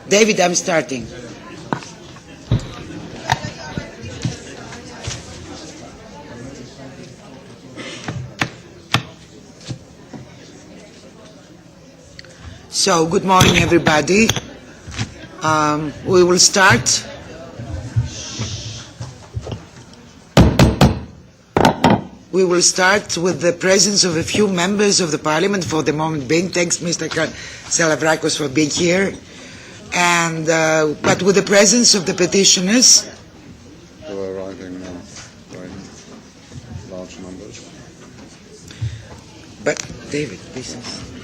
David, I'm starting. So, good morning, everybody. We will start. We will start with the presence of a few members of the Parliament for the moment being. Thanks, Mr. Salavrakos, for being here. And but with the presence of the petitioners. Who are arriving in large numbers. But, David, this is...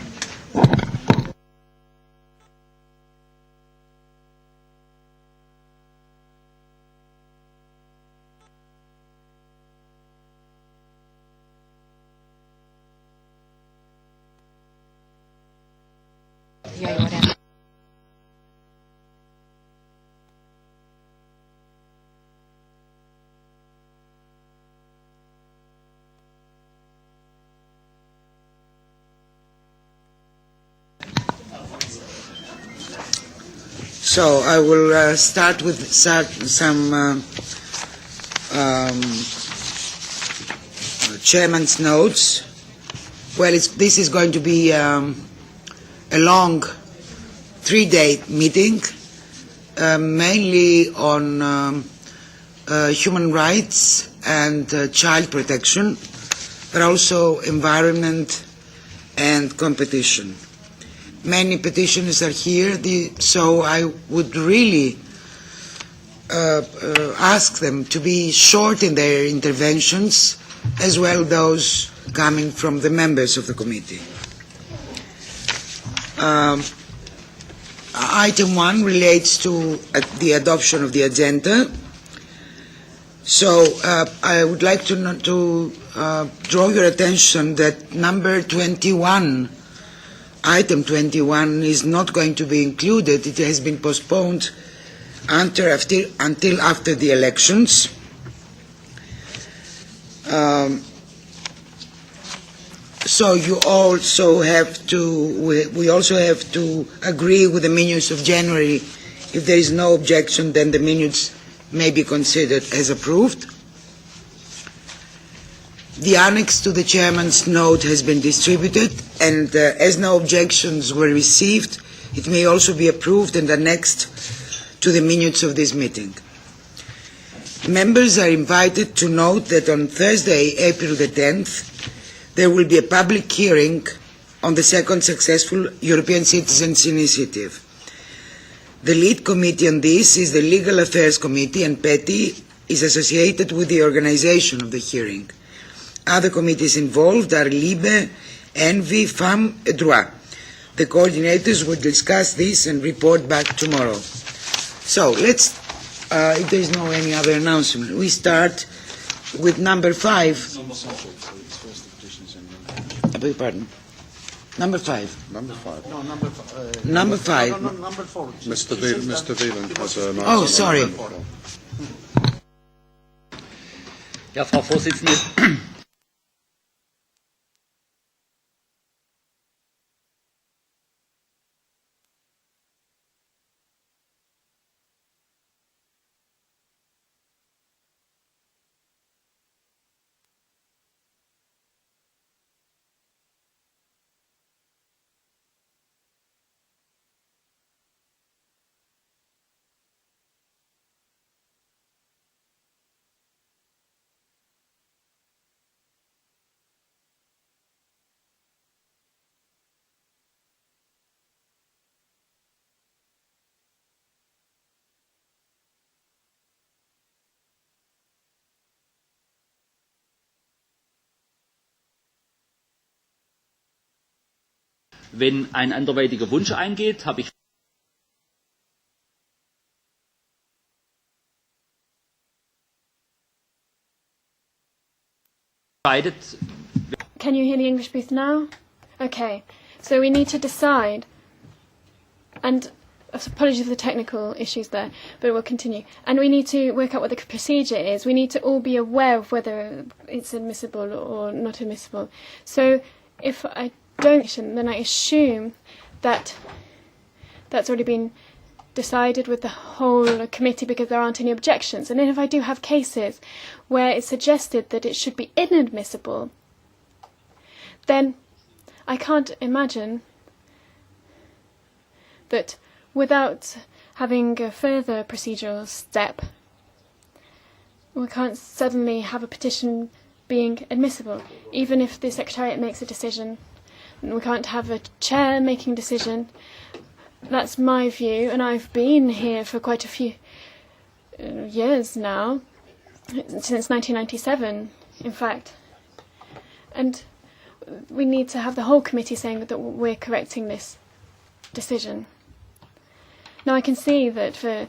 So I will start with some chairman's notes. Well, this is going to be a long 3-day meeting, mainly on human rights and child protection, but also environment and competition. Many petitioners are here, so I would really ask them to be short in their interventions, as well those coming from the members of the committee. Item 1 relates to the adoption of the agenda. So I would like to draw your attention that number 21, item 21, is not going to be included. It has been postponed until after the elections. So you also have to, we also have to agree with the minutes of January. If there is no objection, then the minutes may be considered as approved. The annex to the chairman's note has been distributed, and as no objections were received, it may also be approved and annexed to the minutes of this meeting. Members are invited to note that on Thursday, April the 10th, there will be a public hearing on the second successful European Citizens Initiative. The lead committee on this is the Legal Affairs Committee, and Peti is associated with the organization of the hearing. Other committees involved are Libe, Envy, FAM, and Droit. The coordinators will discuss this and report back tomorrow. So let's, if there is no any other announcement, we start with number 5. I beg your pardon. Number 5. Number 5. No, number 5. No, number 4. Mr. Wieland has a nice. Oh, sorry. Ja, Frau Vorsitzende. Wenn ein anderweitiger Wunsch eingeht, habe ich decided. Can you hear the English booth now? Okay, so we need to decide, and apologies for the technical issues there, but we'll continue. And we need to work out what the procedure is. We need to all be aware of whether it's admissible or not admissible. So if I don't, then I assume that that's already been decided with the whole committee because there aren't any objections. And then if I do have cases where it's suggested that it should be inadmissible, then I can't imagine that without having a further procedural step, we can't suddenly have a petition being admissible. Even if the Secretariat makes a decision, we can't have a chair making a decision. That's my view, and I've been here for quite a few years now, since 1997, in fact. And we need to have the whole committee saying that we're correcting this decision. Now I can see that for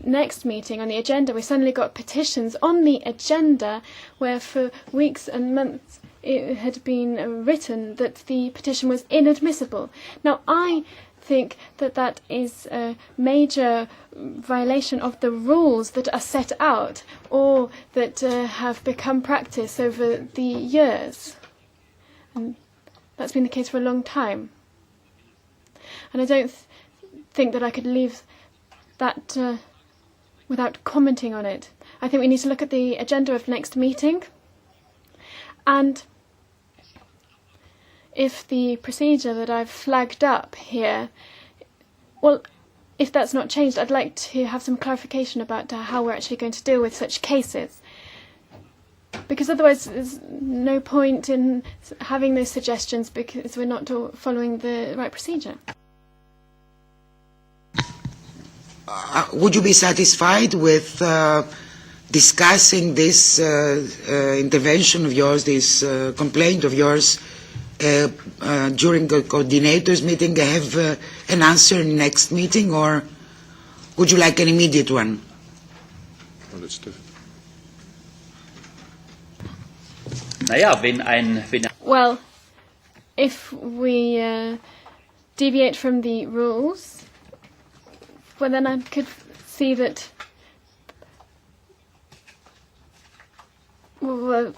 next meeting on the agenda, we suddenly got petitions on the agenda where for weeks and months it had been written that the petition was inadmissible. Now I think that that is a major violation of the rules that are set out or that have become practice over the years. And that's been the case for a long time. And I don't think that I could leave that without commenting on it. I think we need to look at the agenda of the next meeting, and if the procedure that I've flagged up here, well, if that's not changed, I'd like to have some clarification about how we're actually going to deal with such cases. Because otherwise there's no point in having those suggestions because we're not following the right procedure. Would you be satisfied with discussing this intervention of yours, this complaint of yours, during the coordinators meeting? Have an answer in next meeting, or would you like an immediate one? Well, it's difficult. Well, if we deviate from the rules, well, then I could see that well,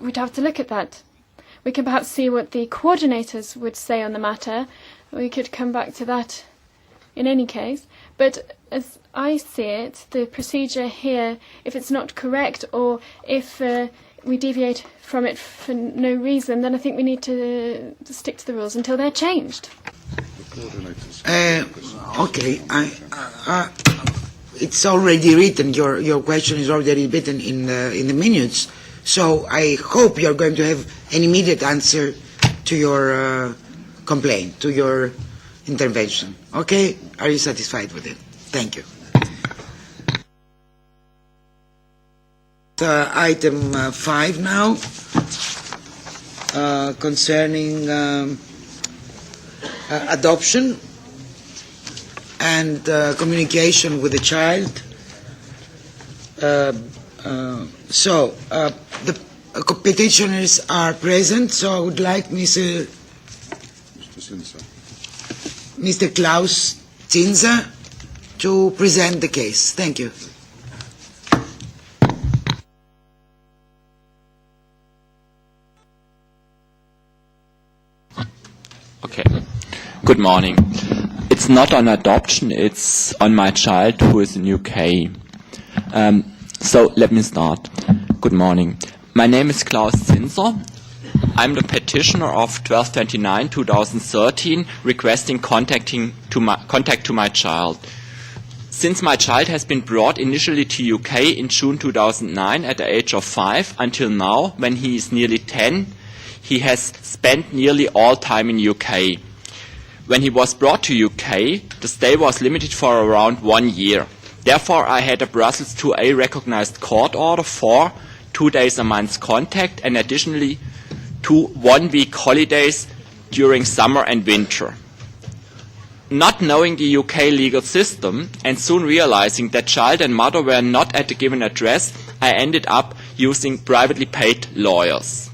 we'd have to look at that. We can perhaps see what the coordinators would say on the matter. We could come back to that in any case. But as I see it, the procedure here, if it's not correct or if we deviate from it for no reason, then I think we need to stick to the rules until they're changed. Okay, it's already written. Your question is already written in the minutes. So I hope you're going to have an immediate answer to your complaint, to your intervention. Okay? Are you satisfied with it? Thank you. Item 5 now, concerning adoption and communication with the child. The petitioners are present, so I would like Mr. Klaus Zinser to present the case. Thank you. Okay. Good morning. It's not on adoption, it's on my child who is in UK. So let me start. Good morning. My name is Klaus Zinser. I'm the petitioner of 12/29/2013 requesting contact to my child. Since my child has been brought initially to UK in June 2009 at the age of 5 until now, when he is nearly 10, he has spent nearly all time in UK. When he was brought to UK, the stay was limited for around 1 year. Therefore, I had a Brussels 2A recognized court order for 2 days a month contact and additionally 2 one-week holidays during summer and winter. Not knowing the UK legal system and soon realizing that child and mother were not at the given address, I ended up using privately paid lawyers.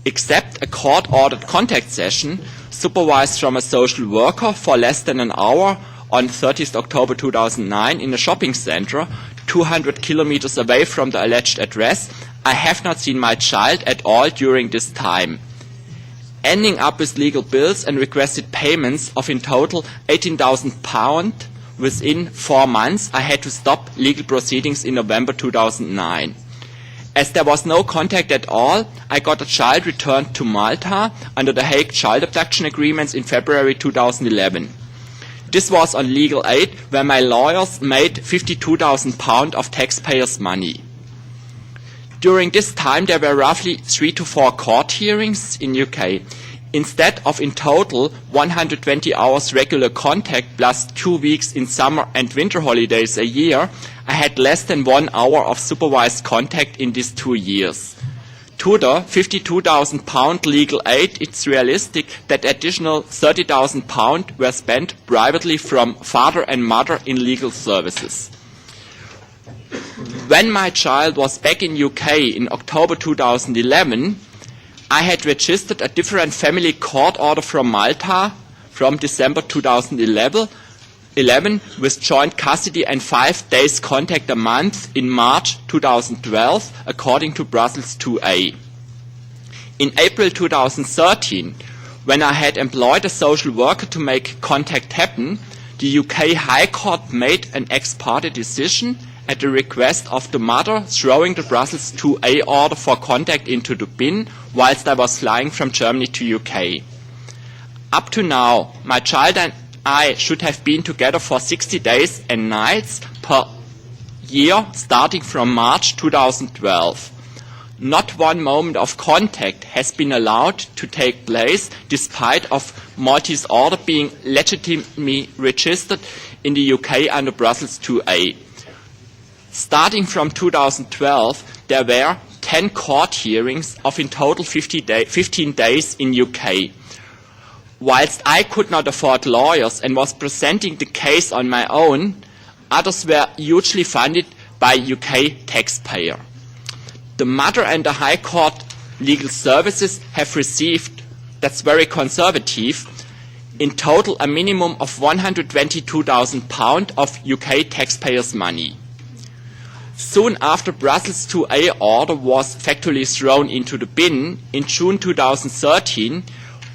Except a court-ordered contact session supervised from a social worker for less than an hour on 30th October 2009 in a shopping center 200 kilometers away from the alleged address, I have not seen my child at all during this time. ending up with legal bills and requested payments of in total £18,000. Within 4 months, I had to stop legal proceedings in November 2009. As there was no contact at all, I got a child returned to Malta under the Hague Child Abduction Agreements in February 2011. This was on legal aid, where my lawyers made £52,000 of taxpayers' money. During this time, there were roughly 3 to 4 court hearings in UK. Instead of in total 120 hours regular contact plus 2 weeks in summer and winter holidays a year, I had less than 1 hour of supervised contact in these 2 years. To the £52,000 legal aid, it's realistic that additional £30,000 were spent privately from father and mother in legal services. When my child was back in UK in October 2011, I had registered a different family court order from Malta from December 2011 with joint custody and 5 days contact a month in March 2012, according to Brussels 2A. In April 2013, when I had employed a social worker to make contact happen, the UK High Court made an ex parte decision at the request of the mother, throwing the Brussels 2A order for contact into the bin whilst I was flying from Germany to UK. Up to now, my child and I should have been together for 60 days and nights per year starting from March 2012. Not one moment of contact has been allowed to take place despite of Maltese order being legitimately registered in the UK under Brussels 2A. Starting from 2012, there were 10 court hearings of in total 15 days in UK. Whilst I could not afford lawyers and was presenting the case on my own, others were hugely funded by UK taxpayer. The mother and the High Court legal services have received, that's very conservative, in total a minimum of £122,000 of UK taxpayers' money. Soon after Brussels 2A order was factually thrown into the bin, in June 2013,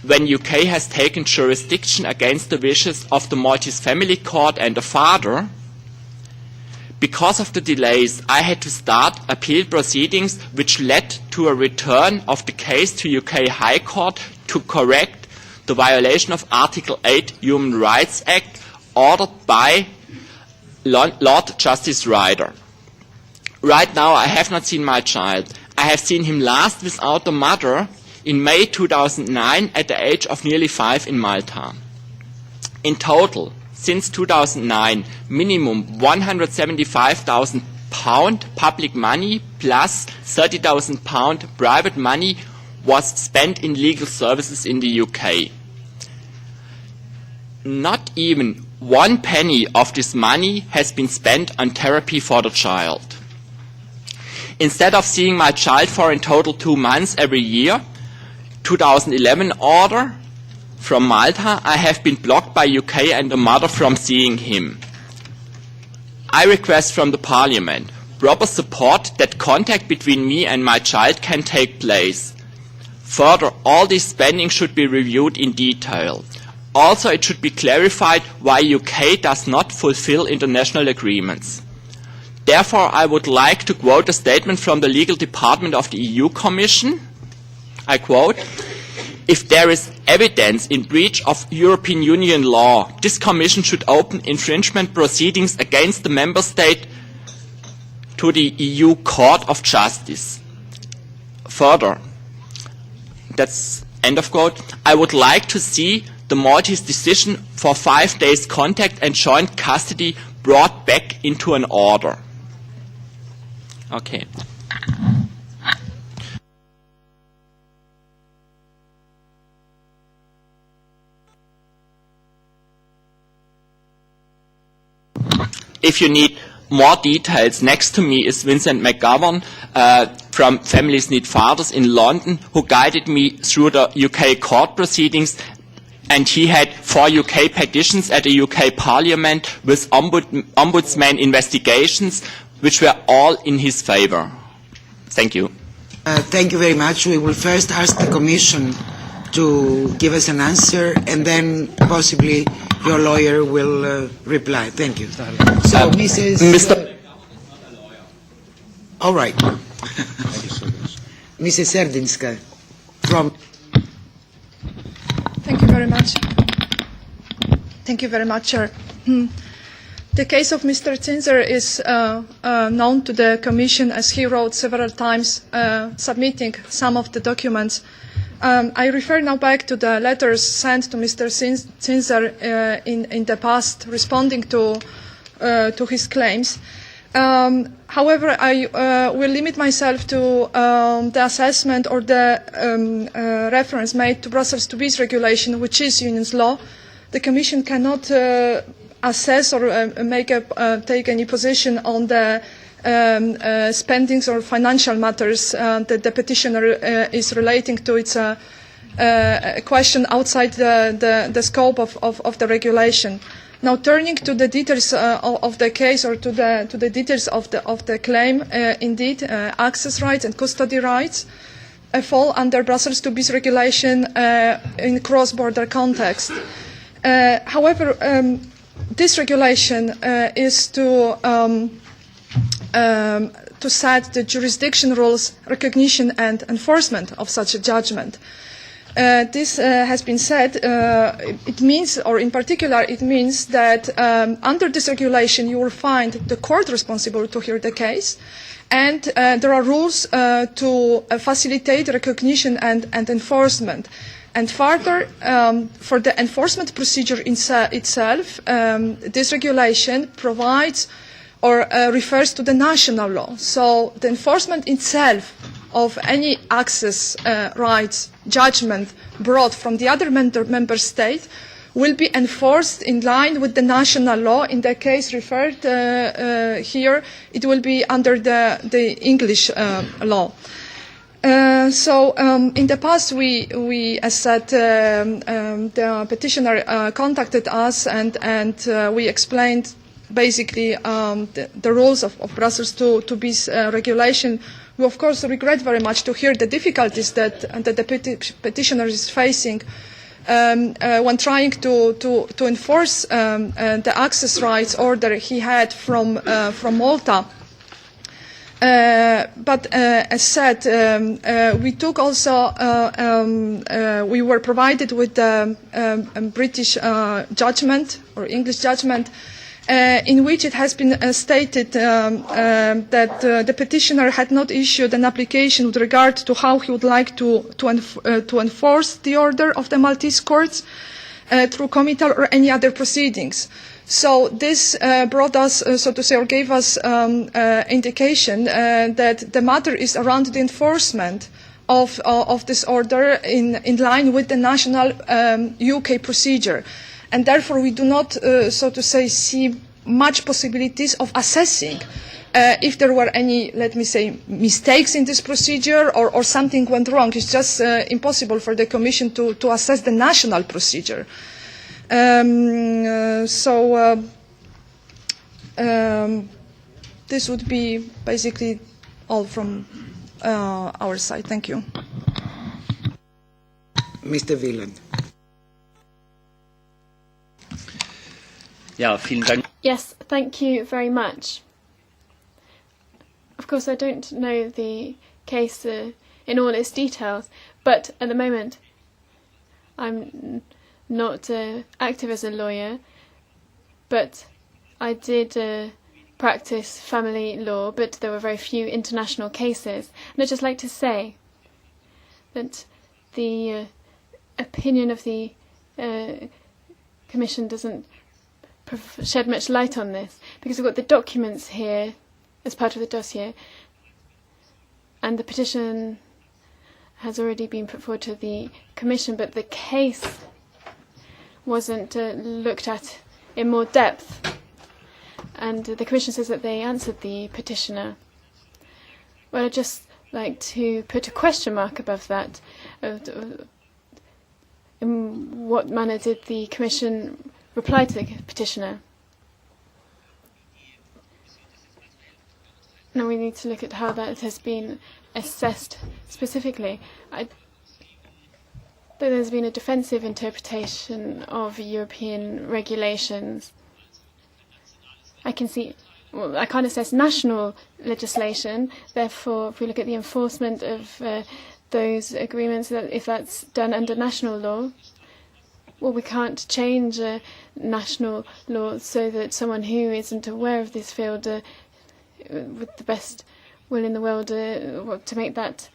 when UK has taken jurisdiction against the wishes of the Maltese Family Court and the father, because of the delays, I had to start appeal proceedings which led to a return of the case to UK High Court to correct the violation of Article 8 Human Rights Act ordered by Lord Justice Ryder. Right now, I have not seen my child. I have seen him last without the mother in May 2009 at the age of nearly 5 in Malta. In total, since 2009, minimum £175,000 public money plus £30,000 private money was spent in legal services in the UK. Not even 1 penny of this money has been spent on therapy for the child. Instead of seeing my child for in total 2 months every year, 2011 order from Malta, I have been blocked by UK and the mother from seeing him. I request from the Parliament proper support that contact between me and my child can take place. Further, all this spending should be reviewed in detail. Also, it should be clarified why UK does not fulfill international agreements. Therefore, I would like to quote a statement from the Legal Department of the EU Commission. I quote, "If there is evidence in breach of European Union law, this Commission should open infringement proceedings against the Member State to the EU Court of Justice." Further, that's end of quote, "I would like to see the Maltese decision for 5 days contact and joint custody brought back into an order." Okay. If you need more details, next to me is Vincent McGovern from Families Need Fathers in London, who guided me through the UK court proceedings, and he had 4 UK petitions at the UK Parliament with ombudsman investigations, which were all in his favour. Thank you. Thank you very much. We will first ask the Commission to give us an answer, and then possibly your lawyer will reply. Thank you. So, Mrs. All right. Mrs. Serdinska from. Thank you very much. Thank you very much, Chair. The case of Mr. Zinser is known to the Commission, as he wrote several times, submitting some of the documents. I refer now back to the letters sent to Mr. Zinser in the past, responding to his claims. However, I will limit myself to the assessment or the reference made to Brussels 2bis regulation, which is Union's law. The Commission cannot assess or take any position on the spendings or financial matters that the petitioner is relating to. It's a question outside the scope of the regulation. Now, turning to the details of the case, or to the details of the claim, indeed, access rights and custody rights fall under Brussels 2bis regulation in cross-border context. However, this regulation is to set the jurisdiction rules, recognition and enforcement of such a judgment. This has been said, it means, or in particular, it means that under this regulation you will find the court responsible to hear the case, and there are rules to facilitate recognition and enforcement. And further, for the enforcement procedure itself, this regulation provides or refers to the national law. So the enforcement itself of any access rights judgment brought from the other member state will be enforced in line with the national law. In the case referred here, it will be under the English law. So in the past, we as said, the petitioner contacted us, and we explained basically the rules of Brussels 2bis regulation. We of course regret very much to hear the difficulties that the petitioner is facing when trying to enforce the access rights order he had from Malta. But as said, we took also, we were provided with the British judgment or English judgment, in which it has been stated that the petitioner had not issued an application with regard to how he would like to enforce the order of the Maltese courts through committal or any other proceedings. So this brought us, so to say, or gave us indication that the matter is around the enforcement of this order in line with the national UK procedure. And therefore we do not, so to say, see much possibilities of assessing if there were any, let me say, mistakes in this procedure or something went wrong. It's just impossible for the Commission to assess the national procedure. This would be basically all from our side. Thank you. Mr. Wieland. Ja, vielen Dank. Yes, thank you very much. Of course, I don't know the case in all its details, but at the moment, I'm not active as a lawyer, but I did practice family law, but there were very few international cases. And I'd just like to say that the opinion of the Commission doesn't shed much light on this, because we've got the documents here as part of the dossier, and the petition has already been put forward to the Commission, but the case wasn't looked at in more depth, and the Commission says that they answered the petitioner. Well, I'd just like to put a question mark above that. In what manner did the Commission reply to the petitioner? Now we need to look at how that has been assessed specifically. that there's been a defensive interpretation of European regulations. I can't assess national legislation. Therefore, if we look at the enforcement of those agreements, if that's done under national law, well, we can't change national law so that someone who isn't aware of this field, with the best will in the world, to make that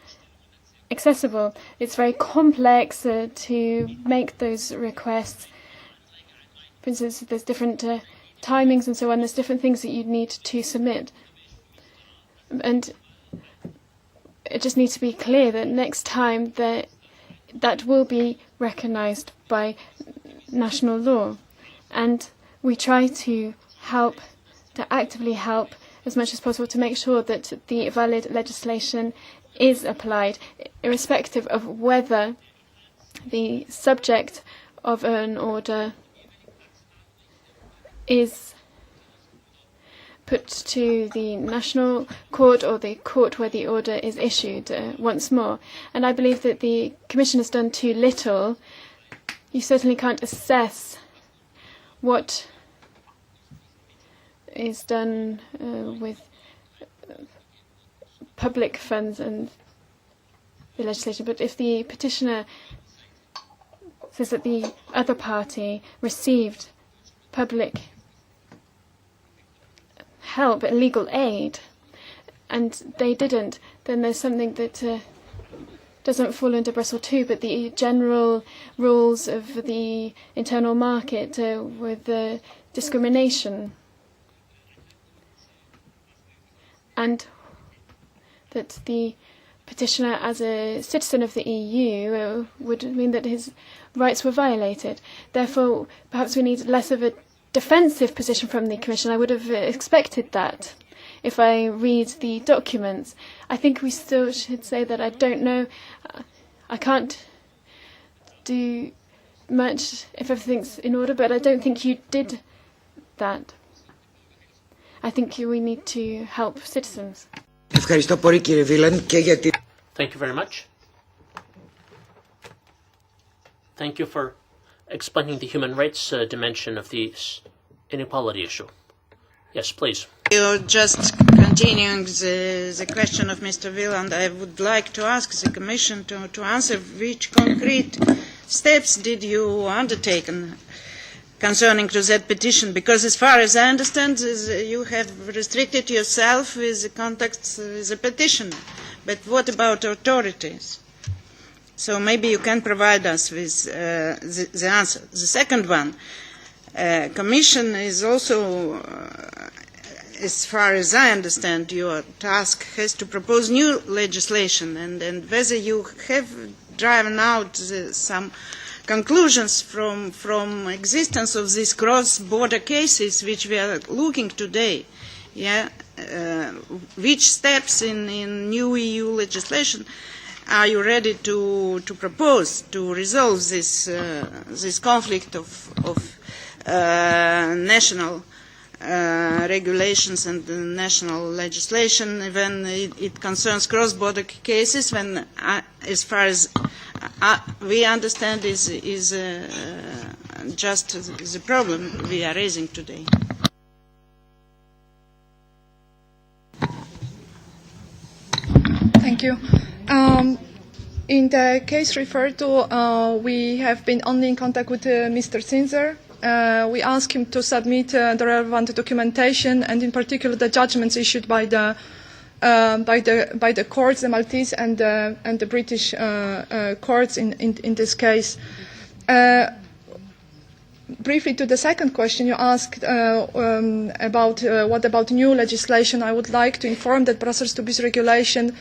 accessible. It's very complex to make those requests. For instance, there's different timings and so on. There's different things that you need to submit. And it just needs to be clear that next time that will be recognised by national law. And we try to actively help as much as possible to make sure that the valid legislation is applied, irrespective of whether the subject of an order is put to the national court or the court where the order is issued once more. And I believe that the Commission has done too little. You certainly can't assess what is done with public funds and the legislation. But if the petitioner says that the other party received public help, legal aid, and they didn't, then there's something that doesn't fall under Brussel II, but the general rules of the internal market with the discrimination. And that the petitioner, as a citizen of the EU, would mean that his rights were violated. Therefore, perhaps we need less of a defensive position from the Commission. I would have expected that if I read the documents. I think we still should say that I don't know. I can't do much if everything's in order, but I don't think you did that. I think we need to help citizens. Ευχαριστώ πολύ κύριε Βίλαν και για την... Thank you very much. Thank you for explaining the human rights dimension of the inequality issue. Yes, please. You're just continuing the question of Mr. Wieland. I would like to ask the Commission to answer which concrete steps did you undertake concerning to that petition, because as far as I understand, you have restricted yourself with the contacts with the petitioner. But what about authorities? So maybe you can provide us with the answer. The second one, Commission is also, as far as I understand, your task has to propose new legislation, and whether you have driven out some conclusions from existence of these cross-border cases which we are looking today. Yeah, which steps in new EU legislation are you ready to propose to resolve this conflict of national regulations and national legislation when it concerns cross-border cases, when as far as we understand is just the problem we are raising today. Thank you. In the case referred to, we have been only in contact with Mr. Zinzer. We asked him to submit the relevant documentation, and in particular the judgments issued by the courts, the Maltese and the British courts in this case. Briefly to the second question you asked about what about new legislation, I would like to inform that Brussels IIb's regulation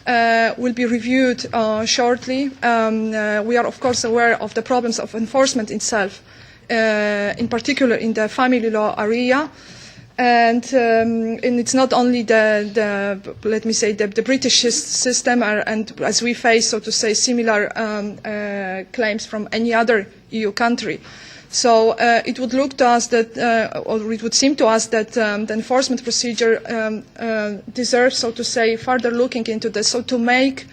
will be reviewed shortly. We are of course aware of the problems of enforcement itself, in particular in the family law area. And it's not only the let me say the British system, and as we face, so to say, similar claims from any other EU country. So it would look to us that, or it would seem to us that the enforcement procedure deserves, so to say, further looking into this, so to make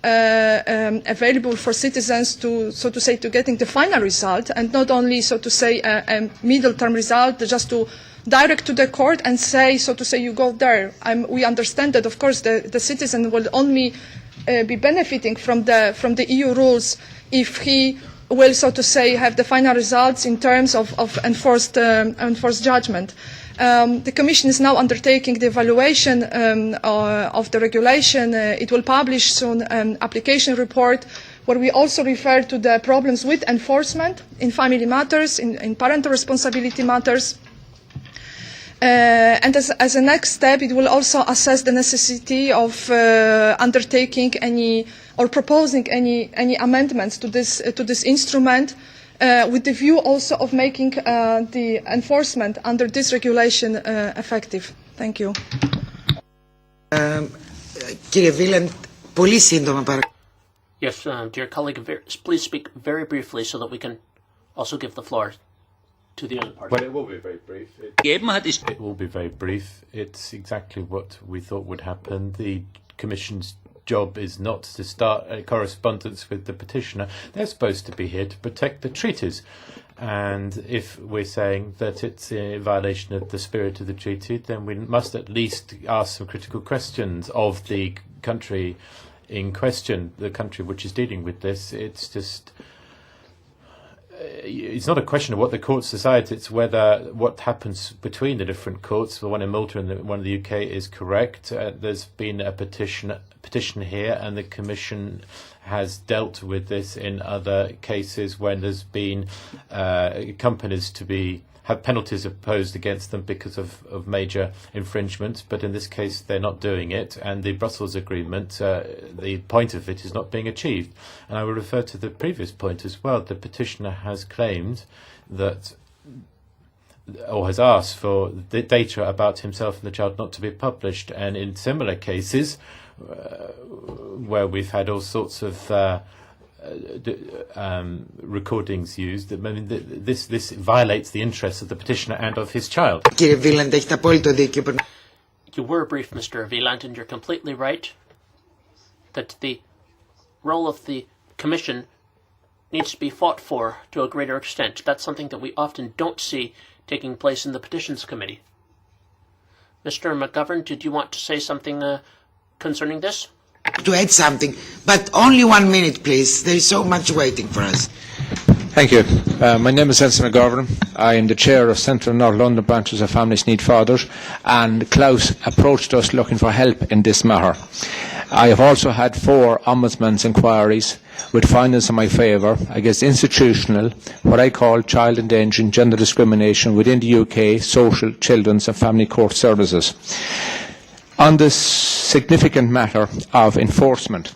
available for citizens to, so to say, to getting the final result, and not only, so to say, a middle-term result, just to direct to the court and say, so to say, you go there. We understand that, of course, the citizen will only be benefiting from the EU rules if he will, so to say, have the final results in terms of enforced judgment. The Commission is now undertaking the evaluation of the regulation. It will publish soon an application report where we also refer to the problems with enforcement in family matters, in parental responsibility matters. And as a next step, it will also assess the necessity of undertaking any or proposing any amendments to this instrument, with the view also of making the enforcement under this regulation effective. Thank you. Yes, dear colleague, please speak very briefly so that we can also give the floor to the other party. Well, it will be very brief. It will be very brief. It's exactly what we thought would happen. The Commission's job is not to start a correspondence with the petitioner. They're supposed to be here to protect the treaties. And if we're saying that it's a violation of the spirit of the treaty, then we must at least ask some critical questions of the country in question, the country which is dealing with this. It's just... it's not a question of what the courts decide, it's whether what happens between the different courts, the one in Malta and the one in the UK, is correct. There's been a petition here, and the Commission has dealt with this in other cases when there's been companies to have penalties imposed against them because of major infringements, but in this case they're not doing it, and the Brussels agreement, the point of it is not being achieved. And I will refer to the previous point as well. The petitioner has claimed that, or has asked for the data about himself and the child not to be published, and in similar cases where we've had all sorts of recordings used, I mean, this violates the interests of the petitioner and of his child. You were brief, Mr. Wieland, and you're completely right that the role of the Commission needs to be fought for to a greater extent. That's something that we often don't see taking place in the Petitions Committee. Mr. McGovern, did you want to say something concerning this? To add something, but only 1 minute, please. There is so much waiting for us. Thank you. My name is Elson McGovern. I am the chair of Central and North London branches of Families Need Fathers, and Klaus approached us looking for help in this matter. I have also had 4 ombudsman's inquiries with findings in my favour against institutional, what I call child endangering gender discrimination within the UK social, children's and family court services. On this significant matter of enforcement,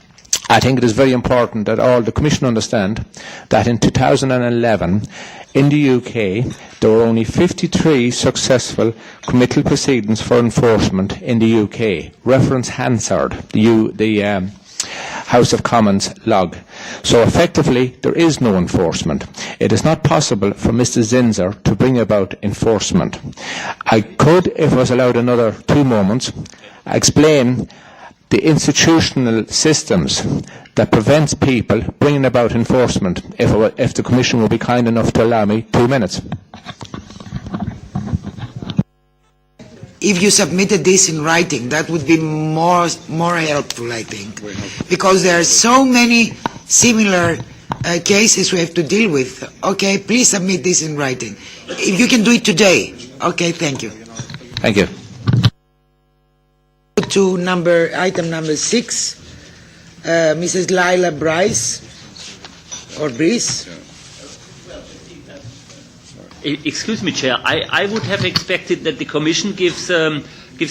I think it is very important that all the Commission understand that in 2011 in the UK there were only 53 successful committal proceedings for enforcement in the UK. Reference Hansard, the House of Commons log. So effectively there is no enforcement. It is not possible for Mr. Zinzer to bring about enforcement. I could, if I was allowed another 2 moments, explain the institutional systems that prevents people bringing about enforcement, if the Commission will be kind enough to allow me 2 minutes. If you submitted this in writing, that would be more helpful, I think, because there are so many similar cases we have to deal with. Okay, please submit this in writing. If you can do it today. Okay, thank you. Thank you. To item number 6, Mrs. Lila Brice, or Brice. Excuse me, Chair. I would have expected that the Commission gives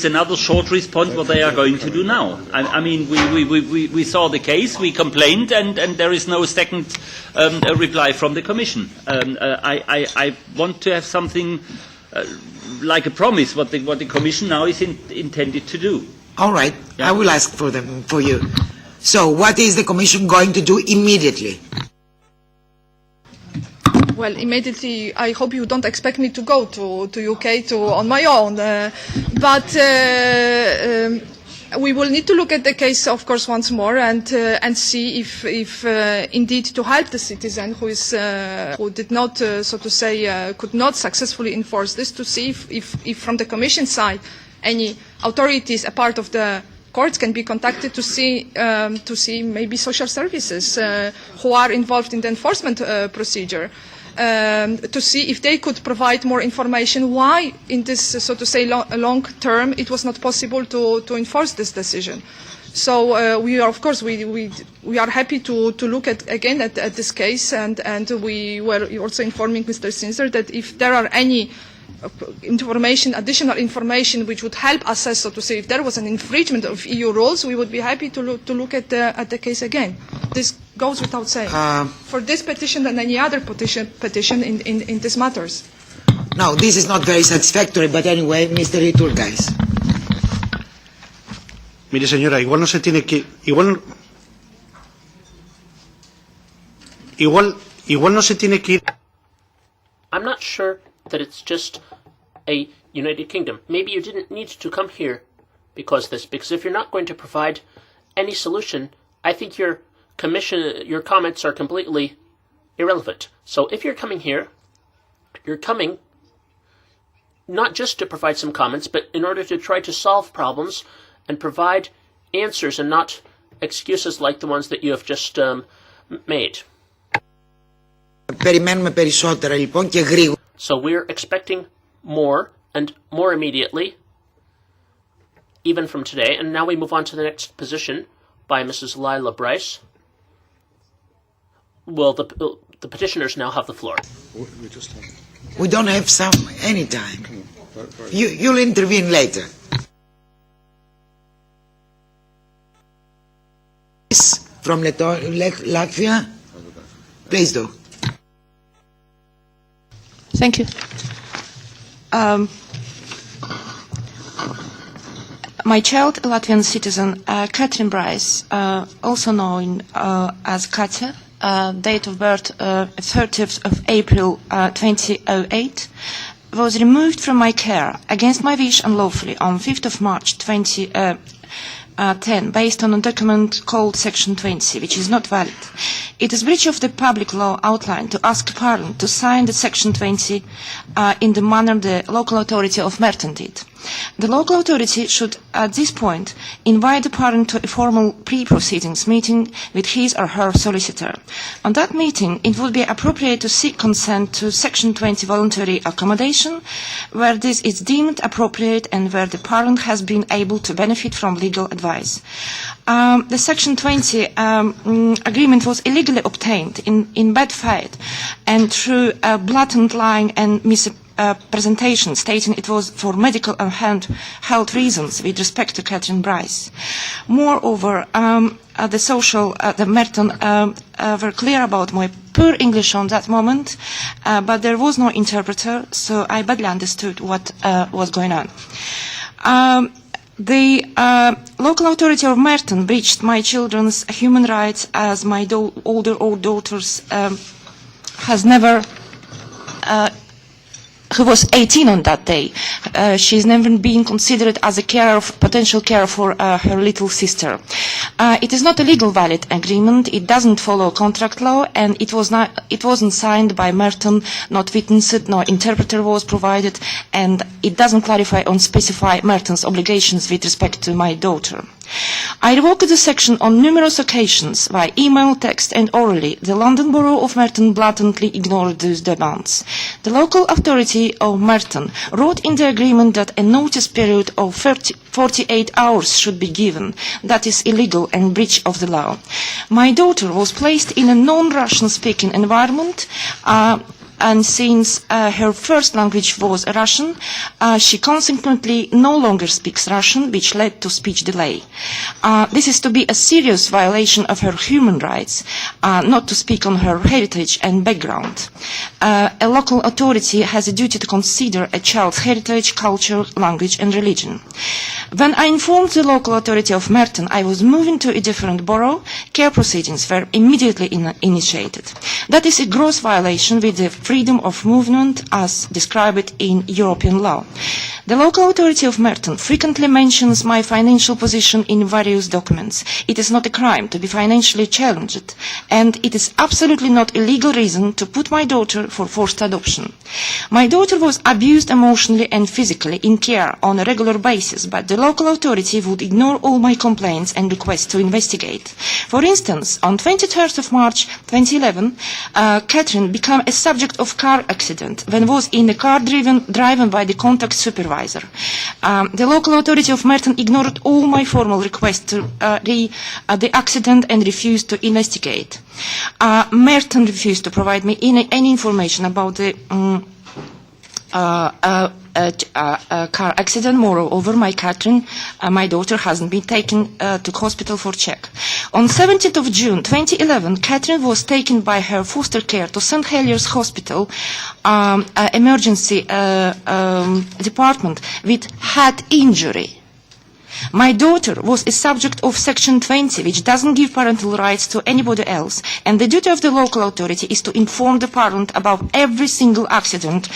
another short response what they are going to do now. I mean, we saw the case, we complained, and there is no second reply from the Commission. I want to have something like a promise what the Commission now is intended to do. All right, yeah. I will ask for you. So, what is the Commission going to do immediately? Well, immediately, I hope you don't expect me to go to UK on my own. But we will need to look at the case, of course, once more and see if indeed to help the citizen who did not, so to say, could not successfully enforce this, to see if from the Commission side any authorities, a part of the courts, can be contacted to see maybe social services who are involved in the enforcement procedure. To see if they could provide more information why in this, so to say, long term it was not possible to enforce this decision. So we are, of course, we are happy to look again at this case, and we were also informing Mr. Sinzer that if there are any additional information which would help assess, so to say, if there was an infringement of EU rules, we would be happy to look at the case again. This goes without saying. For this petition and any other petition in these matters. No, this is not very satisfactory, but anyway, Mr. Iturgais. Mire, señora, igual no se tiene que... Igual no se tiene que ir... I'm not sure that it's just a United Kingdom. Maybe you didn't need to come here because if you're not going to provide any solution, I think your comments are completely irrelevant. So if you're coming here, you're coming not just to provide some comments, but in order to try to solve problems and provide answers and not excuses like the ones that you have just made. Περιμένουμε περισσότερα λοιπόν και γρήγορα. So we're expecting more and more immediately, even from today. And now we move on to the next position by Mrs. Lila Bryce. Well, the petitioners now have the floor. We don't have any time. You'll intervene later. From Latvia, please do. Thank you. My child, a Latvian citizen, Catherine Bryce, also known as Katya, date of birth 30th of April 2008, was removed from my care against my wish unlawfully on 5th of March 2010 based on a document called Section 20, which is not valid. It is breach of the public law outlined to ask Parliament to sign the Section 20 in the manner the local authority of Merton did. The local authority should, at this point, invite the parent to a formal pre-proceedings meeting with his or her solicitor. On that meeting, it would be appropriate to seek consent to Section 20 voluntary accommodation, where this is deemed appropriate and where the parent has been able to benefit from legal advice. The Section 20 agreement was illegally obtained in bad faith and through blatant lying and mispresentation, stating it was for medical and health reasons with respect to Catherine Bryce. Moreover, the Merton were clear about my poor English on that moment, but there was no interpreter, so I badly understood what was going on. The local authority of Merton breached my children's human rights as my older daughters has never who was 18 on that day. She's never been considered as a potential carer for her little sister. It is not a legal valid agreement. It doesn't follow contract law, and it wasn't signed by Merton, not witnessed, no interpreter was provided, and it doesn't clarify or specify Merton's obligations with respect to my daughter. I revoked the section on numerous occasions by email, text and orally. The London Borough of Merton blatantly ignored those demands. The local authority of Merton wrote in the agreement that a notice period of 48 hours should be given. That is illegal and breach of the law. My daughter was placed in a non-Russian speaking environment and since her first language was Russian, she consequently no longer speaks Russian, which led to speech delay. This is to be a serious violation of her human rights, not to speak on her heritage and background. A local authority has a duty to consider a child's heritage, culture, language and religion. When I informed the local authority of Merton I was moving to a different borough, care proceedings were immediately initiated. That is a gross violation with the freedom of movement as described in European law. The local authority of Merton frequently mentions my financial position in various documents. It is not a crime to be financially challenged, and it is absolutely not a legal reason to put my daughter for forced adoption. My daughter was abused emotionally and physically in care on a regular basis, but the local authority would ignore all my complaints and requests to investigate. For instance, on 23rd of March 2011, Catherine became a subject of car accident when was in a car driven by the contact supervisor. The local authority of Merton ignored all my formal requests to the accident and refused to investigate. Merton refused to provide me any information about the car accident. Moreover, my daughter hasn't been taken to hospital for check. On 17th of June 2011, Catherine was taken by her foster care to St. Heliers Hospital emergency department with head injury. My daughter was a subject of Section 20, which doesn't give parental rights to anybody else, and the duty of the local authority is to inform the parent about every single accident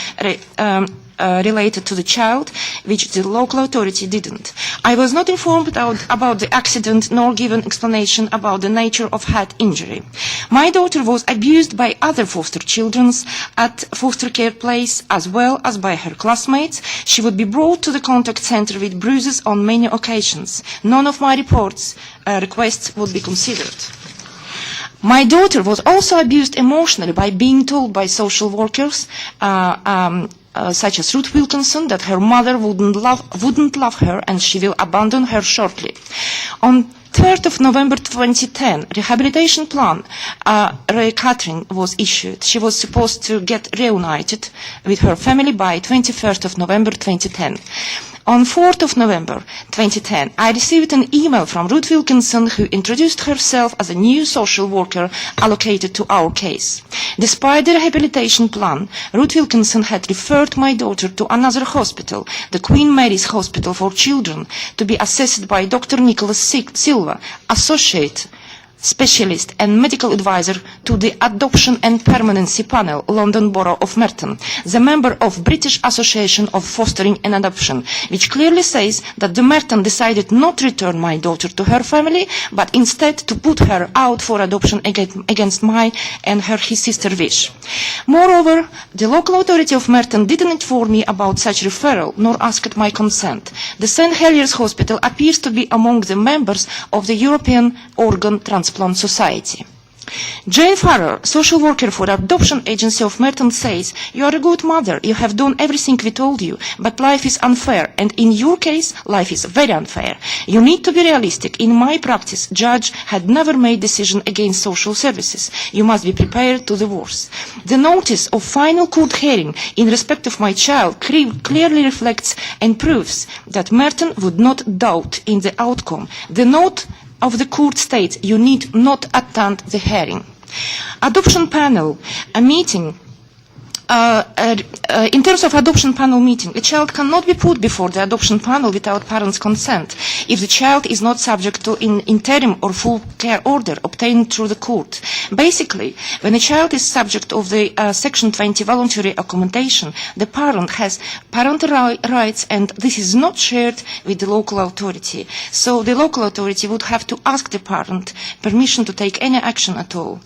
related to the child, which the local authority didn't. I was not informed about the accident nor given explanation about the nature of head injury. My daughter was abused by other foster children at foster care place as well as by her classmates. She would be brought to the contact center with bruises on many occasions. None of my requests would be considered. My daughter was also abused emotionally by being told by social workers such as Ruth Wilkinson that her mother wouldn't love her and she will abandon her shortly. On 3rd of November 2010, rehabilitation plan, Catherine was issued. She was supposed to get reunited with her family by 21st of November 2010. On 4th of November 2010, I received an email from Ruth Wilkinson, who introduced herself as a new social worker allocated to our case. Despite the rehabilitation plan, Ruth Wilkinson had referred my daughter to another hospital, the Queen Mary's Hospital for Children, to be assessed by Dr. Nicholas Silva, Associate Specialist and Medical Advisor to the Adoption and Permanency Panel, London Borough of Merton, the member of British Association of Fostering and Adoption, which clearly says that the Merton decided not to return my daughter to her family, but instead to put her out for adoption against my and his sister's wish. Moreover, the local authority of Merton didn't inform me about such referral, nor asked my consent. The St. Heliers Hospital appears to be among the members of the European Organ Transplant Society. Jane Farrer, social worker for the Adoption Agency of Merton, says, "You are a good mother, you have done everything we told you, but life is unfair, and in your case, life is very unfair. You need to be realistic. In my practice, judge had never made decision against social services. You must be prepared to the worst." The notice of final court hearing in respect of my child clearly reflects and proves that Merton would not doubt in the outcome. The note of the court states you need not attend the hearing. Adoption panel, a meeting. In terms of adoption panel meeting, a child cannot be put before the adoption panel without parents' consent if the child is not subject to an interim or full care order obtained through the court. Basically, when a child is subject of the Section 20 voluntary accommodation, the parent has parental rights, and this is not shared with the local authority. So the local authority would have to ask the parent permission to take any action at all.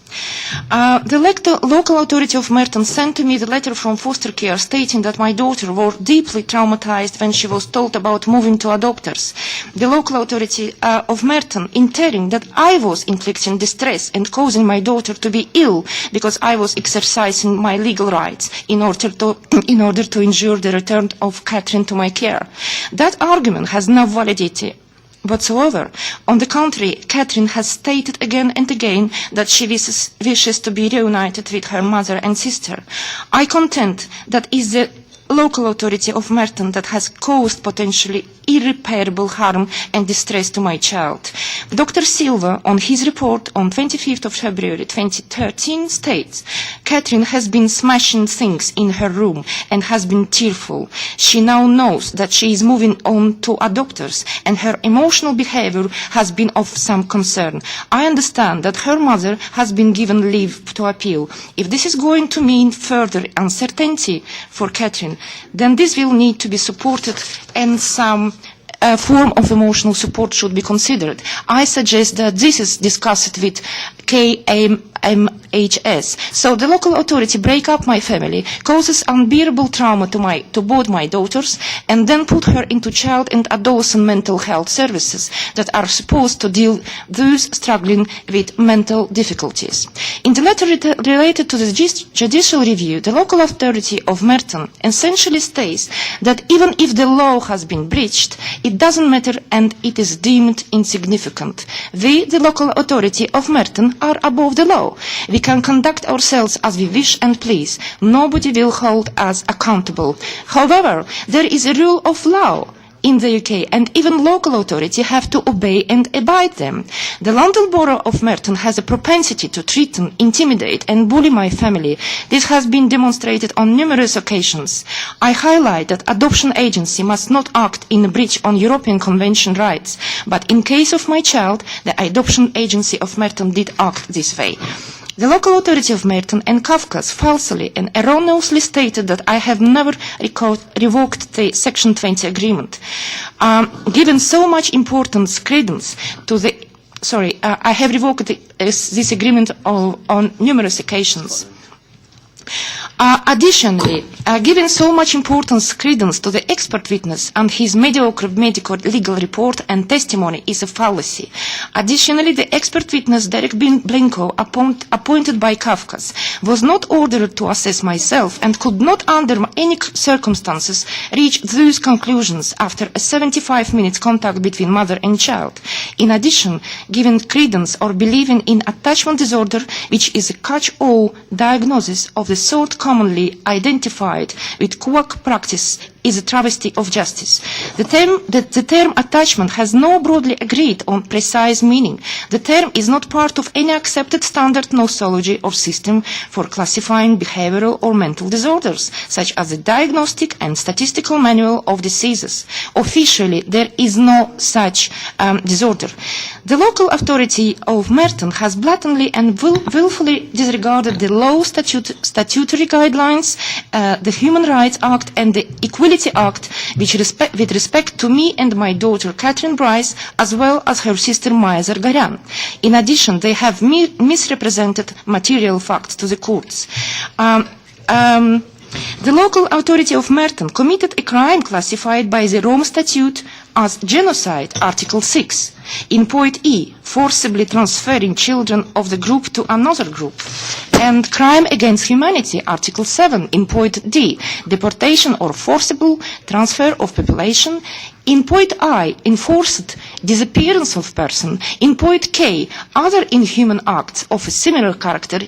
The local authority of Merton sent to me the letter from foster care stating that my daughter was deeply traumatized when she was told about moving to adopters. The local authority of Merton interim that I was inflicting distress and causing my daughter to be ill because I was exercising my legal rights in order to ensure the return of Catherine to my care. That argument has no validity whatsoever. On the contrary, Catherine has stated again and again that she wishes to be reunited with her mother and sister. I contend that is the local authority of Merton that has caused potentially irreparable harm and distress to my child. Dr. Silva, on his report on 25th of February 2013, states, Catherine has been smashing things in her room and has been tearful. She now knows that she is moving on to a doctor's and her emotional behavior has been of some concern. I understand that her mother has been given leave to appeal. If this is going to mean further uncertainty for Catherine, then this will need to be supported and some form of emotional support should be considered. I suggest that this is discussed with KMHS. So the local authority break up my family, causes unbearable trauma to both my daughters, and then put her into child and adolescent mental health services that are supposed to deal those struggling with mental difficulties. In the letter related to the judicial review, the local authority of Merton essentially states that even if the law has been breached, it doesn't matter and it is deemed insignificant. We, the local authority of Merton, are above the law. We can conduct ourselves as we wish and please. Nobody will hold us accountable. However, there is a rule of law in the UK, and even local authority have to obey and abide them. The London Borough of Merton has a propensity to threaten, intimidate and bully my family. This has been demonstrated on numerous occasions. I highlight that adoption agency must not act in breach on European Convention rights, but in case of my child, the adoption agency of Merton did act this way. The local authority of Merton and Kafkas falsely and erroneously stated that I have never revoked the Section 20 agreement. Given so much importance, credence to the... I have revoked this agreement on numerous occasions. Additionally, given so much importance, credence to the expert witness and his mediocre medical legal report and testimony is a fallacy. Additionally, the expert witness Derek Blinko, appointed by Kafkas, was not ordered to assess myself and could not under any circumstances reach those conclusions after a 75 minutes contact between mother and child. In addition, given credence or believing in attachment disorder, which is a catch-all diagnosis of the sort commonly identified with quack practice, is a travesty of justice. The term attachment has no broadly agreed on precise meaning. The term is not part of any accepted standard nosology or system for classifying behavioral or mental disorders, such as the Diagnostic and Statistical Manual of Diseases. Officially, there is no such disorder. The local authority of Merton has blatantly and willfully disregarded the law statutory guidelines, the Human Rights Act and the Equality Act, which with respect to me and my daughter Catherine Bryce, as well as her sister Maya Zargaryan. In addition, they have misrepresented material facts to the courts. The local authority of Merton committed a crime classified by the Rome Statute as genocide, Article 6. In point E, forcibly transferring children of the group to another group. And crime against humanity, Article 7. In point D, deportation or forcible transfer of population. In point I, enforced disappearance of person. In point K, other inhuman acts of a similar character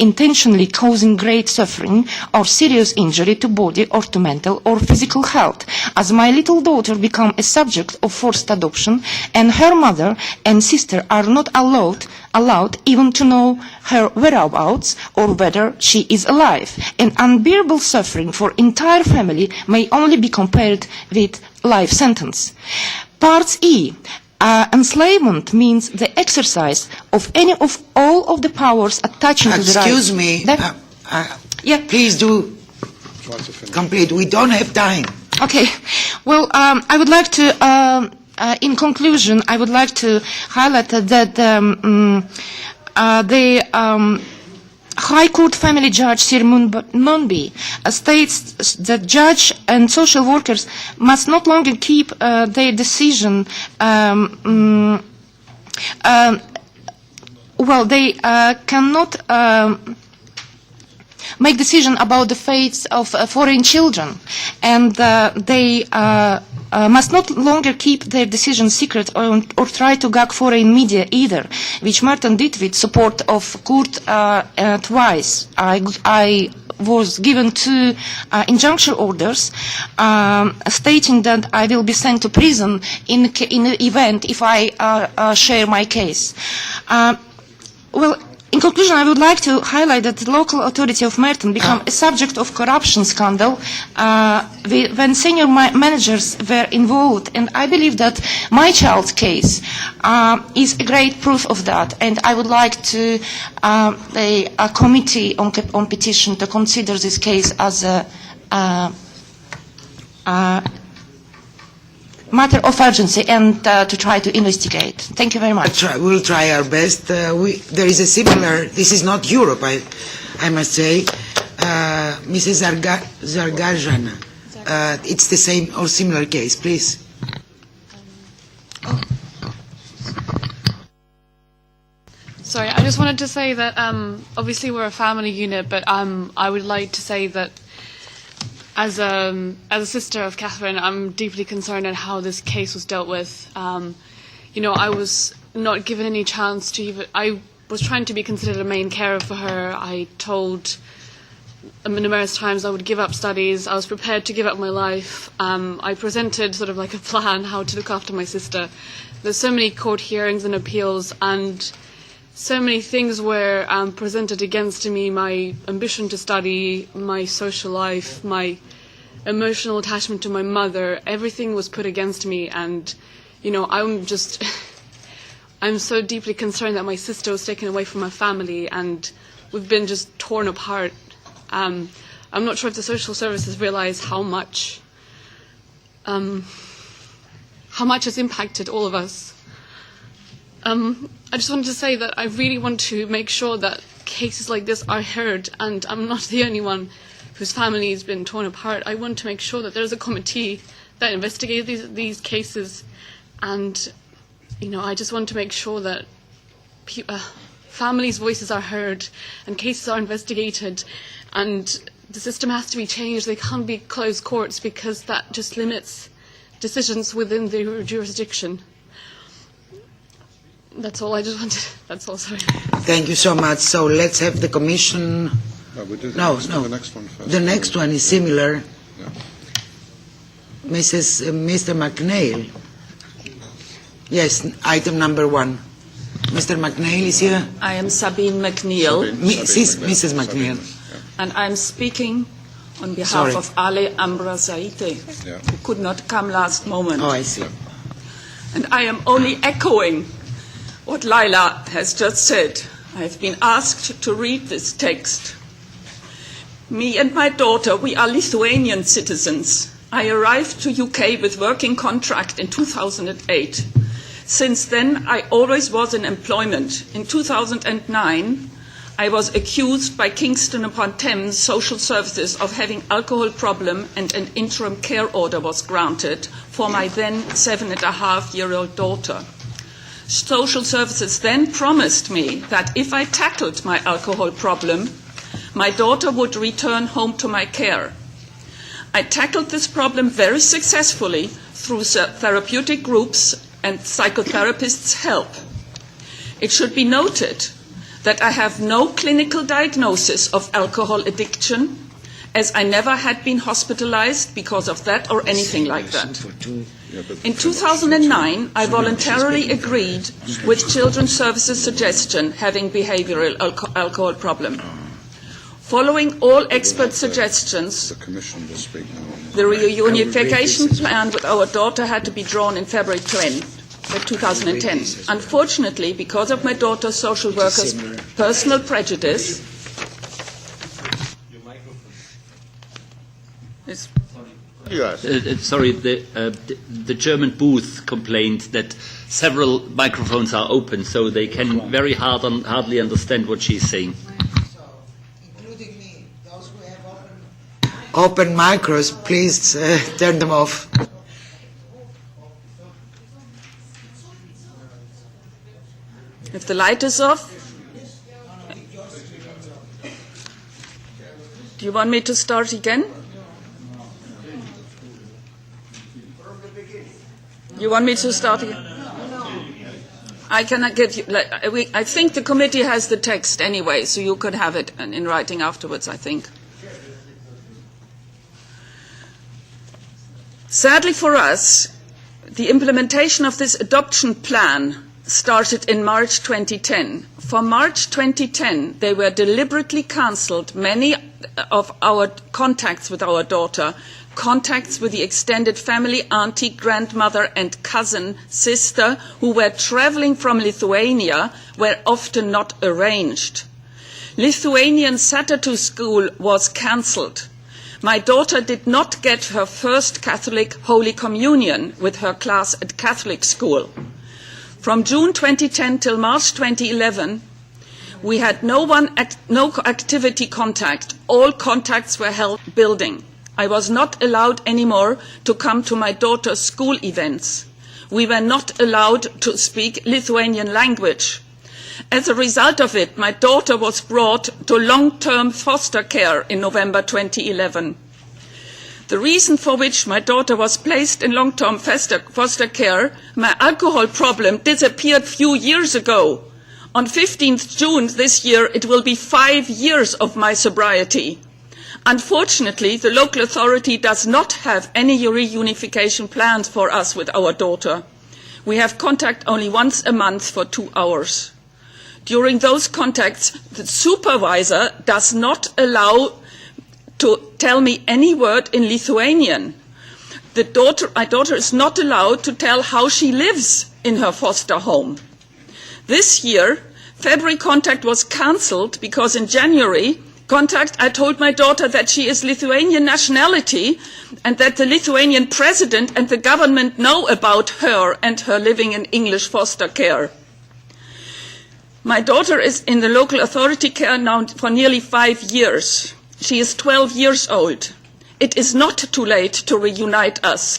intentionally causing great suffering or serious injury to body or to mental or physical health, as my little daughter become a subject of forced adoption and her mother and sister are not allowed even to know her whereabouts or whether she is alive. And unbearable suffering for entire family may only be compared with life sentence. Parts E. Enslavement means the exercise of any of all of the powers attaching to the right. Excuse me. Please do complete. We don't have time. Okay. Well, I would like to, in conclusion, I would like to highlight that the High Court Family Judge Sir Munby states that judge and social workers must not longer keep their decision. They cannot make decision about the fates of foreign children, and they must not longer keep their decision secret or try to gag foreign media either, which Martin did with support of Kurt twice. I was given two injunction orders stating that I will be sent to prison in the event if I share my case. Well, in conclusion, I would like to highlight that the local authority of Merton became a subject of corruption scandal when senior managers were involved, and I believe that my child's case is a great proof of that, and I would like to a committee on petition to consider this case as a matter of urgency and to try to investigate. Thank you very much. We'll try our best. There is a similar, this is not Europe, I must say, Mrs. Zargarjana. It's the same or similar case, please. Sorry, I just wanted to say that obviously we're a family unit, but I would like to say that as a sister of Catherine, I'm deeply concerned at how this case was dealt with. You know, I was not given any chance to even. I was trying to be considered a main carer for her. I told numerous times I would give up studies. I was prepared to give up my life. I presented sort of like a plan how to look after my sister. There's so many court hearings and appeals, and so many things were presented against me, my ambition to study, my social life, my emotional attachment to my mother, everything was put against me, and, you know, I'm so deeply concerned that my sister was taken away from my family, and we've been just torn apart. I'm not sure if the social services realise how much has impacted all of us. I just wanted to say that I really want to make sure that cases like this are heard, and I'm not the only one whose family has been torn apart. I want to make sure that there's a committee that investigates these cases, and, you know, I just want to make sure that families' voices are heard and cases are investigated, and the system has to be changed. They can't be closed courts because that just limits decisions within the jurisdiction. That's all I just wanted. That's all, sorry. Thank you so much. So let's have the Commission. The next one first. The next one is similar. Yeah. Mr. McNeil. Yes, item number 1. Mr. McNeil is here. I am Sabine McNeil. Mrs. McNeil. And I'm speaking on behalf of Ale Ambrazaite, who could not come last moment. Oh, I see. And I am only echoing what Laila has just said. I have been asked to read this text. Me and my daughter, we are Lithuanian citizens. I arrived to UK with working contract in 2008. Since then, I always was in employment. In 2009, I was accused by Kingston upon Thames Social Services of having alcohol problem, and an interim care order was granted for my then 7.5-year-old daughter. Social Services then promised me that if I tackled my alcohol problem, my daughter would return home to my care. I tackled this problem very successfully through therapeutic groups and psychotherapists' help. It should be noted that I have no clinical diagnosis of alcohol addiction, as I never had been hospitalized because of that or anything like that. In 2009, I voluntarily agreed with Children's Services suggestion having behavioral alcohol problem. Following all expert suggestions, the reunification plan with our daughter had to be drawn in February 2010. Unfortunately, because of my daughter's social worker's personal prejudice, Sorry, the German booth complained that several microphones are open, so they can very hardly understand what she's saying. Including me, those who have open micros, please turn them off. if the light is off, do you want me to start again? You want me to start again? I cannot give you. I think the committee has the text anyway, so you could have it in writing afterwards, I think. Sadly for us, the implementation of this adoption plan started in March 2010. For March 2010, they were deliberately cancelled many of our contacts with our daughter, contacts with the extended family, auntie, grandmother and cousin, sister, who were travelling from Lithuania, were often not arranged. Lithuanian Saturday school was cancelled. My daughter did not get her first Catholic Holy Communion with her class at Catholic school. From June 2010 till March 2011, we had no activity contact. All contacts were held building. I was not allowed anymore to come to my daughter's school events. We were not allowed to speak Lithuanian language. As a result of it, my daughter was brought to long-term foster care in November 2011. The reason for which my daughter was placed in long-term foster care, my alcohol problem, disappeared a few years ago. On 15th June this year, it will be 5 years of my sobriety. Unfortunately, the local authority does not have any reunification plans for us with our daughter. We have contact only once a month for 2 hours. During those contacts, the supervisor does not allow to tell me any word in Lithuanian. My daughter is not allowed to tell how she lives in her foster home. This year, February contact was cancelled because in January contact I told my daughter that she is Lithuanian nationality and that the Lithuanian president and the government know about her and her living in English foster care. My daughter is in the local authority care now for nearly 5 years. She is 12 years old. It is not too late to reunite us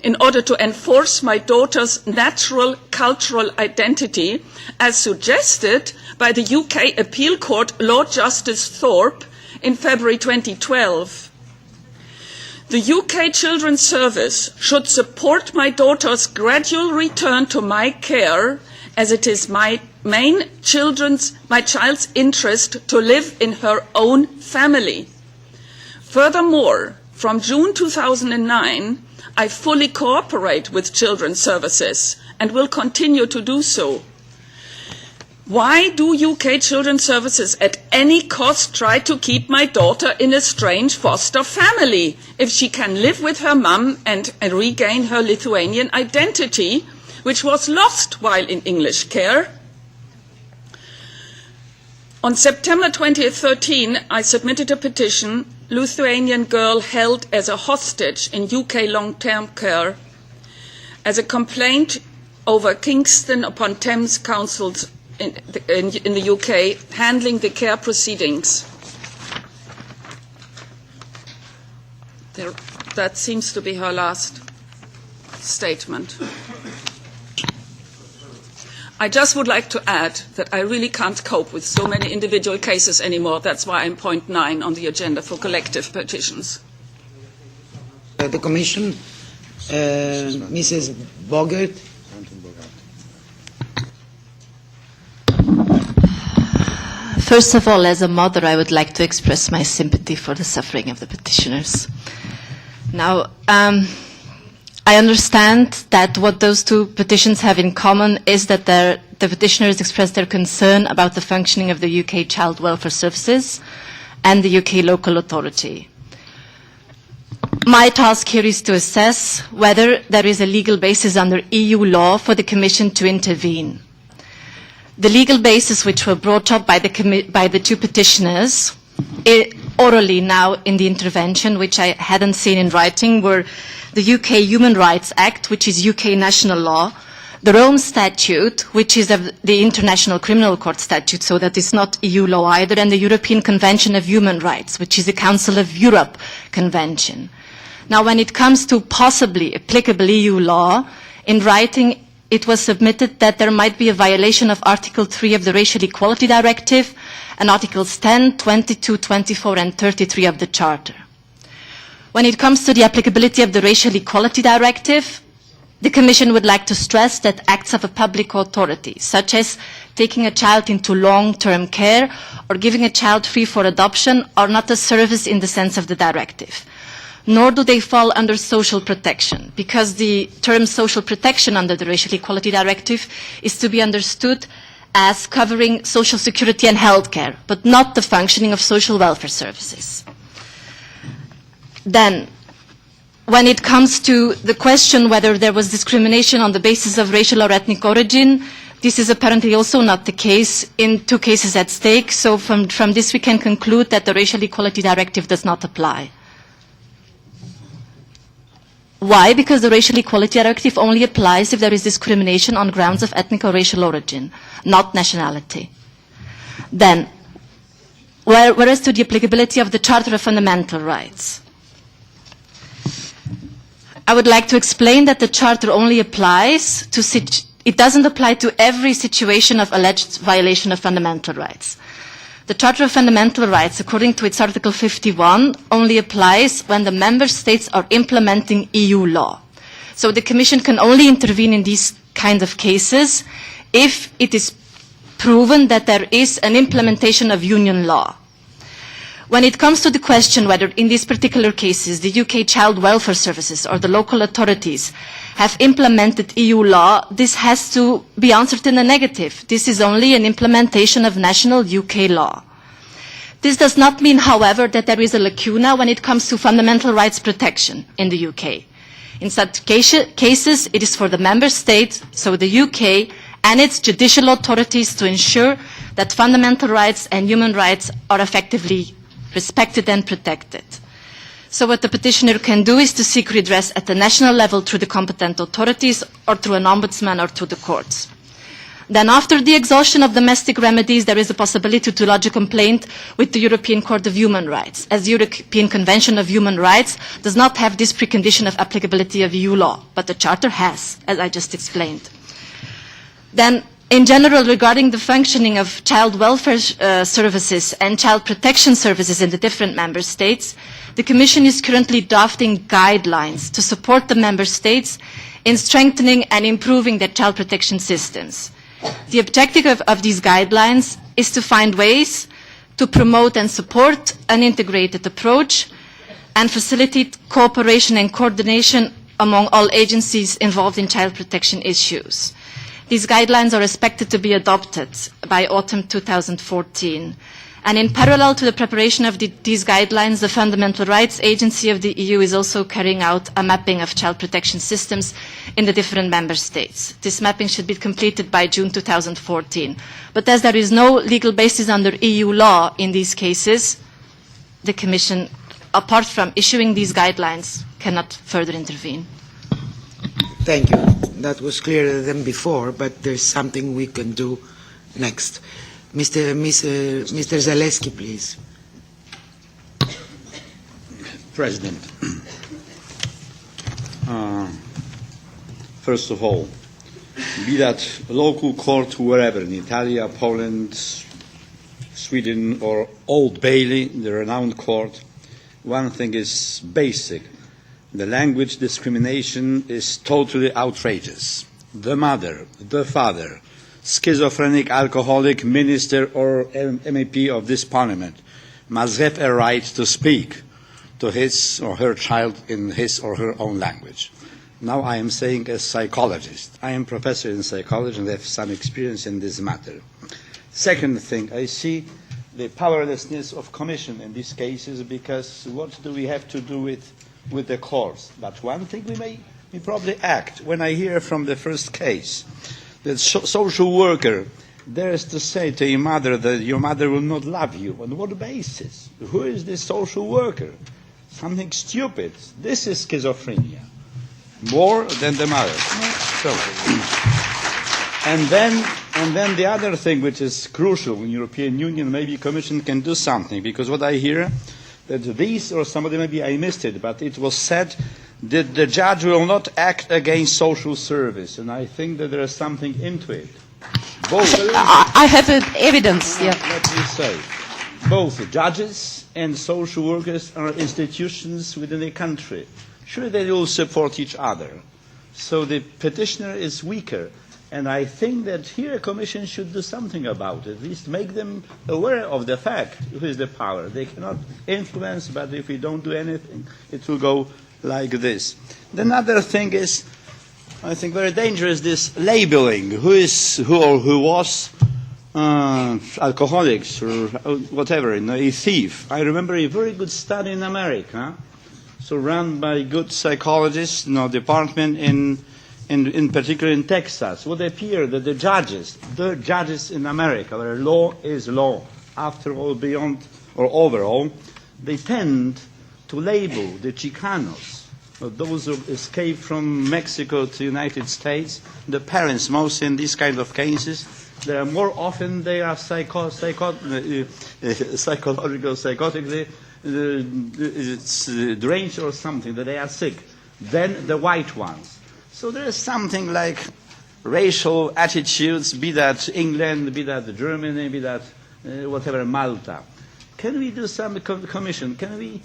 in order to enforce my daughter's natural cultural identity as suggested by the UK Appeal Court Lord Justice Thorpe in February 2012. The UK Children's Service should support my daughter's gradual return to my care as it is my child's interest to live in her own family. Furthermore, from June 2009, I fully cooperate with Children's Services and will continue to do so. Why do UK Children's Services at any cost try to keep my daughter in a strange foster family if she can live with her mum and regain her Lithuanian identity, which was lost while in English care? On September 2013, I submitted a petition, Lithuanian girl held as a hostage in UK long-term care, as a complaint over Kingston upon Thames Council's in the UK handling the care proceedings. That seems to be her last statement. I just would like to add that I really can't cope with so many individual cases anymore. That's why I'm point 9 on the agenda for collective petitions. The Commission, Mrs. Bogert. First of all, as a mother, I would like to express my sympathy for the suffering of the petitioners. Now, I understand that what those two petitions have in common is that the petitioners expressed their concern about the functioning of the UK Child Welfare Services and the UK local authority. My task here is to assess whether there is a legal basis under EU law for the Commission to intervene. The legal basis which were brought up by the two petitioners orally now in the intervention, which I hadn't seen in writing, were the UK Human Rights Act, which is UK national law, the Rome Statute, which is the International Criminal Court Statute, so that is not EU law either, and the European Convention of Human Rights, which is the Council of Europe Convention. Now, when it comes to possibly applicable EU law, in writing it was submitted that there might be a violation of Article 3 of the Racial Equality Directive and Articles 10, 22, 24 and 33 of the Charter. When it comes to the applicability of the Racial Equality Directive, the Commission would like to stress that acts of a public authority, such as taking a child into long-term care or giving a child free for adoption, are not a service in the sense of the directive. nor do they fall under social protection, because the term social protection under the Racial Equality Directive is to be understood as covering social security and healthcare, but not the functioning of social welfare services. Then, when it comes to the question whether there was discrimination on the basis of racial or ethnic origin, this is apparently also not the case in 2 cases at stake, so from this we can conclude that the Racial Equality Directive does not apply. Why? Because the Racial Equality Directive only applies if there is discrimination on grounds of ethnic or racial origin, not nationality. Then, whereas to the applicability of the Charter of Fundamental Rights, I would like to explain that the Charter only applies to it doesn't apply to every situation of alleged violation of fundamental rights. The Charter of Fundamental Rights, according to its Article 51, only applies when the member states are implementing EU law. So the Commission can only intervene in these kind of cases if it is proven that there is an implementation of union law. When it comes to the question whether in these particular cases the UK child welfare services or the local authorities have implemented EU law, this has to be answered in the negative. This is only an implementation of national UK law. This does not mean, however, that there is a lacuna when it comes to fundamental rights protection in the UK. In such cases, it is for the member state, so the UK, and its judicial authorities to ensure that fundamental rights and human rights are effectively respected and protected. So what the petitioner can do is to seek redress at the national level through the competent authorities or through an ombudsman or through the courts. Then after the exhaustion of domestic remedies, there is a possibility to lodge a complaint with the European Court of Human Rights, as the European Convention of Human Rights does not have this precondition of applicability of EU law, but the Charter has, as I just explained. Then, in general, regarding the functioning of child welfare services and child protection services in the different member states, the Commission is currently drafting guidelines to support the member states in strengthening and improving their child protection systems. The objective of these guidelines is to find ways to promote and support an integrated approach and facilitate cooperation and coordination among all agencies involved in child protection issues. These guidelines are expected to be adopted by autumn 2014. And in parallel to the preparation of these guidelines, the Fundamental Rights Agency of the EU is also carrying out a mapping of child protection systems in the different member states. This mapping should be completed by June 2014. But as there is no legal basis under EU law in these cases, the Commission, apart from issuing these guidelines, cannot further intervene. Thank you. That was clearer than before, but there's something we can do next. Mr. Zaleski, please. President, first of all, be that local court wherever, in Italy, Poland, Sweden, or Old Bailey, the renowned court, one thing is basic. The language discrimination is totally outrageous. The mother, the father, schizophrenic, alcoholic, minister or MEP of this parliament must have a right to speak to his or her child in his or her own language. Now I am saying as psychologist. I am professor in psychology and have some experience in this matter. Second thing, I see the powerlessness of Commission in these cases, because what do we have to do with the courts? But one thing we probably act. When I hear from the first case that social worker dares to say to your mother that your mother will not love you, on what basis? Who is this social worker? Something stupid. This is schizophrenia, more than the mother. So, and then the other thing which is crucial in the European Union, maybe the Commission can do something, because what I hear that these, or somebody, maybe I missed it, but it was said that the judge will not act against social service, and I think that there is something into it. Both. I have evidence. Yeah. Let me say, both judges and social workers are institutions within a country. Sure, they will support each other. So the petitioner is weaker. And I think that here a commission should do something about it, at least make them aware of the fact who is the power. They cannot influence, but if we don't do anything, it will go like this. The another thing is, I think very dangerous, this labeling. Who was alcoholics or whatever, a thief. I remember a very good study in America, so run by good psychologists, department in particular in Texas, would appear that the judges in America, where law is law, after all, beyond or overall, they tend to label the Chicanos, those who escaped from Mexico to the United States, the parents, mostly in these kind of cases, they are more often psychologically deranged or something, that they are sick, than the white ones. So there is something like racial attitudes, be that England, be that Germany, be that whatever, Malta. Can we do some commission? Can we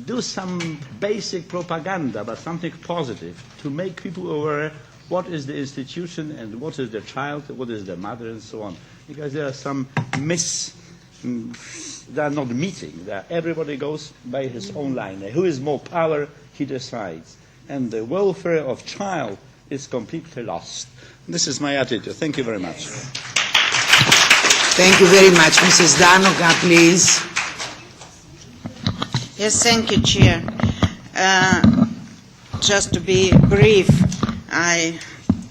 do some basic propaganda, but something positive, to make people aware what is the institution and what is the child, what is the mother, and so on? Because there are some they are not meeting. Everybody goes by his own line. Who is more power, he decides. And the welfare of child is completely lost. This is my attitude. Thank you very much. Thank you very much. Mrs. Danoka, please. Yes, thank you, Chair. Just to be brief, I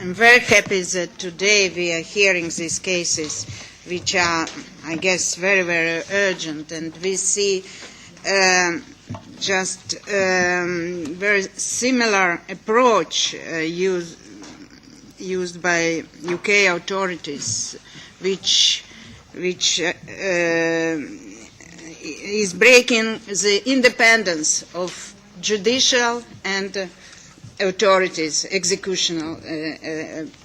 am very happy that today we are hearing these cases, which are, I guess, very, very urgent, and we see very similar approach used by UK authorities, which is breaking the independence of judicial and authorities, executional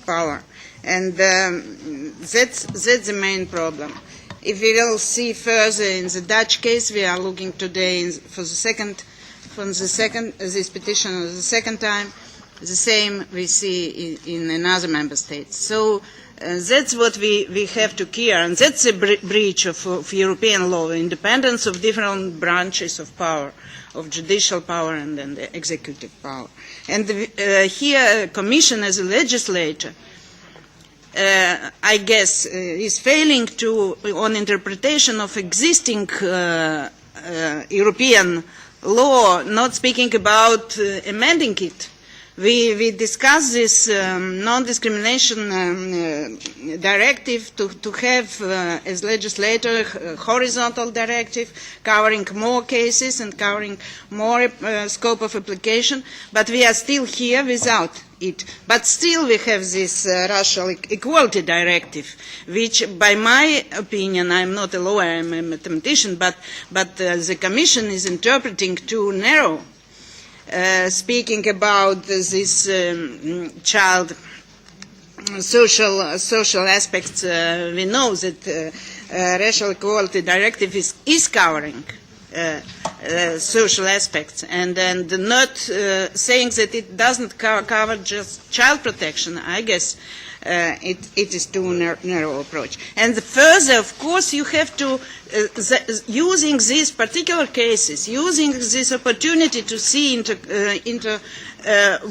power, and that's the main problem. If we will see further in the Dutch case, we are looking today for this petition the second time, the same we see in another member state. So that's what we have to care, and that's a breach of European law, independence of different branches of power, of judicial power and then the executive power. And here, Commission as a legislator, I guess, is failing on interpretation of existing European law, not speaking about amending it. We discussed this non-discrimination directive to have, as legislator, a horizontal directive covering more cases and covering more scope of application, but we are still here without it. But still we have this racial equality directive, which, by my opinion, I'm not a lawyer, I'm a mathematician, but the Commission is interpreting too narrow. Speaking about this child social aspects, we know that racial equality directive is covering social aspects, and not saying that it doesn't cover just child protection. I guess it is too narrow approach. And further, of course, you have to, using these particular cases, using this opportunity to see into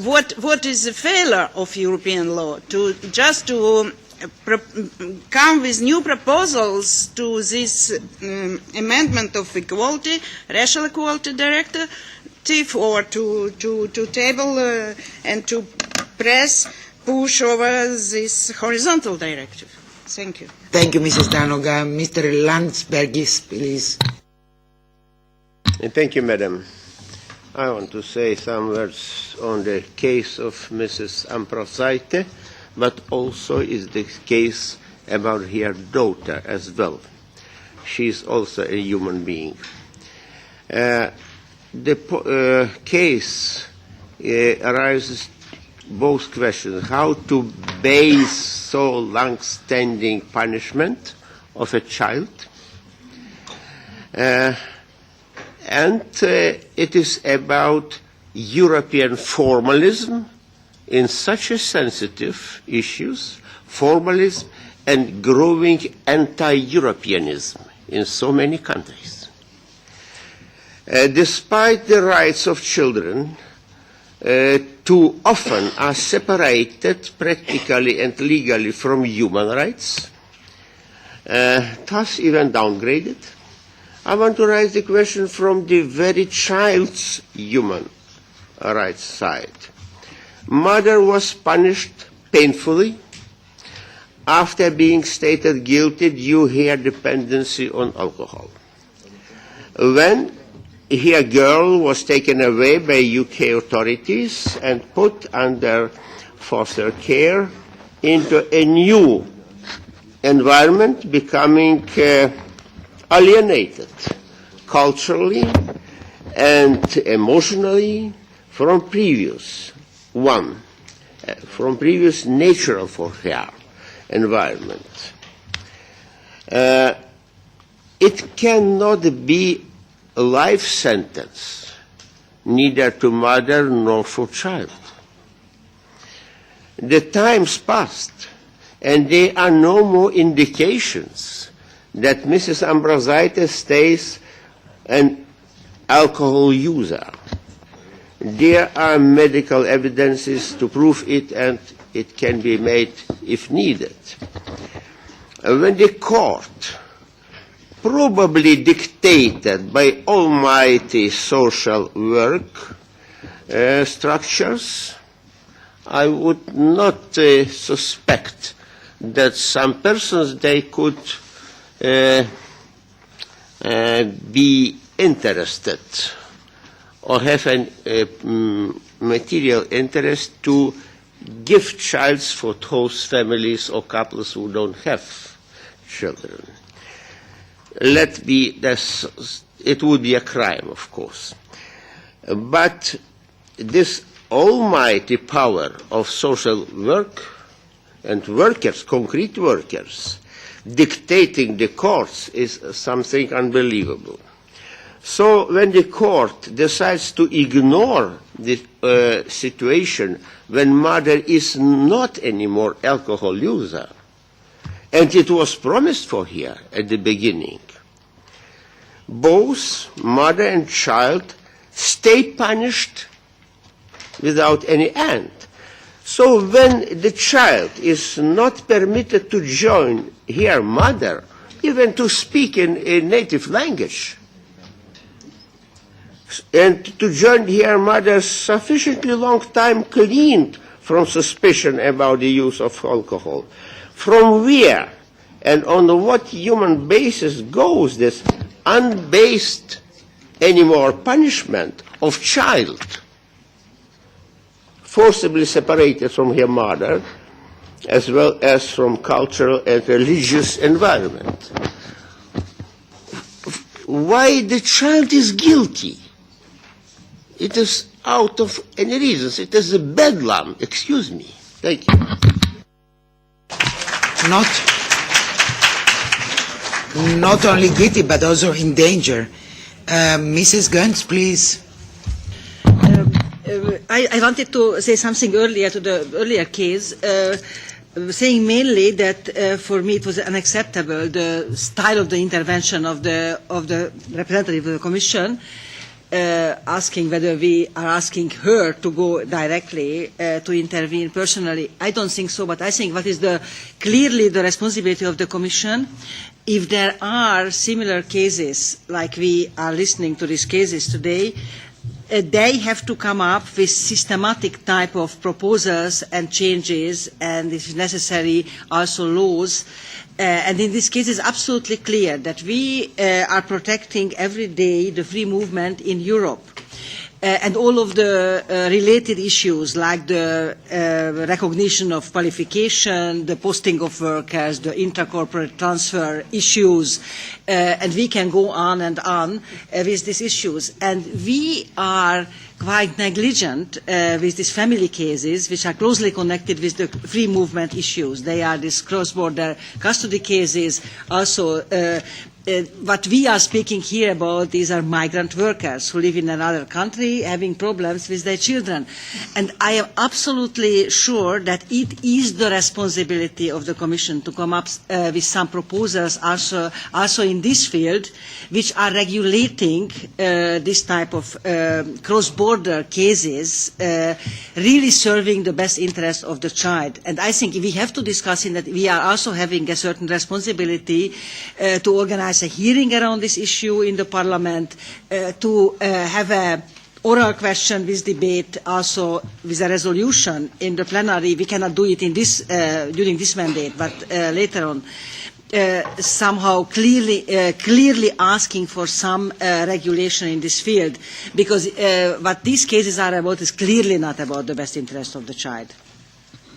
what is the failure of European law, to come with new proposals to this amendment of equality, racial equality directive, or to table and to push over this horizontal directive. Thank you. Thank you, Mrs. Danoga. Mr. Landsbergis, please. Thank you, Madam. I want to say some words on the case of Mrs. Amprosaite, but also is the case about her daughter as well. She is also a human being. The case arises both questions: how to base so long-standing punishment of a child, and it is about European formalism in such a sensitive issues, formalism and growing anti-Europeanism in so many countries. Despite the rights of children, too often are separated practically and legally from human rights, thus even downgraded, I want to raise the question from the very child's human rights side. Mother was punished painfully after being stated guilty due to her dependency on alcohol. When her girl was taken away by UK authorities and put under foster care into a new environment, becoming alienated culturally and emotionally from previous natural for her environment. It cannot be a life sentence, neither to mother nor for child. The times passed, and there are no more indications that Mrs. Ambrosite stays an alcohol user. There are medical evidences to prove it, and it can be made if needed. When the court, probably dictated by almighty social work structures, I would not suspect that some persons they could be interested or have a material interest to give child for those families or couples who don't have children. It would be a crime, of course. But this almighty power of social work and workers, concrete workers, dictating the courts is something unbelievable. So when the court decides to ignore the situation when mother is not anymore alcohol user, and it was promised for her at the beginning, both mother and child stay punished without any end. So when the child is not permitted to join her mother, even to speak in a native language, and to join her mother sufficiently long time cleaned from suspicion about the use of alcohol, from where and on what human basis goes this unbased anymore punishment of child forcibly separated from her mother, as well as from cultural and religious environment? Why the child is guilty? It is out of any reasons. It is a bedlam. Excuse me. Thank you. Not only guilty, but also in danger. Mrs. Gantz, please. I wanted to say something earlier to the earlier case, saying mainly that for me it was unacceptable, the style of the intervention of the representative of the Commission, asking whether we are asking her to go directly to intervene personally. I don't think so, but I think what is clearly the responsibility of the Commission, if there are similar cases, like we are listening to these cases today, they have to come up with systematic type of proposals and changes, and if necessary also laws. And in this case, it's absolutely clear that we are protecting every day the free movement in Europe. And all of the related issues like the recognition of qualification, the posting of workers, the intercorporate transfer issues, and we can go on and on with these issues. And we are quite negligent with these family cases, which are closely connected with the free movement issues. They are these cross-border custody cases, also what we are speaking here about, these are migrant workers who live in another country having problems with their children. And I am absolutely sure that it is the responsibility of the Commission to come up with some proposals also in this field, which are regulating this type of cross-border cases, really serving the best interest of the child. And I think we have to discuss in that we are also having a certain responsibility to organise a hearing around this issue in the Parliament, to have a oral question with debate, also with a resolution in the plenary. We cannot do it in this, during this mandate, but later on. Somehow clearly asking for some regulation in this field, because what these cases are about is clearly not about the best interest of the child.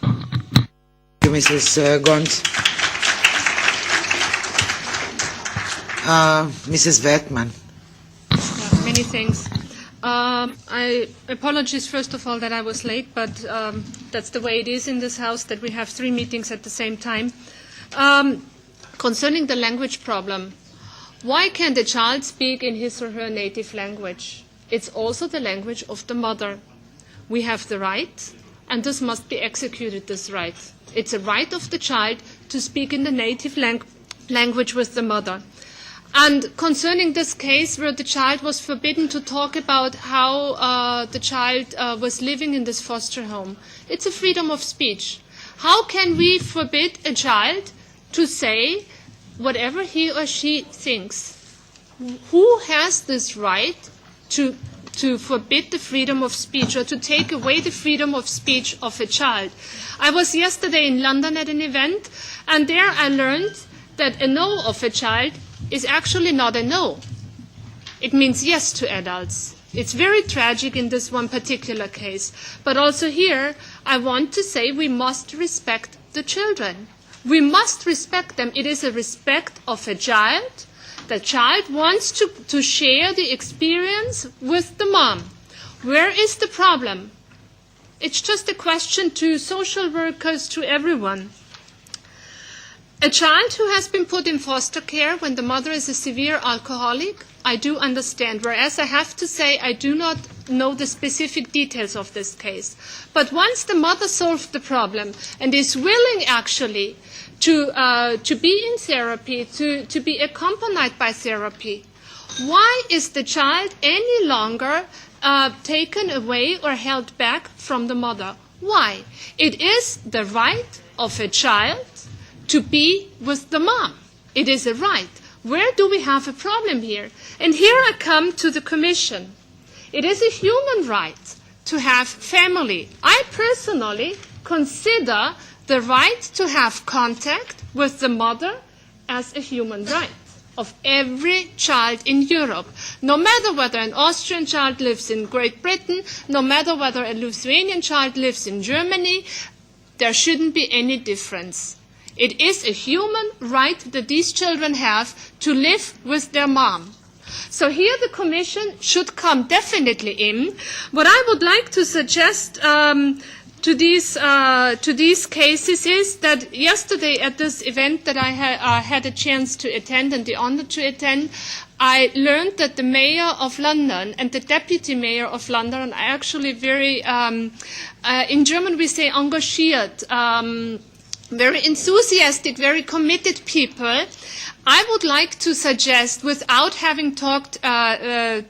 Thank you, Mrs. Gons. Mrs. Wertmann. Yeah, many things. I apologize first of all that I was late, but that's the way it is in this house, that we have 3 meetings at the same time. Concerning the language problem, why can't a child speak in his or her native language? It's also the language of the mother. We have the right, and this must be executed, this right. It's a right of the child to speak in the native language with the mother. And concerning this case where the child was forbidden to talk about how the child was living in this foster home, it's a freedom of speech. How can we forbid a child to say whatever he or she thinks? Who has this right to forbid the freedom of speech or to take away the freedom of speech of a child? I was yesterday in London at an event, and there I learned that a no of a child is actually not a no. It means yes to adults. It's very tragic in this one particular case. But also here, I want to say we must respect the children. We must respect them. It is a respect of a child. The child wants to share the experience with the mom. Where is the problem? It's just a question to social workers, to everyone. A child who has been put in foster care when the mother is a severe alcoholic, I do understand, whereas I have to say I do not know the specific details of this case. But once the mother solved the problem and is willing actually to be in therapy, to be accompanied by therapy, why is the child any longer taken away or held back from the mother? Why? It is the right of a child to be with the mom. It is a right. Where do we have a problem here? And here I come to the Commission. It is a human right to have family. I personally consider the right to have contact with the mother as a human right of every child in Europe. No matter whether an Austrian child lives in Great Britain, no matter whether a Lithuanian child lives in Germany, there shouldn't be any difference. It is a human right that these children have to live with their mom. So here the Commission should come definitely in. What I would like to suggest to these cases is that yesterday at this event that I had a chance to attend and the honor to attend, I learned that the mayor of London and the deputy mayor of London are actually very, in German we say engagiert, very enthusiastic, very committed people. I would like to suggest, without having talked to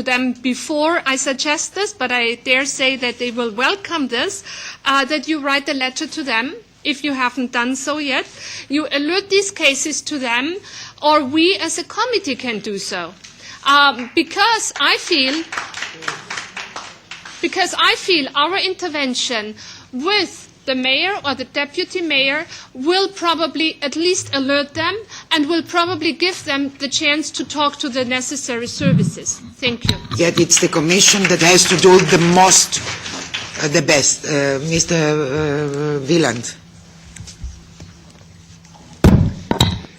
them before I suggest this, but I dare say that they will welcome this, that you write a letter to them, if you haven't done so yet. You alert these cases to them, or we as a committee can do so. Because I feel our intervention with the mayor or the deputy mayor will probably at least alert them and will probably give them the chance to talk to the necessary services. Thank you. Yet it's the Commission that has to do the most, the best. Mr. Wieland.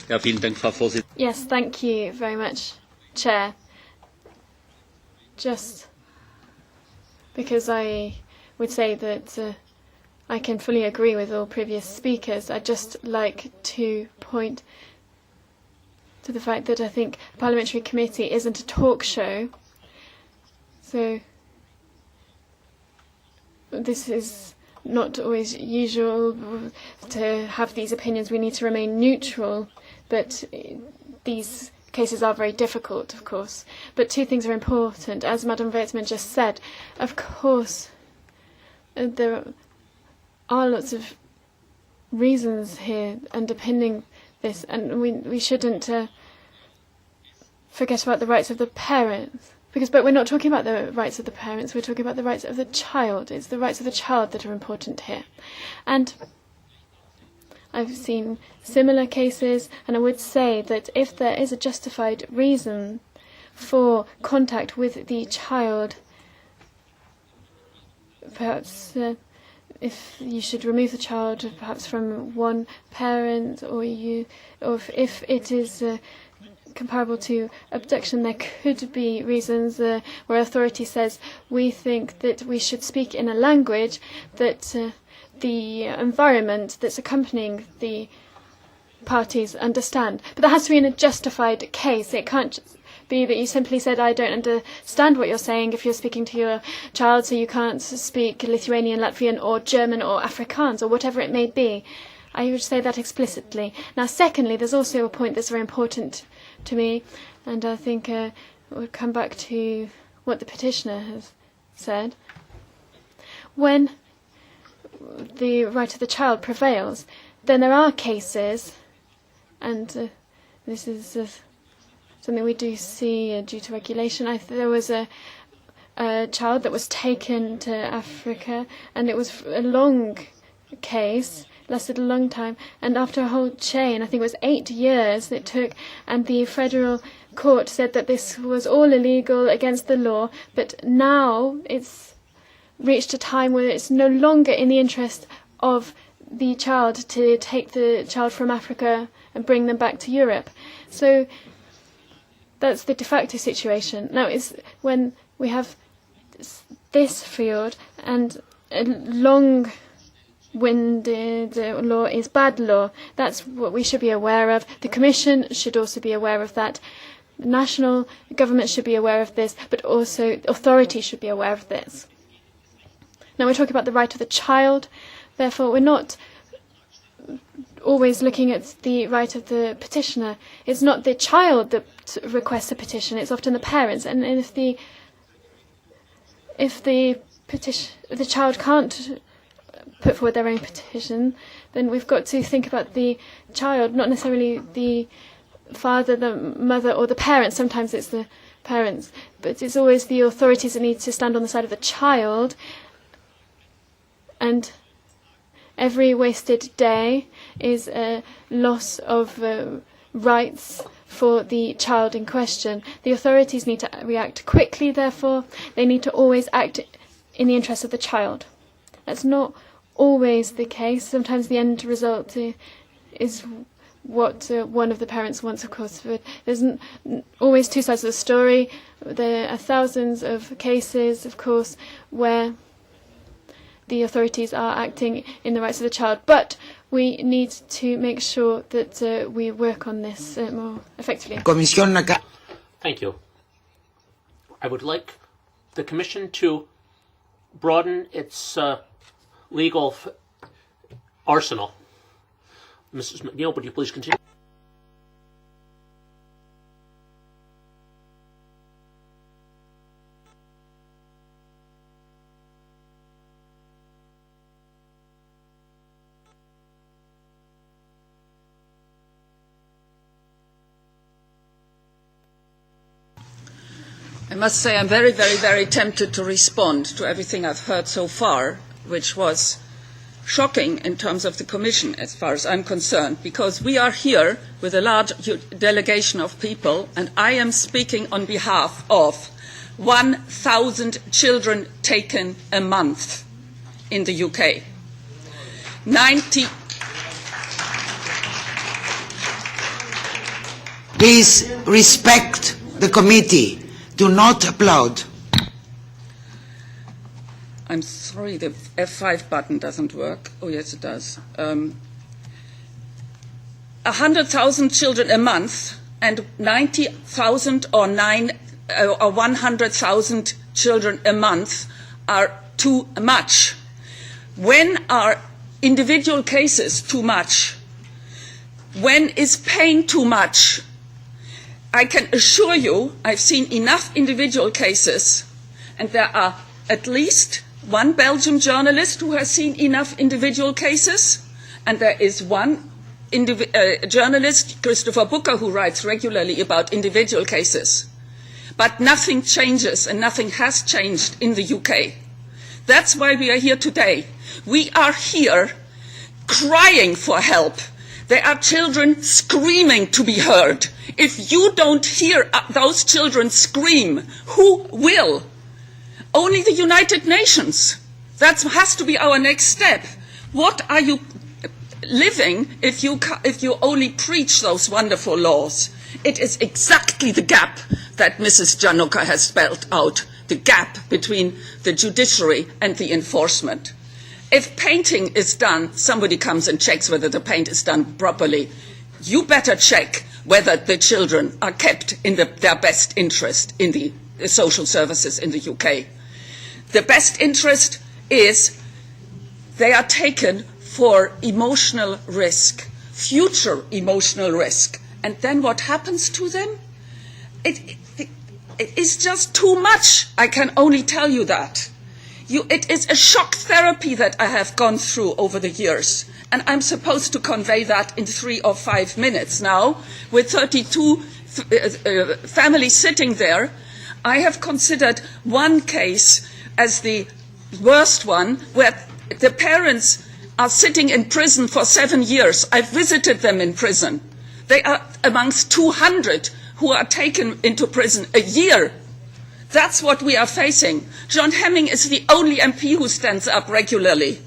Ja, vielen Dank, Frau Vorsitzende. Yes, thank you very much, Chair. Just because I would say that I can fully agree with all previous speakers, I'd just like to point to the fact that I think the Parliamentary Committee isn't a talk show. So this is not always usual to have these opinions. We need to remain neutral, but these cases are very difficult, of course. But two things are important. As Madam Wertmann just said, of course, there are lots of reasons here underpinning this, and we shouldn't forget about the rights of the parents. But we're not talking about the rights of the parents, we're talking about the rights of the child. It's the rights of the child that are important here. And I've seen similar cases, and I would say that if there is a justified reason for contact with the child, perhaps if you should remove the child perhaps from one parent, or if it is comparable to abduction, there could be reasons where authority says we think that we should speak in a language that the environment that's accompanying the parties understand. But that has to be in a justified case. It can't just be that you simply said, I don't understand what you're saying if you're speaking to your child, so you can't speak Lithuanian, Latvian, or German, or Afrikaans, or whatever it may be. I would say that explicitly. Now, secondly, there's also a point that's very important to me, and I think it would come back to what the petitioner has said. When the right of the child prevails, then there are cases, and this is something we do see due to regulation. There was a child that was taken to Africa, and it was a long case, lasted a long time, and after a whole chain, I think it was 8 years it took, and the federal court said that this was all illegal, against the law, but now it's reached a time where it's no longer in the interest of the child to take the child from Africa and bring them back to Europe. So that's the de facto situation. Now, it's when we have this field, and a long-winded law is bad law. That's what we should be aware of. The Commission should also be aware of that. The national government should be aware of this, but also authorities should be aware of this. Now, we're talking about the right of the child. Therefore, we're not always looking at the right of the petitioner. It's not the child that requests a petition, it's often the parents. And if the child can't put forward their own petition, then we've got to think about the child, not necessarily the father, the mother, or the parents. Sometimes it's the parents, but it's always the authorities that need to stand on the side of the child. And every wasted day is a loss of rights for the child in question. The authorities need to react quickly, therefore. They need to always act in the interest of the child. That's not always the case. Sometimes the end result is what one of the parents wants, of course. But there's always two sides of the story. There are thousands of cases, of course, where the authorities are acting in the rights of the child. But we need to make sure that we work on this more effectively. Thank you. I would like the Commission to broaden its legal arsenal. Mrs. McNeil, would you please continue? I must say I'm very, very, very tempted to respond to everything I've heard so far, which was shocking in terms of the Commission, as far as I'm concerned, because we are here with a large delegation of people, and I am speaking on behalf of 1,000 children taken a month in the UK. 90. Please respect the committee. Do not applaud. I'm sorry, the F5 button doesn't work. Oh, yes, it does. 100,000 children a month and 90,000 or 100,000 children a month are too much. When are individual cases too much? When is pain too much? I can assure you I've seen enough individual cases, and there are at least one Belgian journalist who has seen enough individual cases, and there is one journalist, Christopher Booker, who writes regularly about individual cases. But nothing changes, and nothing has changed in the UK. That's why we are here today. We are here crying for help. There are children screaming to be heard. If you don't hear those children scream, who will? Only the United Nations. That has to be our next step. What are you living if you only preach those wonderful laws? It is exactly the gap that Mrs. Januka has spelled out, the gap between the judiciary and the enforcement. If painting is done, somebody comes and checks whether the paint is done properly. You better check whether the children are kept in their best interest in the social services in the UK. The best interest is they are taken for emotional risk, future emotional risk. And then what happens to them? It is just too much. I can only tell you that. It is a shock therapy that I have gone through over the years. And I'm supposed to convey that in 3 or 5 minutes now. With 32 families sitting there, I have considered one case as the worst one, where the parents are sitting in prison for 7 years. I've visited them in prison. They are amongst 200 who are taken into prison a year. That's what we are facing. John Hemming is the only MP who stands up regularly.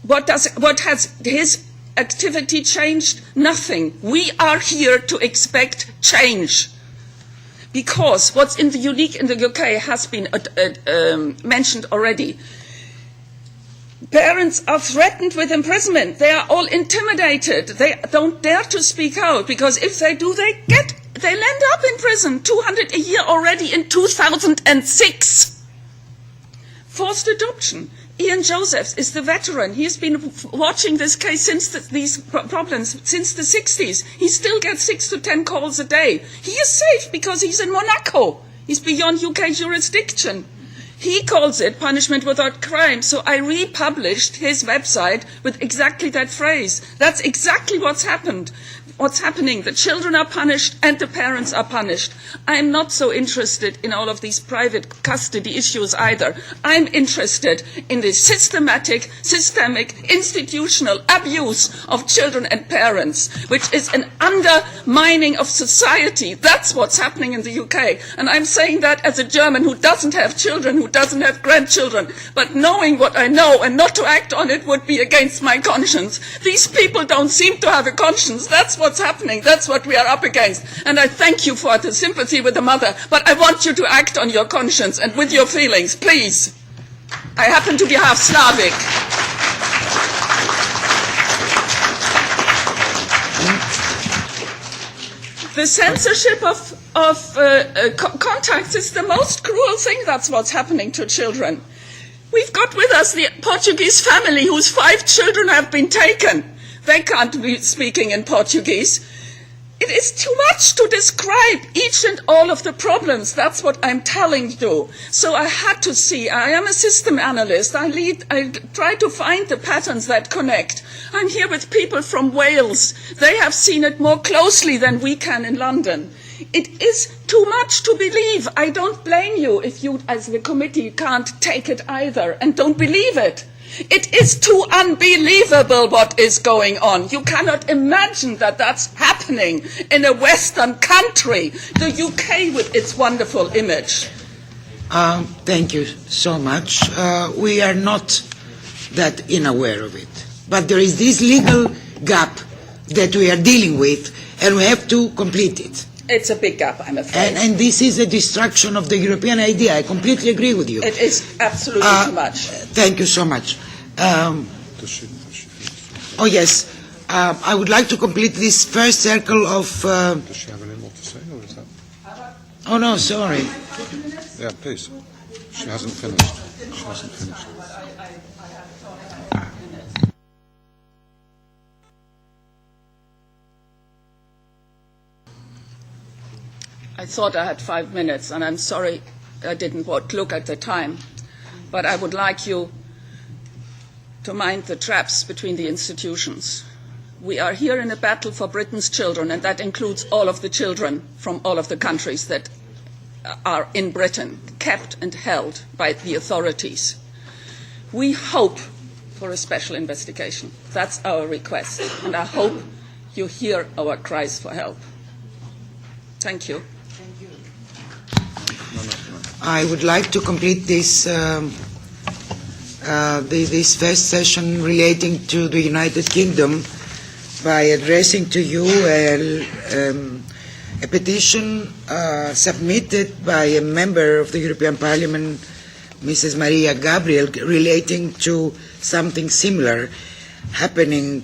What has his activity changed? Nothing. We are here to expect change. Because what's unique in the UK has been mentioned already. Parents are threatened with imprisonment. They are all intimidated. They don't dare to speak out, because if they do, they land up in prison. 200 a year already in 2006. Forced adoption. Ian Josephs is the veteran. He's been watching this case these problems since the 60s. He still gets 6 to 10 calls a day. He is safe because he's in Monaco. He's beyond UK jurisdiction. He calls it punishment without crime. So I republished his website with exactly that phrase. That's exactly what's happened. What's happening? The children are punished and the parents are punished. I'm not so interested in all of these private custody issues either. I'm interested in the systemic, institutional abuse of children and parents, which is an undermining of society. That's what's happening in the UK. And I'm saying that as a German who doesn't have children, who doesn't have grandchildren. But knowing what I know and not to act on it would be against my conscience. These people don't seem to have a conscience. That's what's happening. That's what we are up against. And I thank you for the sympathy with the mother, but I want you to act on your conscience and with your feelings, please. I happen to be half Slavic. The censorship of contacts is the most cruel thing. That's what's happening to children. We've got with us the Portuguese family whose 5 children have been taken. They can't be speaking in Portuguese. It is too much to describe each and all of the problems. That's what I'm telling you. So I had to see. I am a system analyst. I try to find the patterns that connect. I'm here with people from Wales. They have seen it more closely than we can in London. It is too much to believe. I don't blame you if you, as the committee, can't take it either and don't believe it. It is too unbelievable what is going on. You cannot imagine that that's happening in a Western country, the UK with its wonderful image. Thank you so much. We are not that unaware of it. But there is this legal gap that we are dealing with, and we have to complete it. It's a big gap, I'm afraid. And this is a destruction of the European idea. I completely agree with you. It is absolutely too much. Thank you so much. Oh, yes. I would like to complete this first circle of... Does she have any more to say, or is that... Oh, no, sorry. Yeah, please. She hasn't finished. She hasn't finished. I thought I had 5 minutes, and I'm sorry I didn't look at the time. But I would like you to mind the traps between the institutions. We are here in a battle for Britain's children, and that includes all of the children from all of the countries that are in Britain, kept and held by the authorities. We hope for a special investigation. That's our request, and I hope you hear our cries for help. Thank you. I would like to complete this this first session relating to the United Kingdom by addressing to you a petition submitted by a member of the European Parliament, Mrs. Maria Gabriel, relating to something similar happening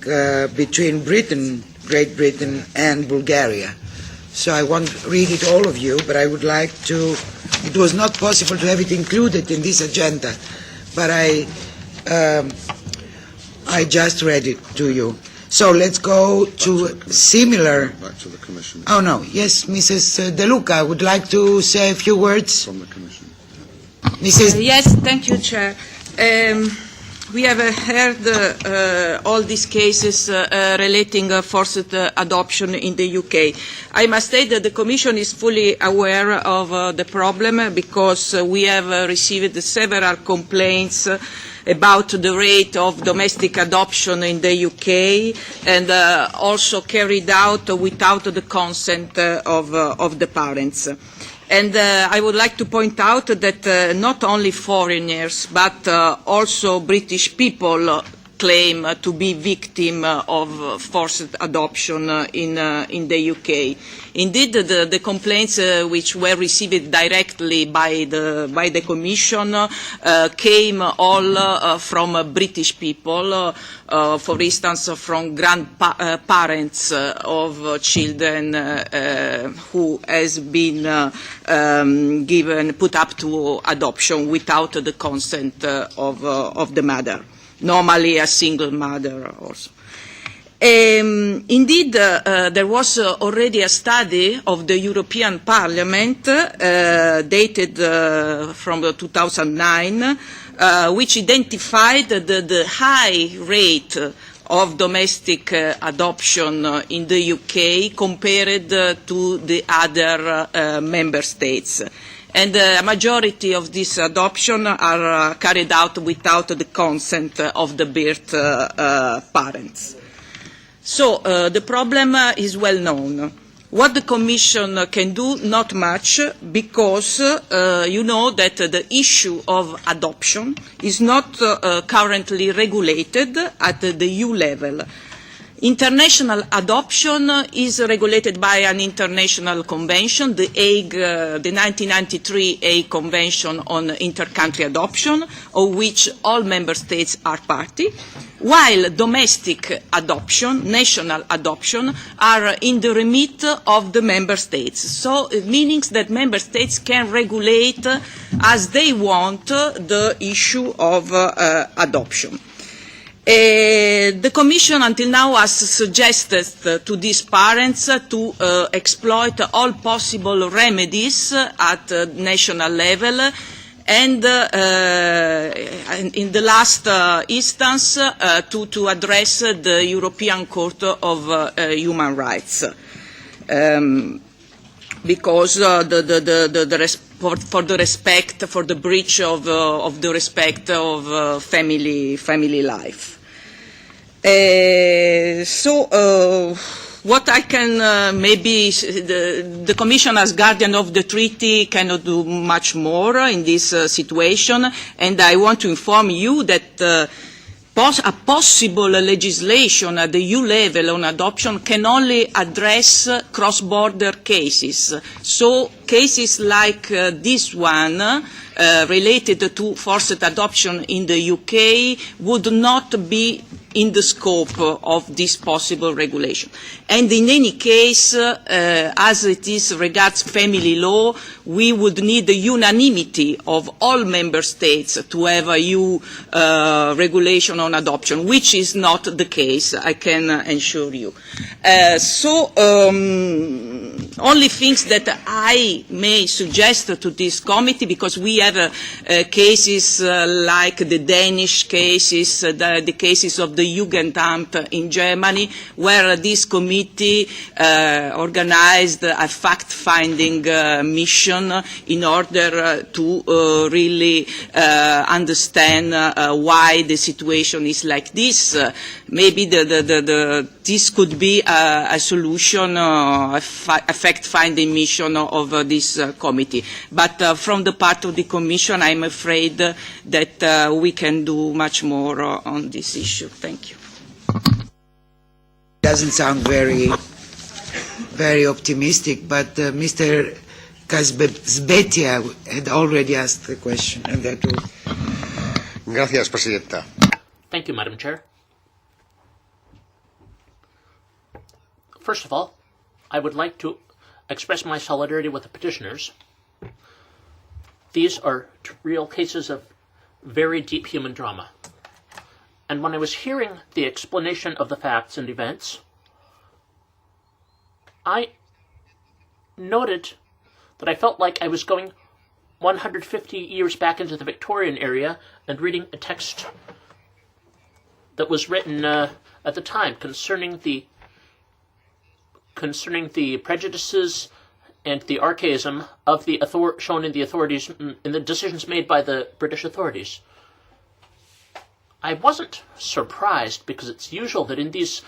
between Great Britain and Bulgaria. So I won't read it all of you, but I would like to... It was not possible to have it included in this agenda, but I just read it to you. So let's go to similar... Back to the Commission. Oh, no. Yes, Mrs. De Luca would like to say a few words. From the Commission. Mrs. Yes, thank you, Chair. We have heard all these cases relating forced adoption in the UK. I must say that the Commission is fully aware of the problem because we have received several complaints about the rate of domestic adoption in the UK and also carried out without the consent of the parents. And I would like to point out that not only foreigners, but also British people claim to be victims of forced adoption in the UK. Indeed, the complaints which were received directly by the Commission came all from British people, for instance, from grandparents of children who has been put up to adoption without the consent of the mother. Normally a single mother also. Indeed, there was already a study of the European Parliament dated from 2009 which identified the high rate of domestic adoption in the UK compared to the other member states. And a majority of these adoptions are carried out without the consent of the birth parents. So the problem is well known. What the Commission can do, not much, because you know that the issue of adoption is not currently regulated at the EU level. International adoption is regulated by an international convention, the 1993 Hague Convention on Inter-Country Adoption, of which all member states are party, while domestic adoption, national adoption, are in the remit of the member states. So it means that member states can regulate as they want the issue of adoption. The Commission until now has suggested to these parents to exploit all possible remedies at national level and in the last instance to address the European Court of Human Rights because for the breach of the respect of family life. What I can maybe the Commission as guardian of the treaty cannot do much more in this situation, and I want to inform you that a possible legislation at the EU level on adoption can only address cross-border cases. So cases like this one related to forced adoption in the UK would not be in the scope of this possible regulation. And in any case, as it is regards family law, we would need the unanimity of all member states to have a EU regulation on adoption, which is not the case, I can assure you. Only things that I may suggest to this committee, because we have cases like the Danish cases, the cases of the Jugendamt in Germany, where this committee organized a fact-finding mission in order to really understand why the situation is like this. Maybe this could be a solution, a fact-finding mission of this committee. But from the part of the Commission, I'm afraid that we can do much more on this issue. Thank you. Doesn't sound very optimistic, but Mr. Kazbetia had already asked the question, and that will... Gracias, Presidenta. Thank you, Madam Chair. First of all, I would like to express my solidarity with the petitioners. These are real cases of very deep human drama. And when I was hearing the explanation of the facts and events, I noted that I felt like I was going 150 years back into the Victorian era and reading a text that was written at the time concerning the prejudices and the archaism of the shown in the authorities, in the decisions made by the British authorities. I wasn't surprised, because it's usual that in these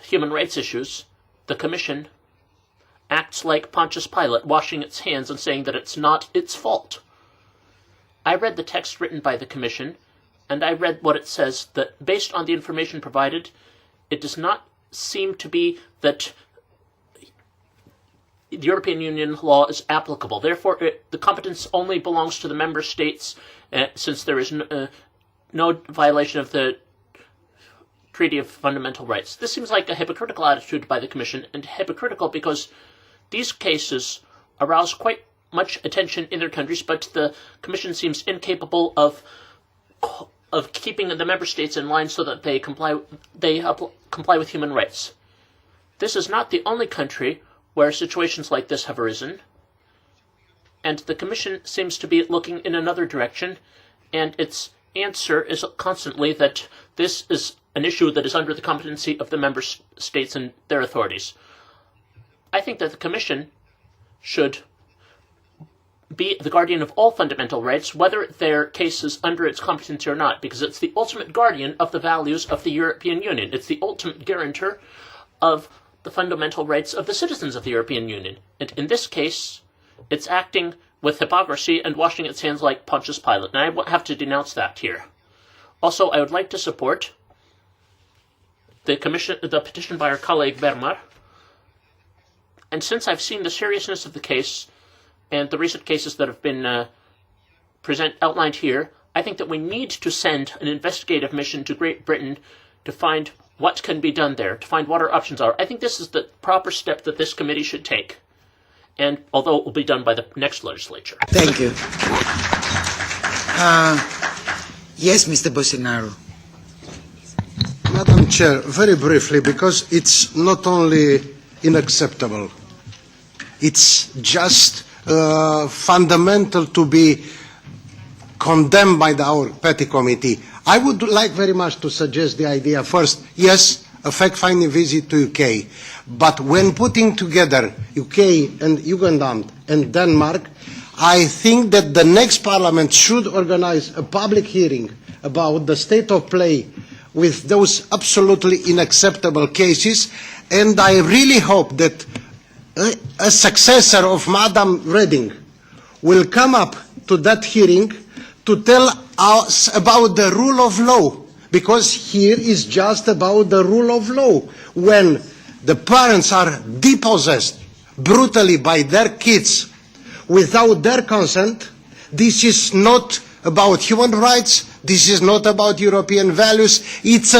human rights issues, the Commission acts like Pontius Pilate, washing its hands and saying that it's not its fault. I read the text written by the Commission, and I read what it says, that based on the information provided, it does not seem to be that the European Union law is applicable. Therefore, the competence only belongs to the member states, since there is no violation of the Treaty of Fundamental Rights. This seems like a hypocritical attitude by the Commission, and hypocritical because these cases arouse quite much attention in their countries, but the Commission seems incapable of keeping the member states in line so that they comply with human rights. This is not the only country where situations like this have arisen, and the Commission seems to be looking in another direction, and its answer is constantly that this is an issue that is under the competency of the member states and their authorities. I think that the Commission should be the guardian of all fundamental rights, whether their case is under its competency or not, because it's the ultimate guardian of the values of the European Union. It's the ultimate guarantor of the fundamental rights of the citizens of the European Union. And in this case, it's acting with hypocrisy and washing its hands like Pontius Pilate. And I have to denounce that here. Also, I would like to support the petition by our colleague Vermar. And since I've seen the seriousness of the case and the recent cases that have been outlined here, I think that we need to send an investigative mission to Great Britain to find what can be done there, to find what our options are. I think this is the proper step that this committee should take, and although it will be done by the next legislature. Thank you. Yes, Mr. Bolsonaro. Madam Chair, very briefly, because it's not only unacceptable, it's just fundamental to be condemned by our Peti committee. I would like very much to suggest the idea first, yes, a fact-finding visit to UK, but when putting together UK and Jugendamt and Denmark, I think that the next Parliament should organize a public hearing about the state of play with those absolutely unacceptable cases, and I really hope that a successor of Madam Reding will come up to that hearing to tell us about the rule of law, because here is just about the rule of law. When the parents are depossessed brutally by their kids without their consent, this is not about human rights. This is not about European values. It's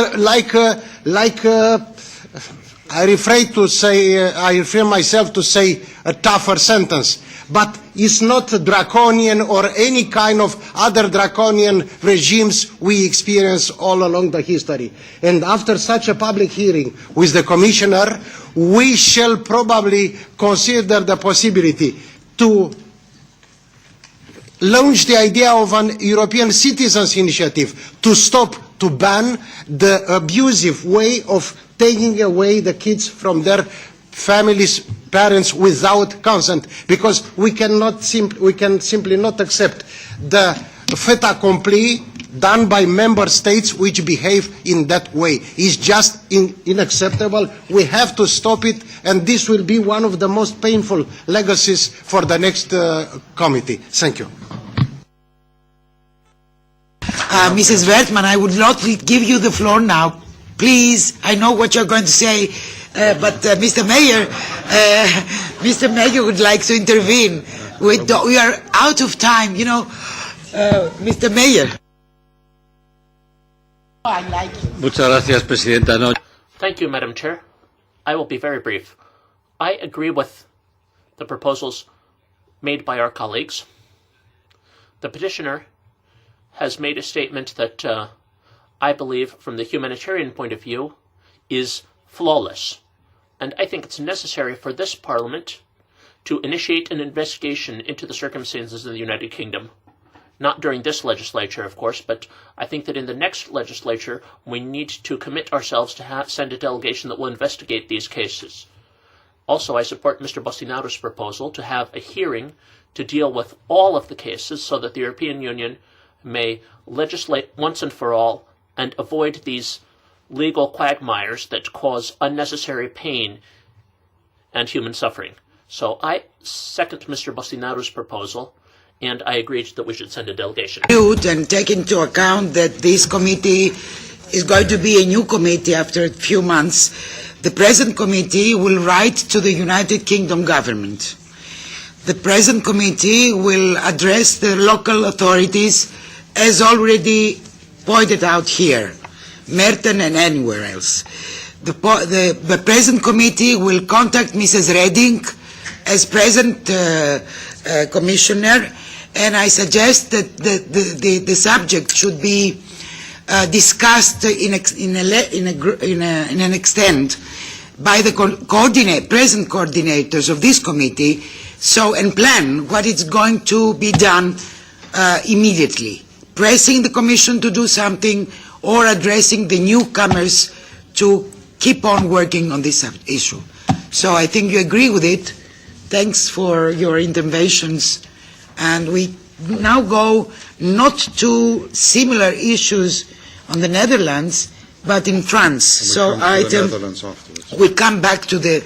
I refrain myself to say a tougher sentence, but it's not draconian or any kind of other draconian regimes we experience all along the history. And after such a public hearing with the Commissioner, we shall probably consider the possibility to launch the idea of an European citizens' initiative to stop, to ban the abusive way of taking away the kids from their families, parents without consent, because we can simply not accept the fait accompli done by member states which behave in that way. It's just unacceptable. We have to stop it, and this will be one of the most painful legacies for the next committee. Thank you. Mrs. Wertmann, I would not give you the floor now. Please, I know what you're going to say, but Mr. Mayor would like to intervene. We are out of time, you know. Mr. Mayor. Muchas gracias, Presidenta. No. Thank you, Madam Chair. I will be very brief. I agree with the proposals made by our colleagues. The petitioner has made a statement that I believe, from the humanitarian point of view, is flawless. And I think it's necessary for this Parliament to initiate an investigation into the circumstances in the United Kingdom. Not during this legislature, of course, but I think that in the next legislature we need to commit ourselves to send a delegation that will investigate these cases. Also, I support Mr. Bostinaru's proposal to have a hearing to deal with all of the cases so that the European Union may legislate once and for all and avoid these legal quagmires that cause unnecessary pain and human suffering. So I second Mr. Bostinaru's proposal, and I agreed that we should send a delegation. And take into account that this committee is going to be a new committee after a few months. The present committee will write to the United Kingdom government. The present committee will address the local authorities, as already pointed out here, Merton and anywhere else. The present committee will contact Mrs. Reding as present commissioner, and I suggest that the subject should be discussed in an extent by the present coordinators of this committee, and plan what is going to be done immediately, pressing the Commission to do something or addressing the newcomers to keep on working on this issue. So I think you agree with it. Thanks for your interventions. And we now go not to similar issues on the Netherlands, but in France. So we'll come back to the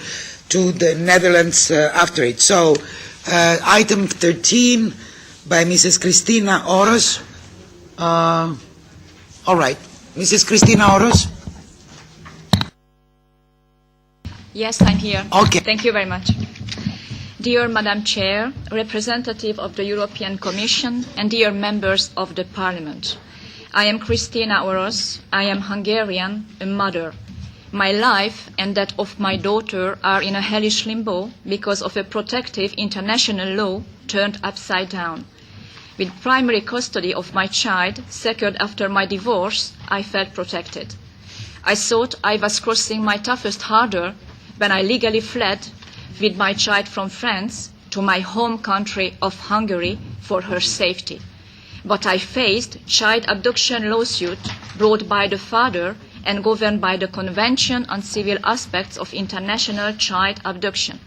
Netherlands after it. So item 13 by Mrs. Christina Oros. All right. Mrs. Christina Oros. Yes, I'm here. Okay. Thank you very much. Dear Madam Chair, representative of the European Commission, and dear members of the Parliament, I am Christina Oros. I am Hungarian, a mother. My life and that of my daughter are in a hellish limbo because of a protective international law turned upside down. With primary custody of my child secured after my divorce, I felt protected. I thought I was crossing my toughest hurdle when I legally fled with my child from France to my home country of Hungary for her safety. But I faced child abduction lawsuit brought by the father and governed by the Convention on Civil Aspects of International Child Abduction.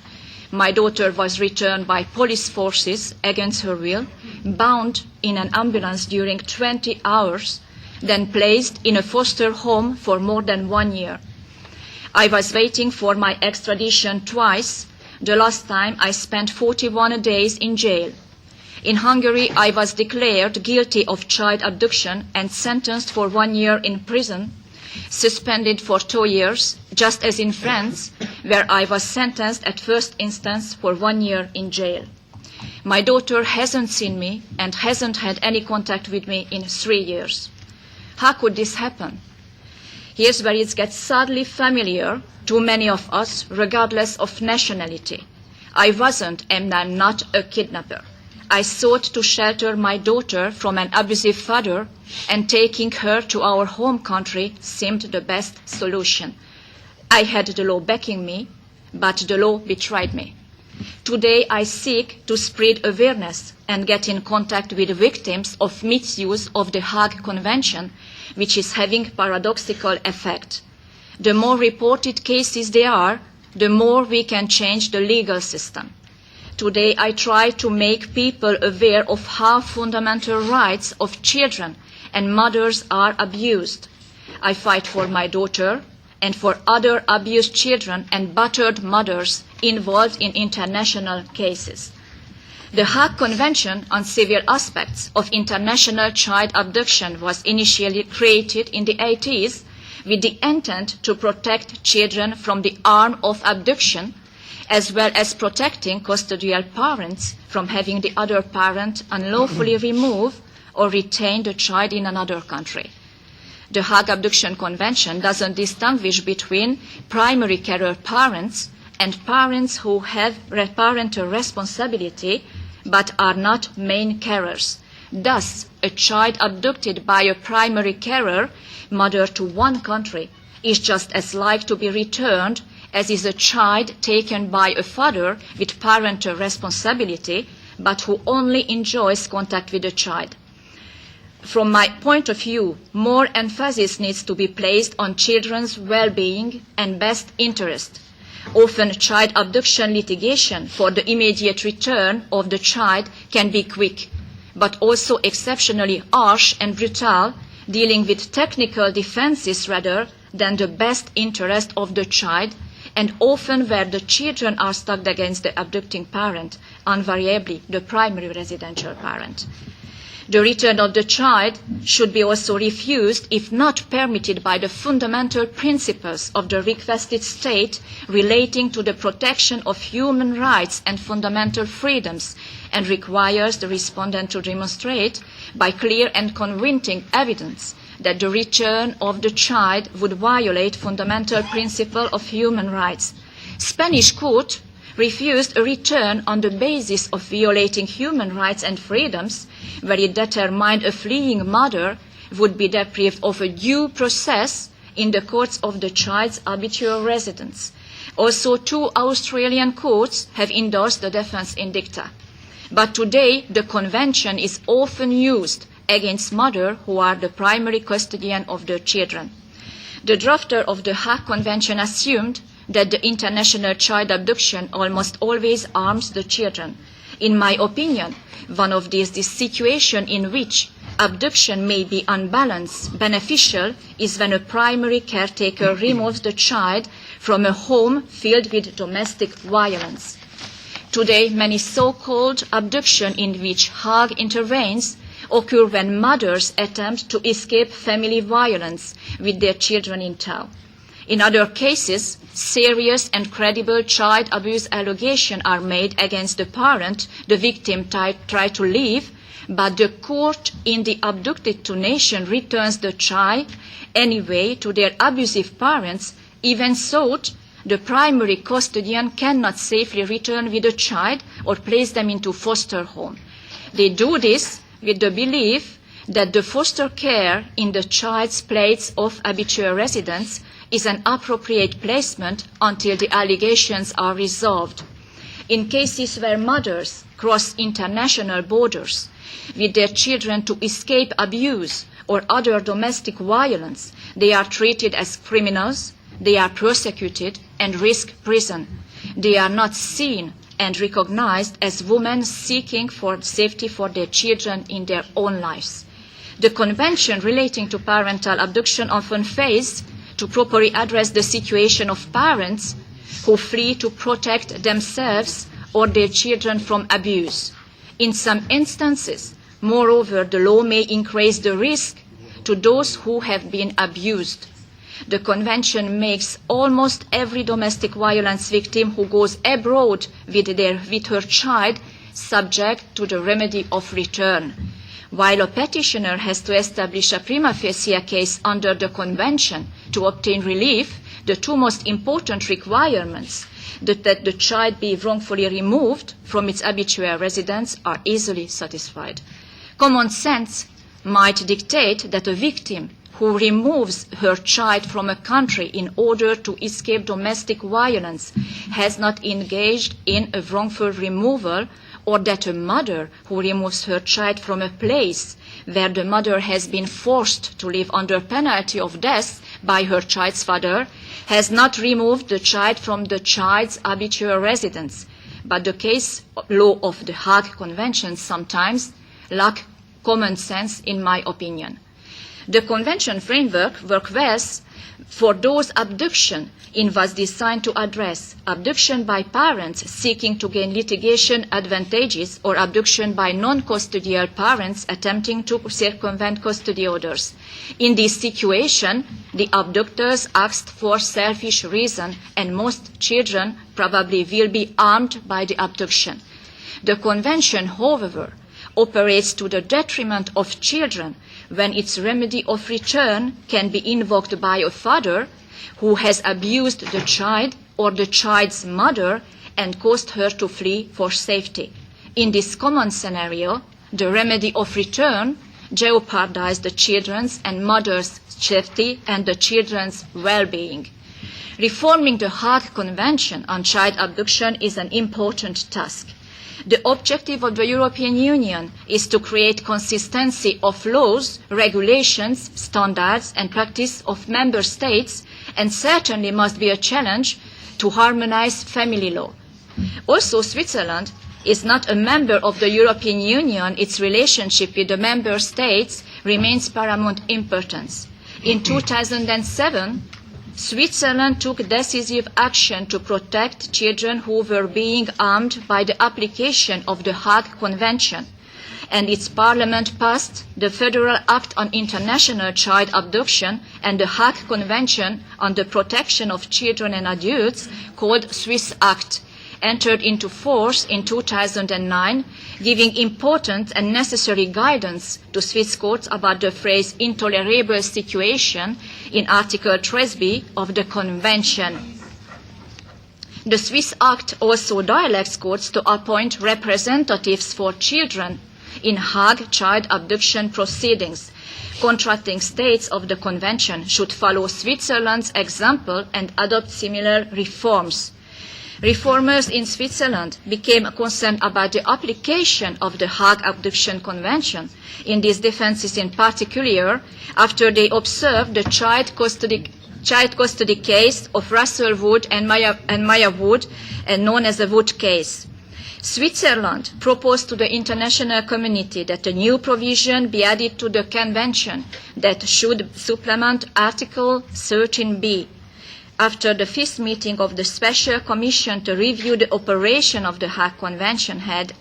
My daughter was returned by police forces against her will, bound in an ambulance during 20 hours, then placed in a foster home for more than 1 year. I was waiting for my extradition twice. The last time I spent 41 days in jail. In Hungary, I was declared guilty of child abduction and sentenced for 1 year in prison, suspended for 2 years, just as in France, where I was sentenced at first instance for 1 year in jail. My daughter hasn't seen me and hasn't had any contact with me in 3 years. How could this happen? Here's where it gets sadly familiar to many of us, regardless of nationality. I wasn't and I'm not a kidnapper. I sought to shelter my daughter from an abusive father, and taking her to our home country seemed the best solution. I had the law backing me, but the law betrayed me. Today I seek to spread awareness and get in contact with victims of misuse of the Hague Convention, which is having paradoxical effect. The more reported cases there are, the more we can change the legal system. Today I try to make people aware of how fundamental rights of children and mothers are abused. I fight for my daughter and for other abused children and battered mothers involved in international cases. The Hague Convention on Civil Aspects of International Child Abduction was initially created in the 80s with the intent to protect children from the harm of abduction, as well as protecting custodial parents from having the other parent unlawfully remove or retain the child in another country. The Hague Abduction Convention doesn't distinguish between primary carer parents and parents who have parental responsibility but are not main carers. Thus, a child abducted by a primary carer, mother to one country, is just as likely to be returned as is a child taken by a father with parental responsibility, but who only enjoys contact with the child. From my point of view, more emphasis needs to be placed on children's well-being and best interest. Often child abduction litigation for the immediate return of the child can be quick, but also exceptionally harsh and brutal, dealing with technical defences rather than the best interest of the child, and often where the children are stuck against the abducting parent, invariably the primary residential parent. The return of the child should be also refused if not permitted by the fundamental principles of the requested state relating to the protection of human rights and fundamental freedoms, and requires the respondent to demonstrate by clear and convincing evidence that the return of the child would violate fundamental principle of human rights. Spanish court refused a return on the basis of violating human rights and freedoms, where it determined a fleeing mother would be deprived of a due process in the courts of the child's habitual residence. Also, 2 Australian courts have endorsed the defence in dicta. But today, the convention is often used against mothers who are the primary custodian of their children. The drafter of the Hague Convention assumed that the international child abduction almost always harms the children. In my opinion, one of these situations in which abduction may be unbalanced beneficial is when a primary caretaker removes the child from a home filled with domestic violence. Today, many so-called abductions in which Hague intervenes occur when mothers attempt to escape family violence with their children in tow. In other cases, serious and credible child abuse allegations are made against the parent the victim tried to leave, but the court in the abducted nation returns the child anyway to their abusive parents. Even so, the primary custodian cannot safely return with the child or place them into foster home. They do this with the belief that the foster care in the child's place of habitual residence is an appropriate placement until the allegations are resolved. In cases where mothers cross international borders with their children to escape abuse or other domestic violence, they are treated as criminals, they are prosecuted and risk prison. They are not seen and recognized as women seeking for safety for their children in their own lives. The convention relating to parental abduction often fails to properly address the situation of parents who flee to protect themselves or their children from abuse. In some instances, moreover, the law may increase the risk to those who have been abused. The Convention makes almost every domestic violence victim who goes abroad with her child subject to the remedy of return. While a petitioner has to establish a prima facie case under the Convention to obtain relief, the two most important requirements that the child be wrongfully removed from its habitual residence are easily satisfied. Common sense might dictate that a victim who removes her child from a country in order to escape domestic violence has not engaged in a wrongful removal, or that a mother who removes her child from a place where the mother has been forced to live under penalty of death by her child's father has not removed the child from the child's habitual residence. But the case law of the Hague Convention sometimes lack common sense, in my opinion. The Convention framework works best for those abduction it was designed to address: abduction by parents seeking to gain litigation advantages, or abduction by non-custodial parents attempting to circumvent custody orders. In this situation, the abductors asked for selfish reason, and most children probably will be harmed by the abduction. The Convention, however, operates to the detriment of children when its remedy of return can be invoked by a father who has abused the child or the child's mother and caused her to flee for safety. In this common scenario, the remedy of return jeopardizes the children's and mother's safety and the children's well-being. Reforming the Hague Convention on child abduction is an important task. The objective of the European Union is to create consistency of laws, regulations, standards and practice of member states, and certainly must be a challenge to harmonise family law. Also, Switzerland is not a member of the European Union. Its relationship with the member states remains paramount importance. In 2007, Switzerland took decisive action to protect children who were being harmed by the application of the Hague Convention, and its parliament passed the Federal Act on International Child Abduction and the Hague Convention on the Protection of Children and Adults, called Swiss Act, entered into force in 2009, giving important and necessary guidance to Swiss courts about the phrase intolerable situation in Article 3b of the Convention. The Swiss Act also directs courts to appoint representatives for children in Hague child abduction proceedings. Contracting states of the Convention should follow Switzerland's example and adopt similar reforms. Reformers in Switzerland became concerned about the application of the Hague Abduction Convention in these defences in particular after they observed the child custody case of Russell Wood and Maya Wood, known as the Wood case. Switzerland proposed to the international community that a new provision be added to the convention that should supplement Article 13b. After the fifth meeting of the Special Commission to review the operation of the Hague Convention had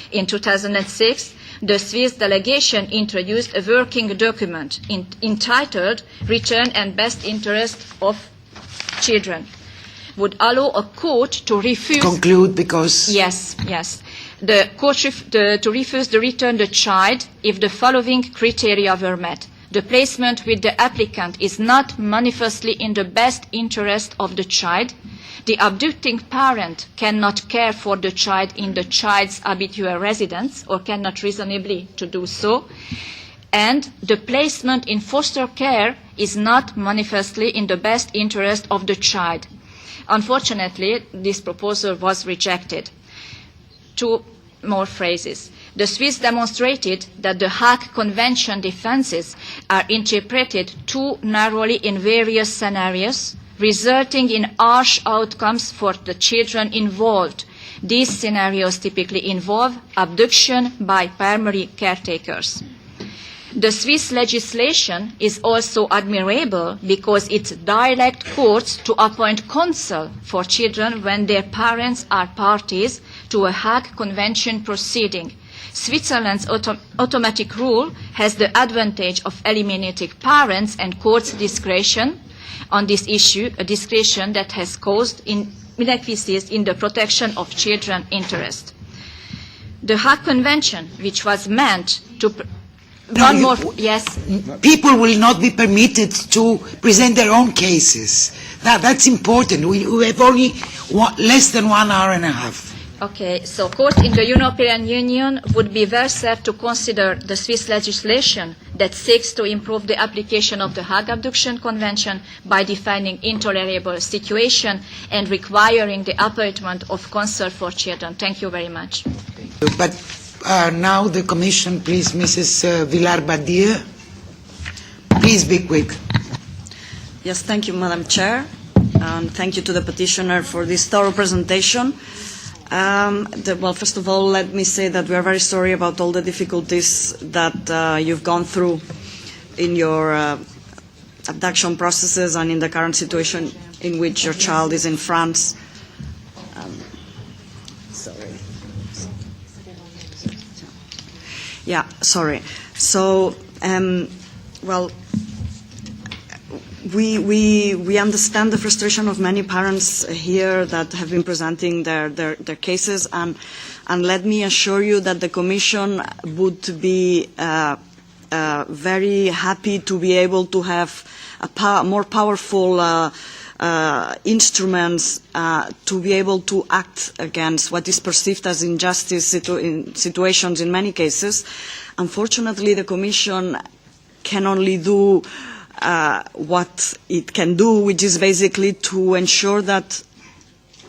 in 2006, the Swiss delegation introduced a working document entitled Return and Best Interest of Children, would allow a court to refuse... Conclude, because... Yes. The court to refuse to return the child if the following criteria were met. The placement with the applicant is not manifestly in the best interest of the child. The abducting parent cannot care for the child in the child's habitual residence or cannot reasonably to do so. And the placement in foster care is not manifestly in the best interest of the child. Unfortunately, this proposal was rejected. Two more phrases. The Swiss demonstrated that the Hague Convention defences are interpreted too narrowly in various scenarios, resulting in harsh outcomes for the children involved. These scenarios typically involve abduction by primary caretakers. The Swiss legislation is also admirable because it directs courts to appoint counsel for children when their parents are parties to a Hague Convention proceeding. Switzerland's automatic rule has the advantage of eliminating parents' and courts' discretion on this issue, a discretion that has caused inequities in the protection of children's interest. The Hague Convention, which was meant to... Yes? People will not be permitted to present their own cases. That's important. We have only less than 1 hour and a half. Okay, so court in the European Union would be well served to consider the Swiss legislation that seeks to improve the application of the Hague Abduction Convention by defining intolerable situation and requiring the appointment of counsel for children. Thank you very much. But now the Commission, please, Mrs. Villar-Badia. Please be quick. Yes, thank you, Madam Chair, and thank you to the petitioner for this thorough presentation. Well, first of all, let me say that we are very sorry about all the difficulties that you've gone through in your abduction processes and in the current situation in which your child is in France. Sorry. Yeah, sorry. So, well, we understand the frustration of many parents here that have been presenting their cases, and let me assure you that the Commission would be very happy to be able to have more powerful instruments to be able to act against what is perceived as injustice in situations in many cases. Unfortunately, the Commission can only do what it can do, which is basically to ensure that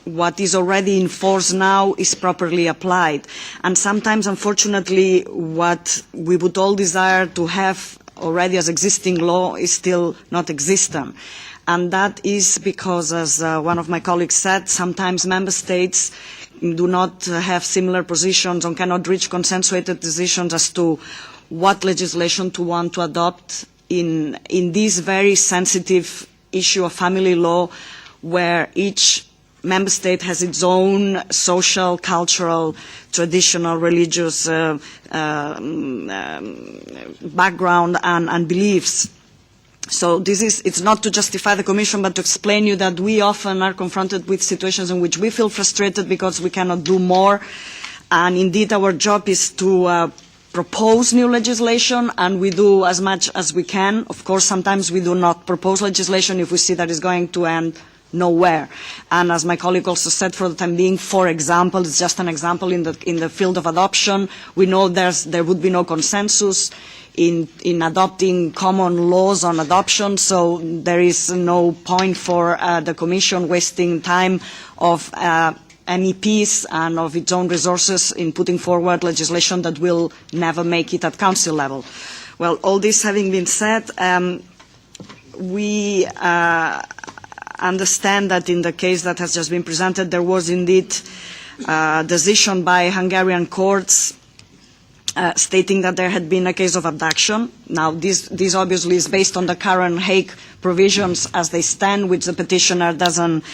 what is already in force now is properly applied. And sometimes, unfortunately, what we would all desire to have already as existing law is still not existent. And that is because, as one of my colleagues said, sometimes member states do not have similar positions or cannot reach consensuated decisions as to what legislation to want to adopt in this very sensitive issue of family law, where each member state has its own social, cultural, traditional, religious background and beliefs. So it's not to justify the Commission, but to explain you that we often are confronted with situations in which we feel frustrated because we cannot do more. And indeed, our job is to propose new legislation, and we do as much as we can. Of course, sometimes we do not propose legislation if we see that it's going to end nowhere. And as my colleague also said, for the time being, for example, it's just an example in the field of adoption, we know there would be no consensus in adopting common laws on adoption, so there is no point for the Commission wasting time of MEPs and of its own resources in putting forward legislation that will never make it at Council level. Well, all this having been said, we understand that in the case that has just been presented, there was indeed a decision by Hungarian courts stating that there had been a case of abduction. Now, this obviously is based on the current Hague provisions as they stand, which the petitioner doesn't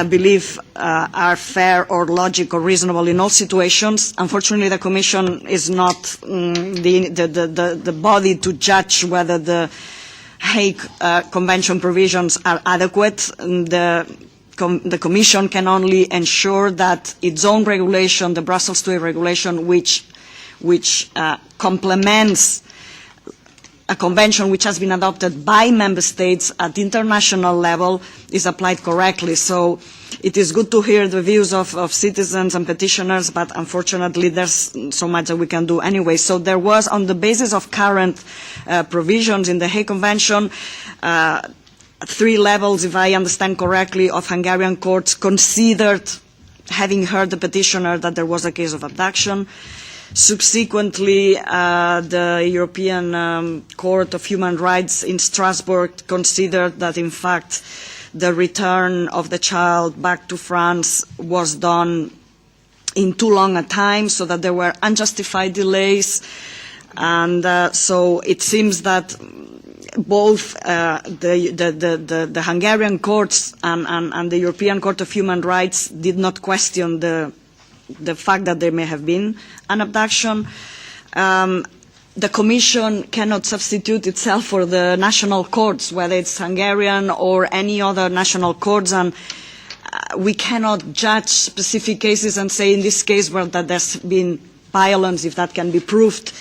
believe are fair or logical or reasonable in all situations. Unfortunately, the Commission is not the body to judge whether the Hague Convention provisions are adequate. The Commission can only ensure that its own regulation, the Brussels II regulation, which complements a convention which has been adopted by member states at international level, is applied correctly. So it is good to hear the views of citizens and petitioners, but unfortunately there's so much that we can do anyway. So there was, on the basis of current provisions in the Hague Convention, 3 levels, if I understand correctly, of Hungarian courts considered, having heard the petitioner, that there was a case of abduction. Subsequently, the European Court of Human Rights in Strasbourg considered that, in fact, the return of the child back to France was done in too long a time, so that there were unjustified delays. And so it seems that both the Hungarian courts and the European Court of Human Rights did not question the fact that there may have been an abduction. The Commission cannot substitute itself for the national courts, whether it's Hungarian or any other national courts, and we cannot judge specific cases and say in this case that there's been violence, if that can be proved,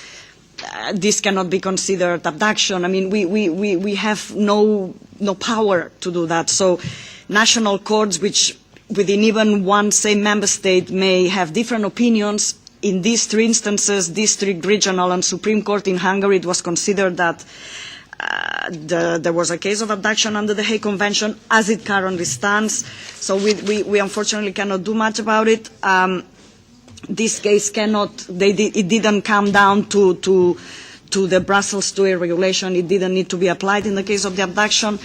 this cannot be considered abduction. I mean, we have no power to do that. So national courts, which within even one same member state may have different opinions, in these three instances, district, regional and Supreme Court in Hungary, it was considered that there was a case of abduction under the Hague Convention as it currently stands. So we unfortunately cannot do much about it. This case it didn't come down to the Brussels IIa regulation. It didn't need to be applied in the case of the abduction.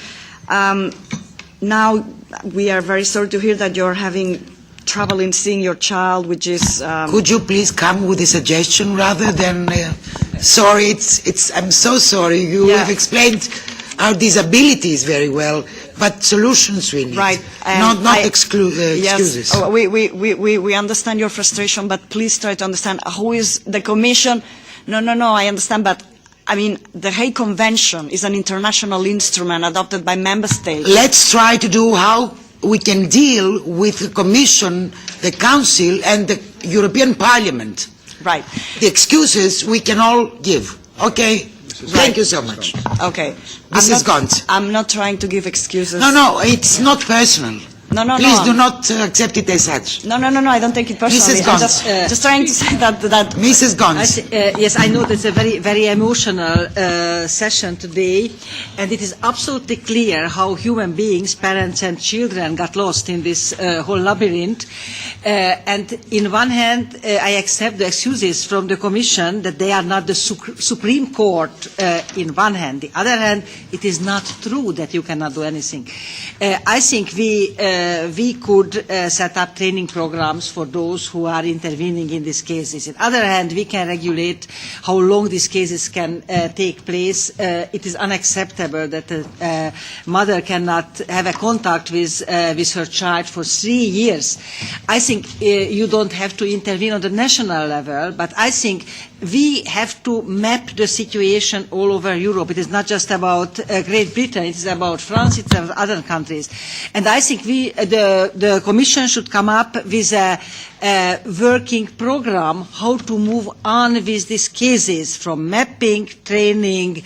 Now we are very sorry to hear that you're having trouble in seeing your child, which is... Could you please come with a suggestion rather than... sorry, I'm so sorry. You have explained our disabilities very well, but solutions we need. Right. Not excuses. Yes, we understand your frustration, but please try to understand who is the Commission. No, I understand, but I mean, the Hague Convention is an international instrument adopted by member states. Let's try to do how we can deal with the Commission, the Council and the European Parliament. Right. The excuses we can all give. Okay? Thank you so much. Okay. Mrs. Gons. I'm not trying to give excuses. No, it's not personal. No. Please do not accept it as such. No, I don't take it personally. Mrs. Gons. I'm just trying to say that Mrs. Gons. Yes, I know it's a very emotional session today, and it is absolutely clear how human beings, parents and children, got lost in this whole labyrinth. And in one hand, I accept the excuses from the Commission that they are not the Supreme Court in one hand. The other hand, it is not true that you cannot do anything. I think we could set up training programs for those who are intervening in these cases. On the other hand, we can regulate how long these cases can take place. It is unacceptable that a mother cannot have a contact with her child for 3 years. I think you don't have to intervene on the national level, but I think we have to map the situation all over Europe. It is not just about Great Britain, it is about France, it is about other countries. And I think the Commission should come up with a working program how to move on with these cases, from mapping, training,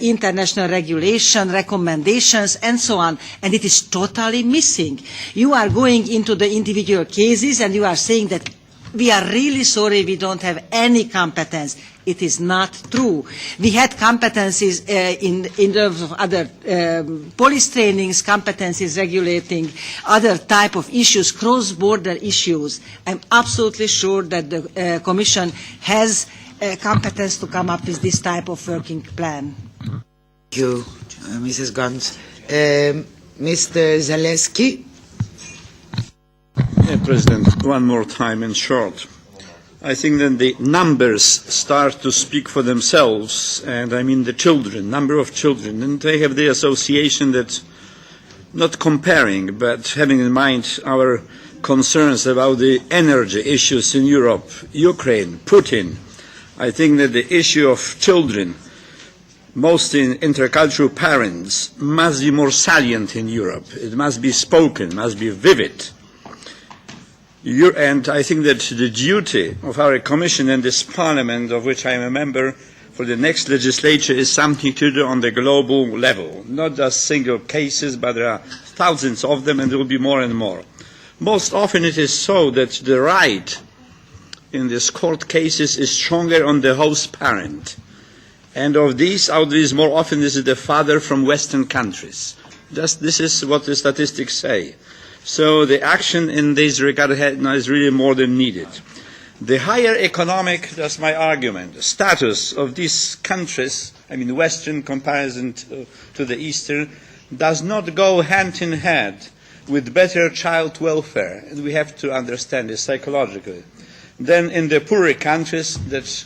international regulation, recommendations, and so on. And it is totally missing. You are going into the individual cases and you are saying that we are really sorry we don't have any competence. It is not true. We had competencies in terms of other police trainings, competencies regulating other type of issues, cross-border issues. I'm absolutely sure that the Commission has competence to come up with this type of working plan. Thank you, Mrs. Gons. Mr. Zaleski. President, one more time in short. I think that the numbers start to speak for themselves, and I mean the children, number of children, and they have the association that, not comparing, but having in mind our concerns about the energy issues in Europe, Ukraine, Putin. I think that the issue of children, mostly intercultural parents, must be more salient in Europe. It must be spoken, must be vivid. And I think that the duty of our Commission and this Parliament, of which I am a member, for the next legislature is something to do on the global level. Not just single cases, but there are thousands of them and there will be more and more. Most often it is so that the right in these court cases is stronger on the host parent. And of these, more often this is the father from Western countries. This is what the statistics say. So the action in this regard is really more than needed. The higher economic, that's my argument, status of these countries, I mean Western comparison to the Eastern, does not go hand in hand with better child welfare, and we have to understand this psychologically, than in the poorer countries that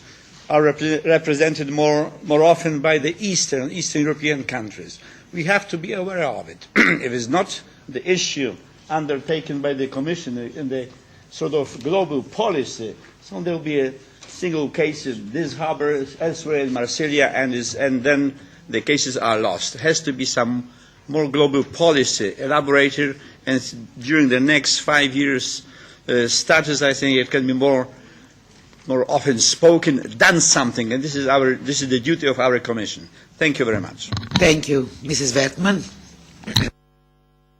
are represented more often by the Eastern European countries. We have to be aware of it. If it's not the issue undertaken by the Commission in the sort of global policy, so there will be a single case in this harbour, elsewhere in Marseille, and then the cases are lost. There has to be some more global policy elaborated, and during the next 5 years status, I think it can be more more often spoken, done something, and this is the duty of our Commission. Thank you very much. Thank you, Mrs. Wertmann.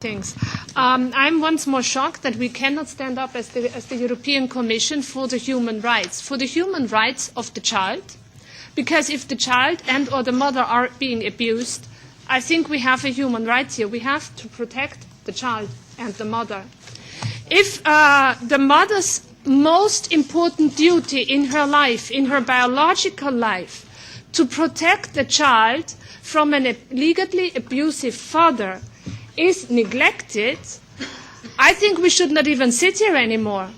Things. I'm once more shocked that we cannot stand up as the European Commission for the human rights of the child, because if the child and or the mother are being abused, I think we have a human right here. We have to protect the child and the mother. If the mother's most important duty in her life, in her biological life, to protect the child from an legally abusive father is neglected, I think we should not even sit here anymore.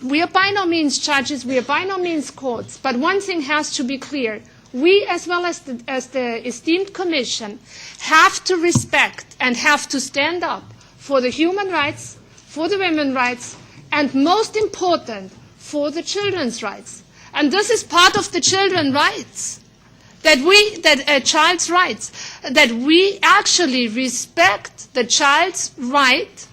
We are by no means judges, we are by no means courts, but one thing has to be clear. We, as well as the esteemed Commission, have to respect and have to stand up for the human rights, for the women's rights, and most important, for the children's rights. And this is part of the children's rights. Child's rights, that we actually respect the child's right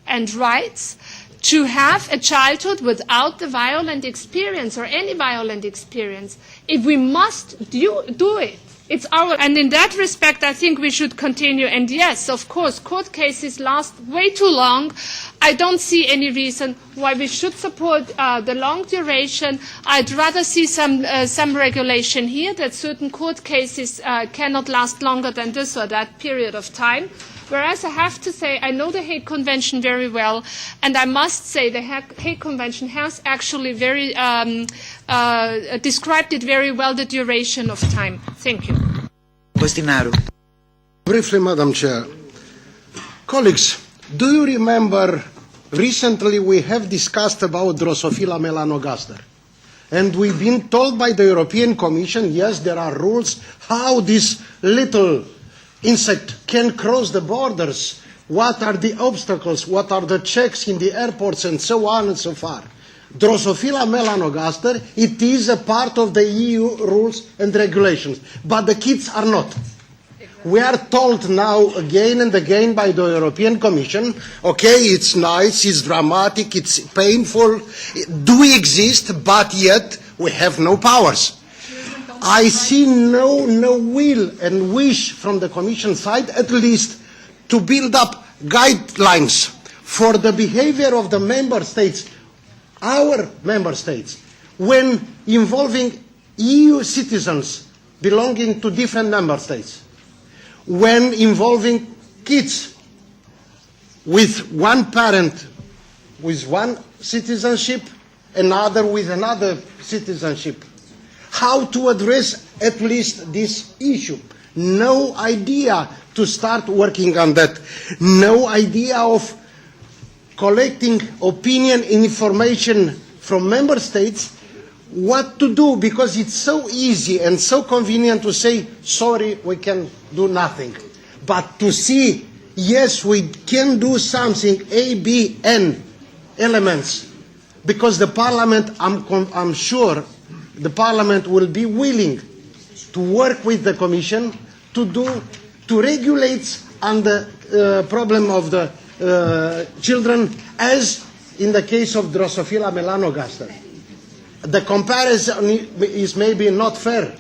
and rights to have a childhood without the violent experience or any violent experience. If we must do it, it's our, and in that respect, I think we should continue. And yes, of course, court cases last way too long. I don't see any reason why we should support the long duration. I'd rather see some regulation here that certain court cases cannot last longer than this or that period of time. Whereas I have to say, I know the Hague Convention very well, and I must say the Hague Convention has actually described it very well, the duration of time. Thank you. Postinaru. Briefly, Madam Chair. Colleagues, do you remember recently we have discussed about Drosophila melanogaster? And we've been told by the European Commission, yes, there are rules how this little insect can cross the borders, what are the obstacles, what are the checks in the airports, and so on and so forth. Drosophila melanogaster, it is a part of the EU rules and regulations, but the kids are not. We are told now again and again by the European Commission, okay, it's nice, it's dramatic, it's painful, do exist, but yet we have no powers. I see no will and wish from the Commission side, at least, to build up guidelines for the behavior of the member states, our member states, when involving EU citizens belonging to different member states, when involving kids with one parent with one citizenship, another with another citizenship. How to address at least this issue. No idea to start working on that. No idea of collecting opinion and information from member states what to do, because it's so easy and so convenient to say, sorry, we can do nothing. But to see, yes, we can do something, A, B, N elements, because the Parliament, I'm sure, the Parliament will be willing to work with the Commission to regulate on the problem of the children, as in the case of Drosophila melanogaster. The comparison is maybe not fair,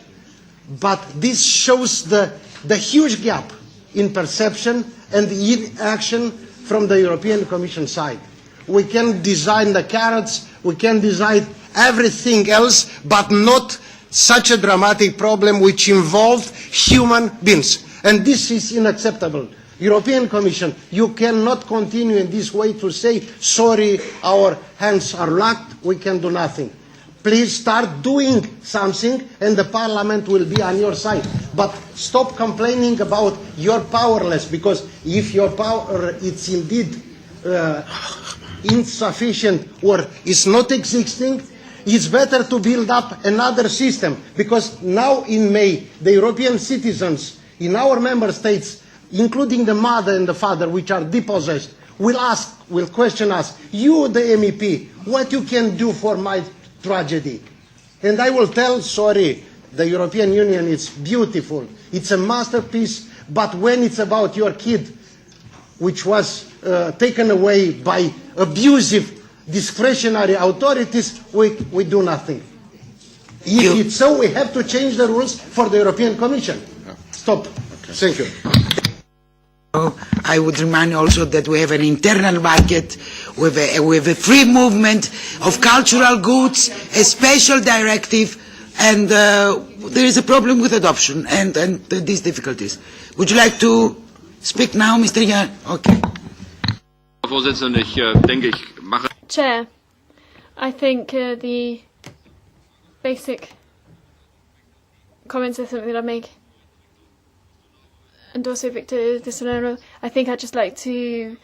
but this shows the huge gap in perception and in action from the European Commission side. We can design the carrots, we can design everything else, but not such a dramatic problem which involved human beings. And this is unacceptable. European Commission, you cannot continue in this way to say, sorry, our hands are locked, we can do nothing. Please start doing something and the Parliament will be on your side. But stop complaining about you're powerless, because if your power is indeed insufficient or is not existing, it's better to build up another system, because now in May, the European citizens in our member states, including the mother and the father, which are depossessed, will question us, you the MEP, what you can do for my tragedy. And I will tell, sorry, the European Union is beautiful, it's a masterpiece, but when it's about your kid, which was taken away by abusive discretionary authorities, we do nothing. If it's so, we have to change the rules for the European Commission. Stop. Okay. Thank you. I would remind also that we have an internal market with a free movement of cultural goods, a special directive, and there is a problem with adoption and these difficulties. Would you like to speak now, Mr. Jan? Okay. Chair, I think the basic comments are something that I make, and also Victor De Sonero, I think I'd just like to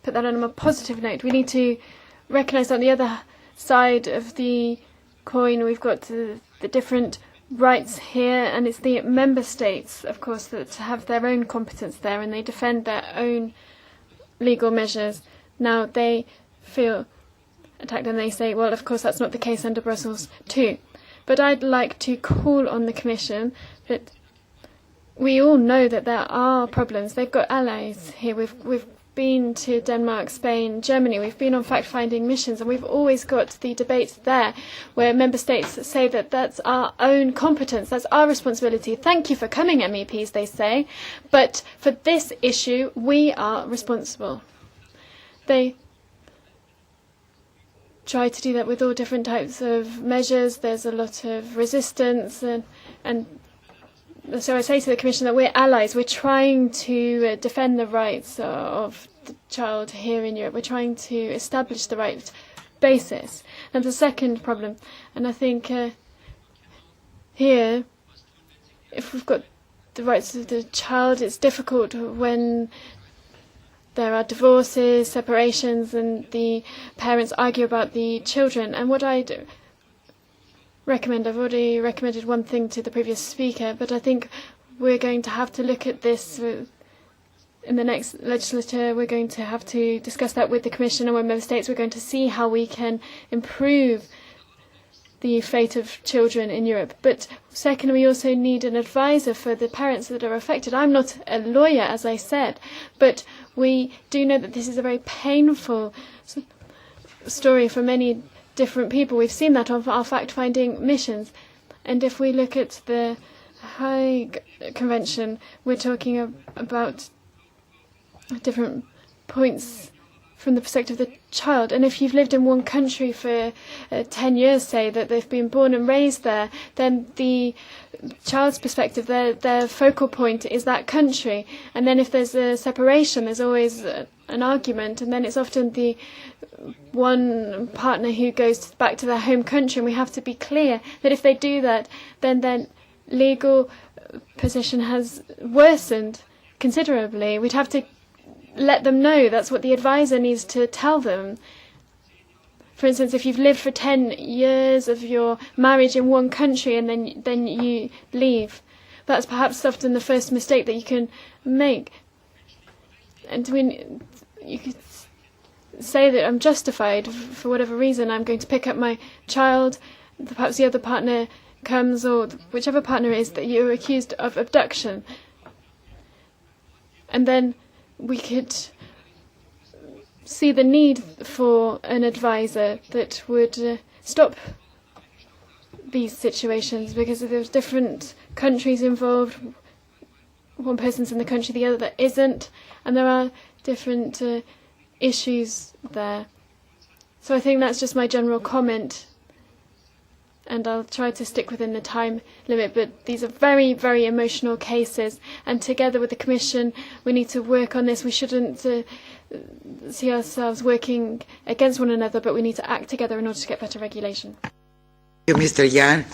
put that on a more positive note. We need to recognise on the other side of the coin we've got the different rights here, and it's the member states, of course, that have their own competence there, and they defend their own legal measures. Now they feel attacked and they say, well, of course that's not the case under Brussels 2. But I'd like to call on the Commission that we all know that there are problems. They've got allies here. We've been to Denmark, Spain, Germany. We've been on fact-finding missions, and we've always got the debates there where member states say that that's our own competence, that's our responsibility. Thank you for coming, MEPs, they say. But for this issue, we are responsible. They try to do that with all different types of measures. There's a lot of resistance, and so I say to the Commission that we're allies. We're trying to defend the rights of the child here in Europe. We're trying to establish the right basis. And the second problem, and I think here, if we've got the rights of the child, it's difficult when there are divorces, separations, and the parents argue about the children. And what I do recommend, I've already recommended one thing to the previous speaker, but I think we're going to have to look at this in the next legislature. We're going to have to discuss that with the Commission and with Member States. We're going to see how we can improve the fate of children in Europe. But second, we also need an advisor for the parents that are affected. I'm not a lawyer, as I said, but we do know that this is a very painful story for many different people. We've seen that on our fact-finding missions. And if we look at the Hague Convention, we're talking about different points from the perspective of the child. And if you've lived in one country for 10 years, say, that they've been born and raised there, then the child's perspective, their focal point is that country. And then if there's a separation, there's always an argument, and then it's often the one partner who goes back to their home country. And we have to be clear that if they do that, then their legal position has worsened considerably. We'd have to let them know. That's what the advisor needs to tell them. For instance, if you've lived for 10 years of your marriage in one country and then you leave, that's perhaps often the first mistake that you can make. And when you could say that I'm justified for whatever reason, I'm going to pick up my child, perhaps the other partner comes, or whichever partner it is that you're accused of abduction. And then we could see the need for an advisor that would stop these situations, because there's different countries involved. One person's in the country, the other isn't, and there are different issues there. So I think that's just my general comment, and I'll try to stick within the time limit, but these are very, very emotional cases, and together with the Commission we need to work on this. We shouldn't see ourselves working against one another, but we need to act together in order to get better regulation. Thank you, Mr. Jan.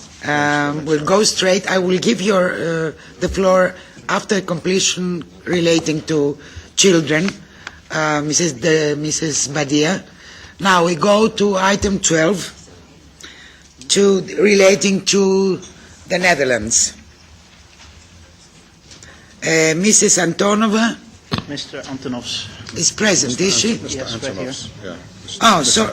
We'll go straight. I will give you the floor after completion relating to children, Mrs. Badia. Now we go to item 12. Relating to the Netherlands. Mrs. Antonova. Mr. Antonovs. Is present, is she? Mr. Yes, right here. Yeah. Oh, so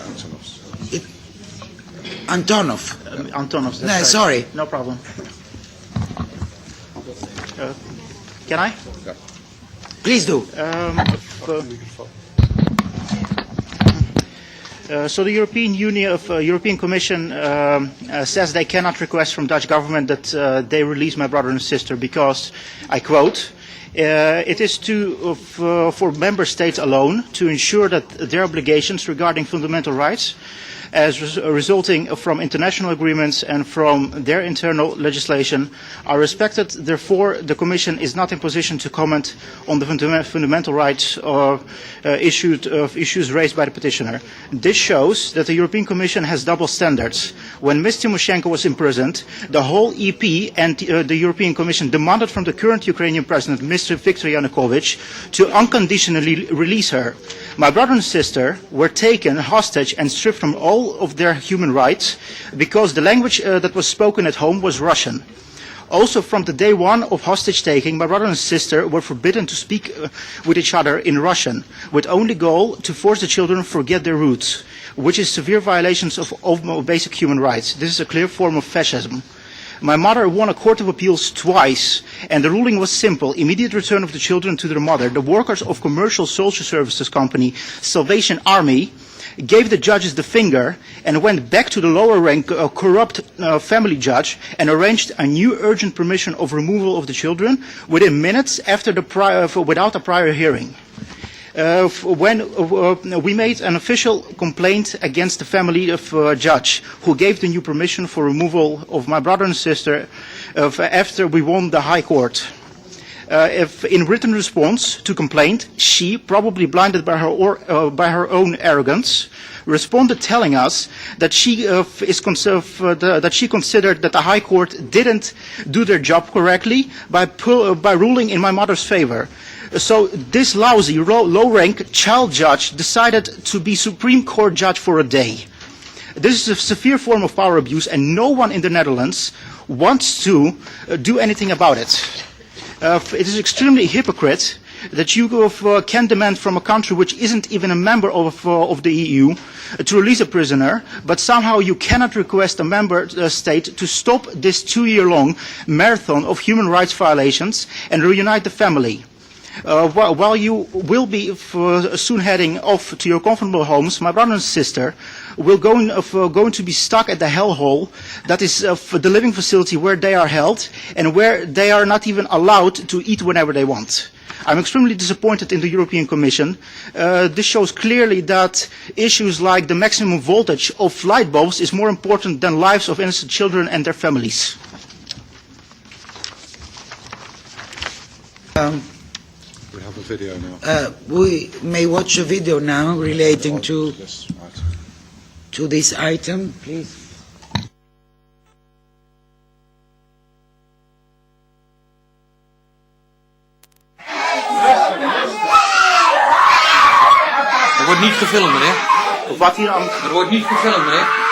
Antonov. Antonovs. No, right. sorry. No problem. Can I? Yeah. Please do. So the European Commission says they cannot request from Dutch government that they release my brother and sister because, I quote, it is for member states alone to ensure that their obligations regarding fundamental rights as resulting from international agreements and from their internal legislation are respected. Therefore, the Commission is not in position to comment on the fundamental rights issues raised by the petitioner. This shows that the European Commission has double standards. When Ms. Tymoshenko was imprisoned, the whole EP and the European Commission demanded from the current Ukrainian President, Mr. Viktor Yanukovych, to unconditionally release her. My brother and sister were taken hostage and stripped from all of their human rights because the language that was spoken at home was Russian. Also, from the day one of hostage taking, my brother and sister were forbidden to speak with each other in Russian, with only goal to force the children to forget their roots, which is severe violations of basic human rights. This is a clear form of fascism. My mother won a court of appeals twice, and the ruling was simple: immediate return of the children to their mother. The workers of commercial social services company Salvation Army gave the judges the finger and went back to the lower rank corrupt family judge and arranged a new urgent permission of removal of the children within minutes after without a prior hearing. When we made an official complaint against the family of judge who gave the new permission for removal of my brother and sister after we won the High Court. In written response to complaint, she, probably blinded by her own arrogance, responded telling us that she considered that the High Court didn't do their job correctly by ruling in my mother's favor. So this lousy, low-rank child judge decided to be Supreme Court judge for a day. This is a severe form of power abuse, and no one in the Netherlands wants to do anything about it. It is extremely hypocrite that you can demand from a country which isn't even a member of the EU to release a prisoner, but somehow you cannot request a member state to stop this 2-year-long marathon of human rights violations and reunite the family. While you will be soon heading off to your comfortable homes, my brother and sister will going to be stuck at the hellhole that is the living facility where they are held and where they are not even allowed to eat whenever they want. I'm extremely disappointed in the European Commission. This shows clearly that issues like the maximum voltage of light bulbs is more important than lives of innocent children and their families. We have a video now. We may watch a video now relating to this item, please. Er wordt niet gefilmd, meneer. Wat hier aan... Er wordt niet gefilmd, meneer.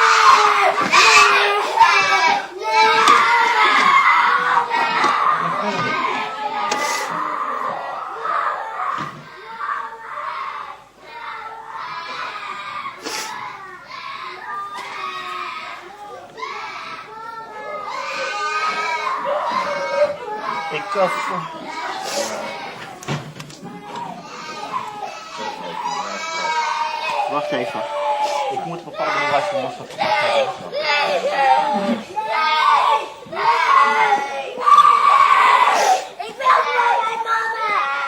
Wacht even. Ik moet een bepaalde bewijs van massa hebben. Ik wil naar mijn mama!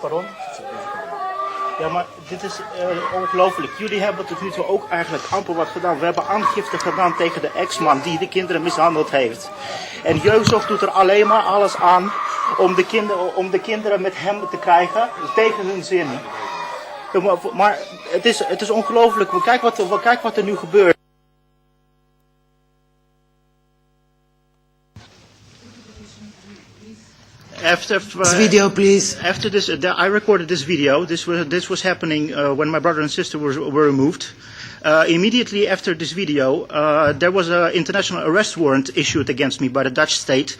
Pardon? Ja, maar dit is ongelooflijk. Jullie hebben tot nu toe ook eigenlijk amper wat gedaan. We hebben aangifte gedaan tegen de ex-man die de kinderen mishandeld heeft. En jeugdzorg doet er alleen maar alles aan om de kinderen met hem te krijgen, tegen hun zin. Maar het is ongelooflijk. Kijk wat er nu gebeurt. After video, please. After this, I recorded this video. This was happening when my brother and sister were removed. Immediately after this video, there was an international arrest warrant issued against me by the Dutch state,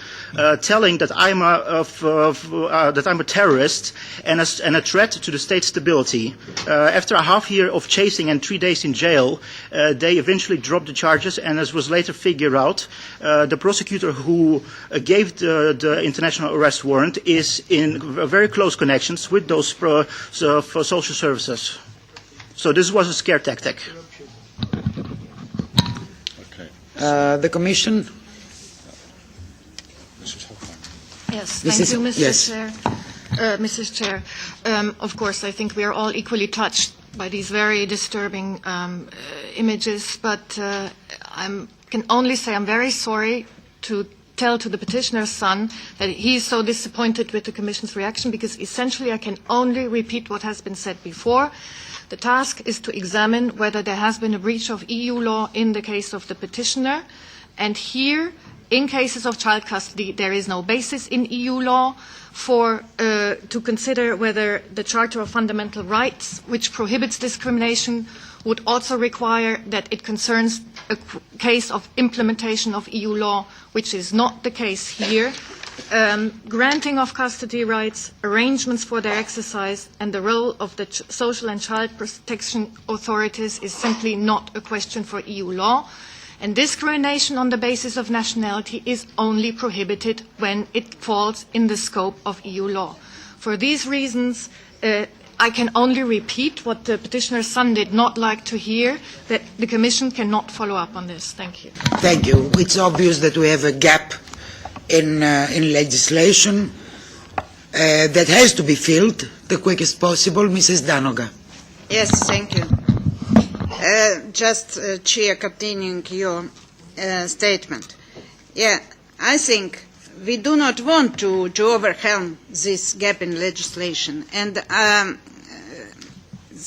telling that I'm a terrorist and a threat to the state's stability. After a half year of chasing and 3 days in jail, they eventually dropped the charges, and as was later figured out, the prosecutor who gave the international arrest warrant is in very close connections with those for social services. So this was a scare tactic. The Commission? Yes, This thank is- you, Mr. yes. Chair. Mrs. Chair, of course, I think we are all equally touched by these very disturbing images, but I can only say I'm very sorry to tell to the petitioner's son that he is so disappointed with the Commission's reaction, because essentially I can only repeat what has been said before. The task is to examine whether there has been a breach of EU law in the case of the petitioner, and here, in cases of child custody, there is no basis in EU law to consider whether the Charter of Fundamental Rights, which prohibits discrimination, would also require that it concerns a case of implementation of EU law, which is not the case here. Granting of custody rights, arrangements for their exercise, and the role of the social and child protection authorities is simply not a question for EU law. And discrimination on the basis of nationality is only prohibited when it falls in the scope of EU law. For these reasons, I can only repeat what the petitioner's son did not like to hear, that the Commission cannot follow up on this. Thank you. Thank you. It's obvious that we have a gap in legislation that has to be filled the quickest possible. Mrs. Danoga. Yes, thank you. Chair, continuing your statement. Yeah, I think we do not want to overwhelm this gap in legislation, and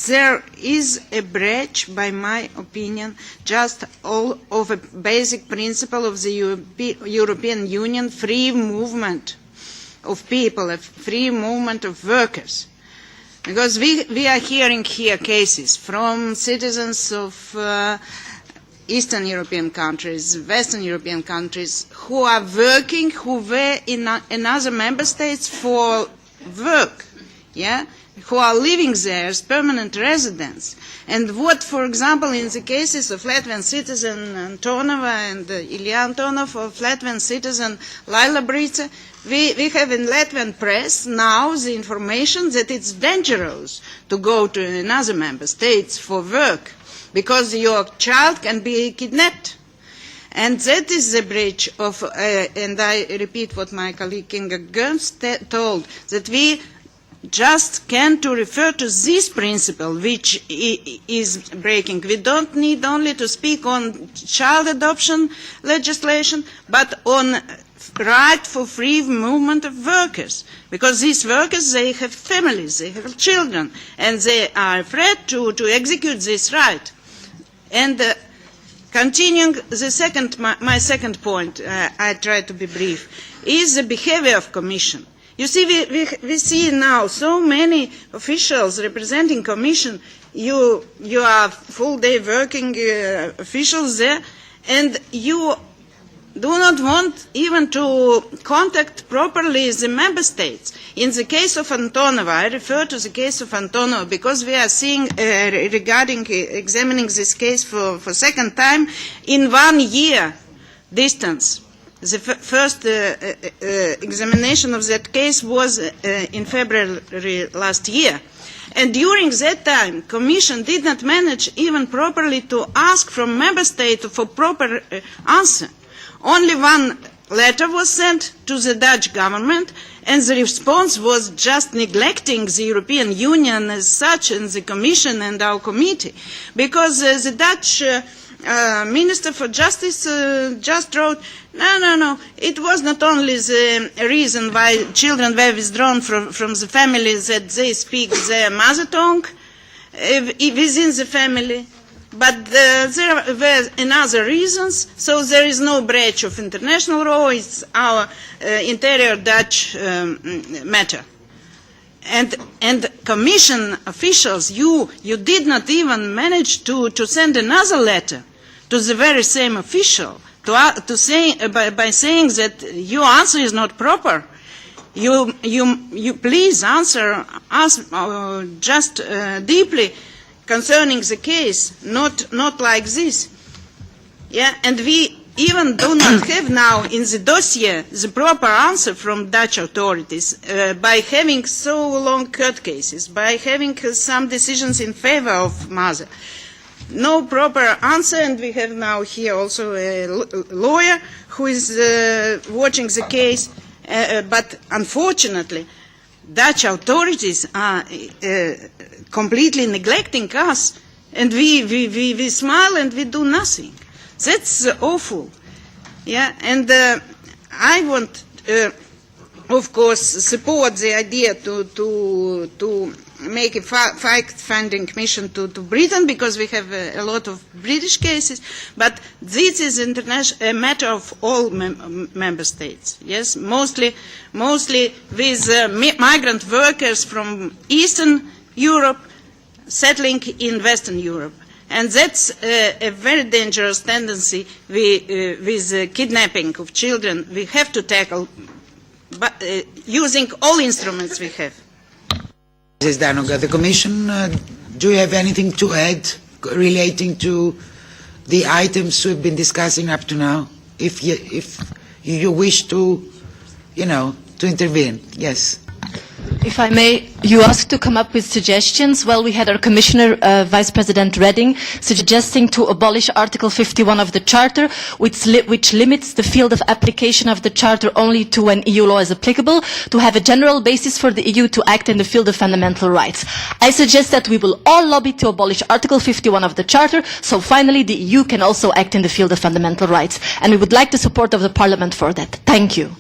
there is a breach, by my opinion, just all of a basic principle of the European Union: free movement of people, a free movement of workers. Because we are hearing here cases from citizens of Eastern European countries, Western European countries, who are working, who were in other member states for work, yeah, who are living there as permanent residents. And what, for example, in the cases of Latvian citizen Antonova and Ilya Antonov, of Latvian citizen Laila Brice, we have in Latvian press now the information that it's dangerous to go to another member state for work, because your child can be kidnapped. And that is the breach of, and I repeat what my colleague Kinga Göns told, that we just can to refer to this principle which is breaking. We don't need only to speak on child adoption legislation, but on right for free movement of workers, because these workers, they have families, they have children, and they are afraid to execute this right. And continuing my second point, I try to be brief, is the behavior of Commission. You see, we see now so many officials representing Commission. You are full-day working officials there, and you do not want even to contact properly the member states. In the case of Antonova, I refer to the case of Antonova because we are seeing, examining this case for second time in 1 year distance. The first examination of that case was in February last year. And during that time, Commission did not manage even properly to ask from member states for proper answer. Only one letter was sent to the Dutch government, and the response was just neglecting the European Union as such, and the Commission and our committee, because the Dutch Minister for Justice just wrote, no, it was not only the reason why children were withdrawn from the family that they speak their mother tongue within the family, but there were another reasons, so there is no breach of international law, it's our interior Dutch matter. And Commission officials, you did not even manage to send another letter to the very same official to say, by saying that your answer is not proper. You please answer us just deeply concerning the case, not like this. Yeah, and we even do not have now in the dossier the proper answer from Dutch authorities by having so long court cases, by having some decisions in favor of mother. No proper answer, and we have now here also a lawyer who is watching the case, but unfortunately Dutch authorities are completely neglecting us, and we smile and we do nothing. That's awful. Yeah, and I want, of course, support the idea to make a fact-finding mission to Britain, because we have a lot of British cases, but this is a matter of all member states. Yes, mostly with migrant workers from Eastern Europe settling in Western Europe. And that's a very dangerous tendency with kidnapping of children. We have to tackle using all instruments we have. Mrs. Danoga, the Commission, do you have anything to add relating to the items we've been discussing up to now? If you wish to, to intervene, yes. If I may, you asked to come up with suggestions. Well, we had our Commissioner, Vice President Reding, suggesting to abolish Article 51 of the Charter, which limits the field of application of the Charter only to when EU law is applicable, to have a general basis for the EU to act in the field of fundamental rights. I suggest that we will all lobby to abolish Article 51 of the Charter, so finally the EU can also act in the field of fundamental rights. And we would like the support of the Parliament for that. Thank you.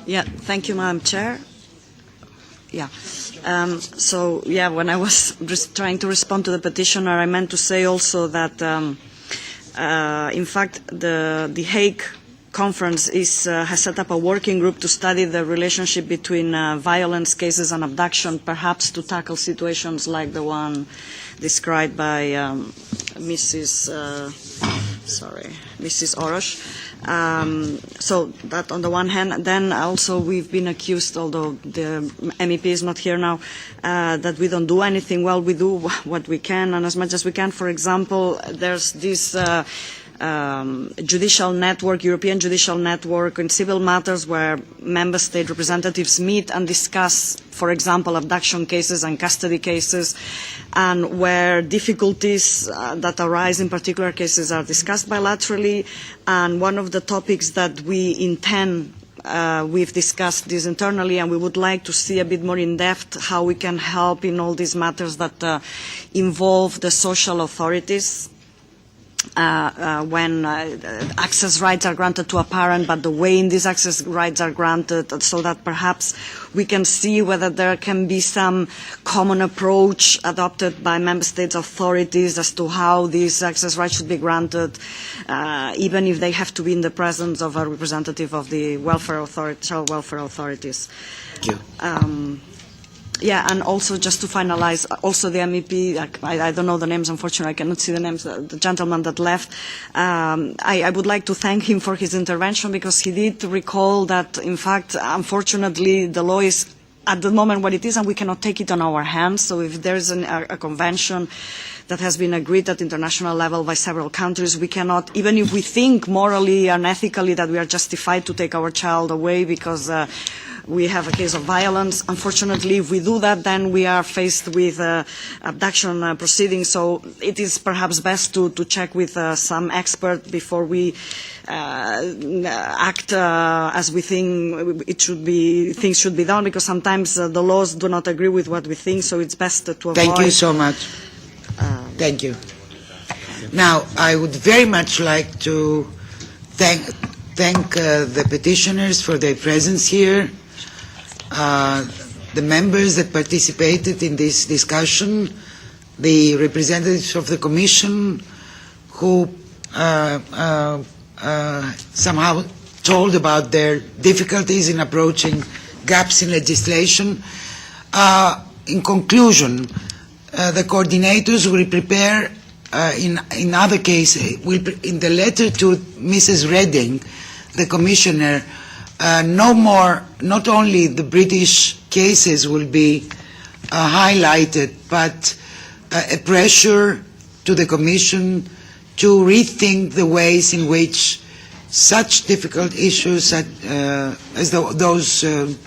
Yeah, thank you, Madam Chair. Yeah. When I was trying to respond to the petitioner, I meant to say also that, in fact, the Hague Conference has set up a working group to study the relationship between violence cases and abduction, perhaps to tackle situations like the one described by Mrs. Orosz. So that on the one hand, then also we've been accused, although the MEP is not here now, that we don't do anything. Well, we do what we can, and as much as we can. For example, there's this judicial network, European judicial network in civil matters, where member state representatives meet and discuss, for example, abduction cases and custody cases, and where difficulties that arise in particular cases are discussed bilaterally. And one of the topics that we intend, we've discussed this internally, and we would like to see a bit more in depth how we can help in all these matters that involve the social authorities. When access rights are granted to a parent, but the way in these access rights are granted, so that perhaps we can see whether there can be some common approach adopted by member states' authorities as to how these access rights should be granted, even if they have to be in the presence of a representative of the child welfare authorities. Thank you. Yeah, and also just to finalize, also the MEP, I don't know the names, unfortunately, I cannot see the names, the gentleman that left. I would like to thank him for his intervention, because he did recall that, in fact, unfortunately, the law is at the moment what it is, and we cannot take it on our hands. So if there is a convention that has been agreed at international level by several countries, we cannot, even if we think morally and ethically that we are justified to take our child away because we have a case of violence. Unfortunately, if we do that, then we are faced with abduction proceedings. So it is perhaps best to check with some expert before we act as we think things should be done, because sometimes the laws do not agree with what we think. So it's best to avoid. Thank you so much. Thank you. Now, I would very much like to thank the petitioners for their presence here. The members that participated in this discussion, the representatives of the Commission who somehow told about their difficulties in approaching gaps in legislation. In conclusion, the coordinators will prepare, in other cases, in the letter to Mrs. Reding, the Commissioner, not only the British cases will be highlighted, but a pressure to the Commission to rethink the ways in which such difficult issues as those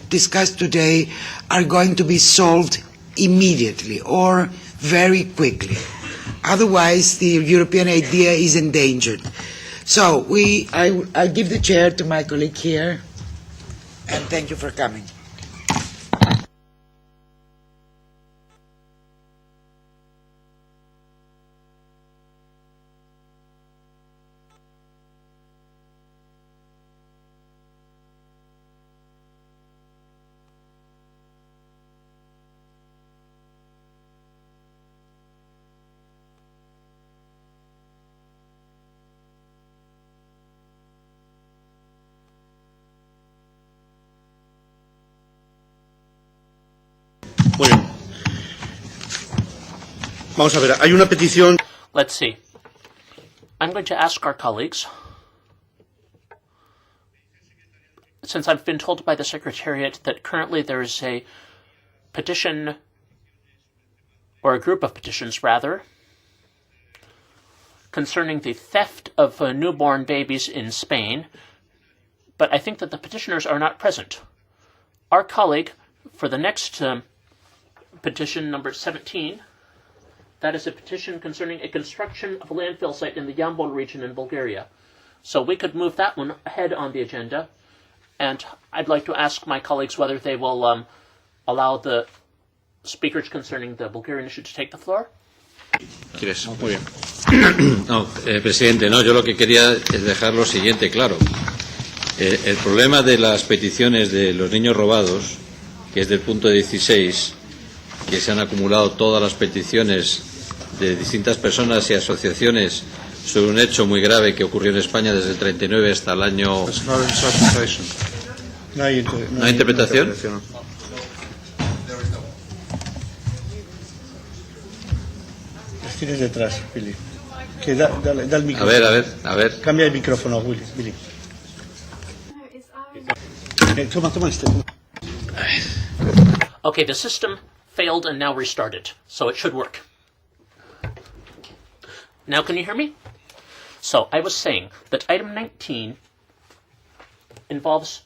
discussed today are going to be solved immediately or very quickly. Otherwise, the European idea is endangered. So I give the chair to my colleague here, and thank you for coming. Muy bien. Vamos a ver, hay una petición. Let's see. I'm going to ask our colleagues, since I've been told by the Secretariat that currently there is a petition, or a group of petitions rather, concerning the theft of newborn babies in Spain, but I think that the petitioners are not present. Our colleague, for the next petition number 17, that is a petition concerning a construction of a landfill site in the Yambol region in Bulgaria. So we could move that one ahead on the agenda, and I'd like to ask my colleagues whether they will allow the speakers concerning the Bulgarian issue to take the floor. ¿Quieres? Muy bien. No, presidente, no, yo lo que quería es dejar lo siguiente claro. El problema de las peticiones de los niños robados, que es del punto 16, que se han acumulado todas las peticiones de distintas personas y asociaciones sobre un hecho muy grave que ocurrió en España desde el 39 hasta el año... ¿No hay interpretación? Las tienes detrás, Billy. Que da el micrófono. A ver. Cambia el micrófono, Billy. Toma este. Okay, the system failed and now restarted, so it should work. Now can you hear me? So I was saying that item 19 involves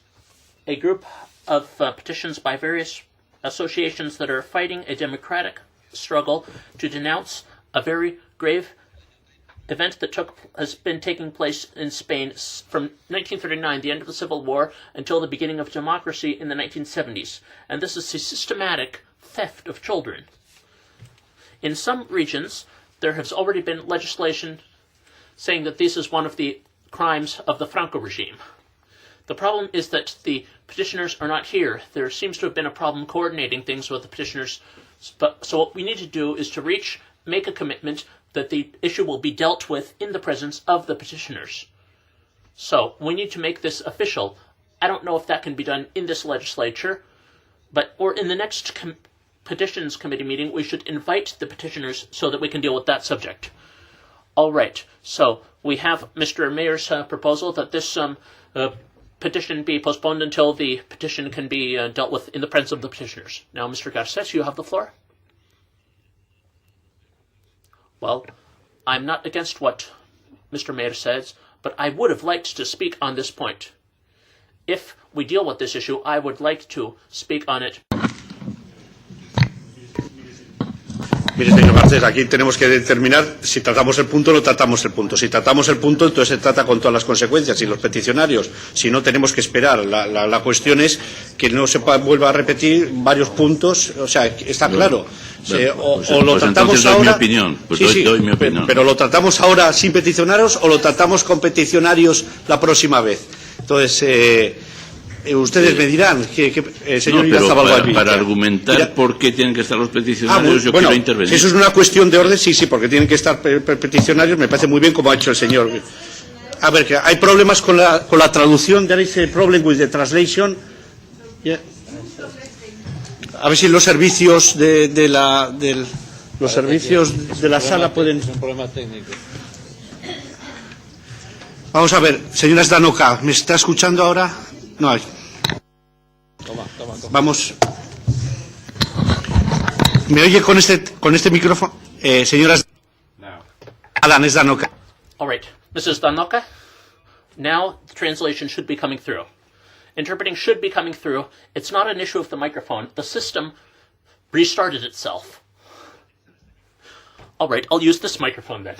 a group of petitions by various associations that are fighting a democratic struggle to denounce a very grave event that has been taking place in Spain from 1939, the end of the Civil War, until the beginning of democracy in the 1970s. And this is a systematic theft of children. In some regions, there has already been legislation saying that this is one of the crimes of the Franco regime. The problem is that the petitioners are not here. There seems to have been a problem coordinating things with the petitioners. So what we need to do is to make a commitment that the issue will be dealt with in the presence of the petitioners. So we need to make this official. I don't know if that can be done in this legislature, or in the next petitions committee meeting, we should invite the petitioners so that we can deal with that subject. All right, so we have Mr. Mayor's proposal that this petition be postponed until the petition can be dealt with in the presence of the petitioners. Now, Mr. Garces, you have the floor. Well, I'm not against what Mr. Mayor says, but I would have liked to speak on this point. If we deal with this issue, I would like to speak on it. Mire, señor Garcés, aquí tenemos que determinar si tratamos el punto o no tratamos el punto. Si tratamos el punto, entonces se trata con todas las consecuencias y los peticionarios. Si no, tenemos que esperar. La cuestión es que no se vuelva a repetir varios puntos. O sea, está claro. O lo tratamos ahora. Doy mi opinión. Pero lo tratamos ahora sin peticionarios o lo tratamos con peticionarios la próxima vez. Entonces, ustedes me dirán, señor Irazábal, para argumentar por qué tienen que estar los peticionarios, yo quiero intervenir. Si eso es una cuestión de orden, sí, porque tienen que estar peticionarios, me parece muy bien como ha hecho el señor. A ver, que hay problemas con la traducción. There is a problem with the translation. Yeah. A ver si los servicios de la sala pueden... Es un problema técnico. Vamos a ver, señora Zdanoka, ¿me está escuchando ahora? No hay. Toma. Vamos. ¿Me oye con este micrófono? Señora Zdanoka. All right, Mrs. Danoka, now the translation should be coming through. Interpreting should be coming through. It's not an issue of the microphone. The system restarted itself. All right, I'll use this microphone then.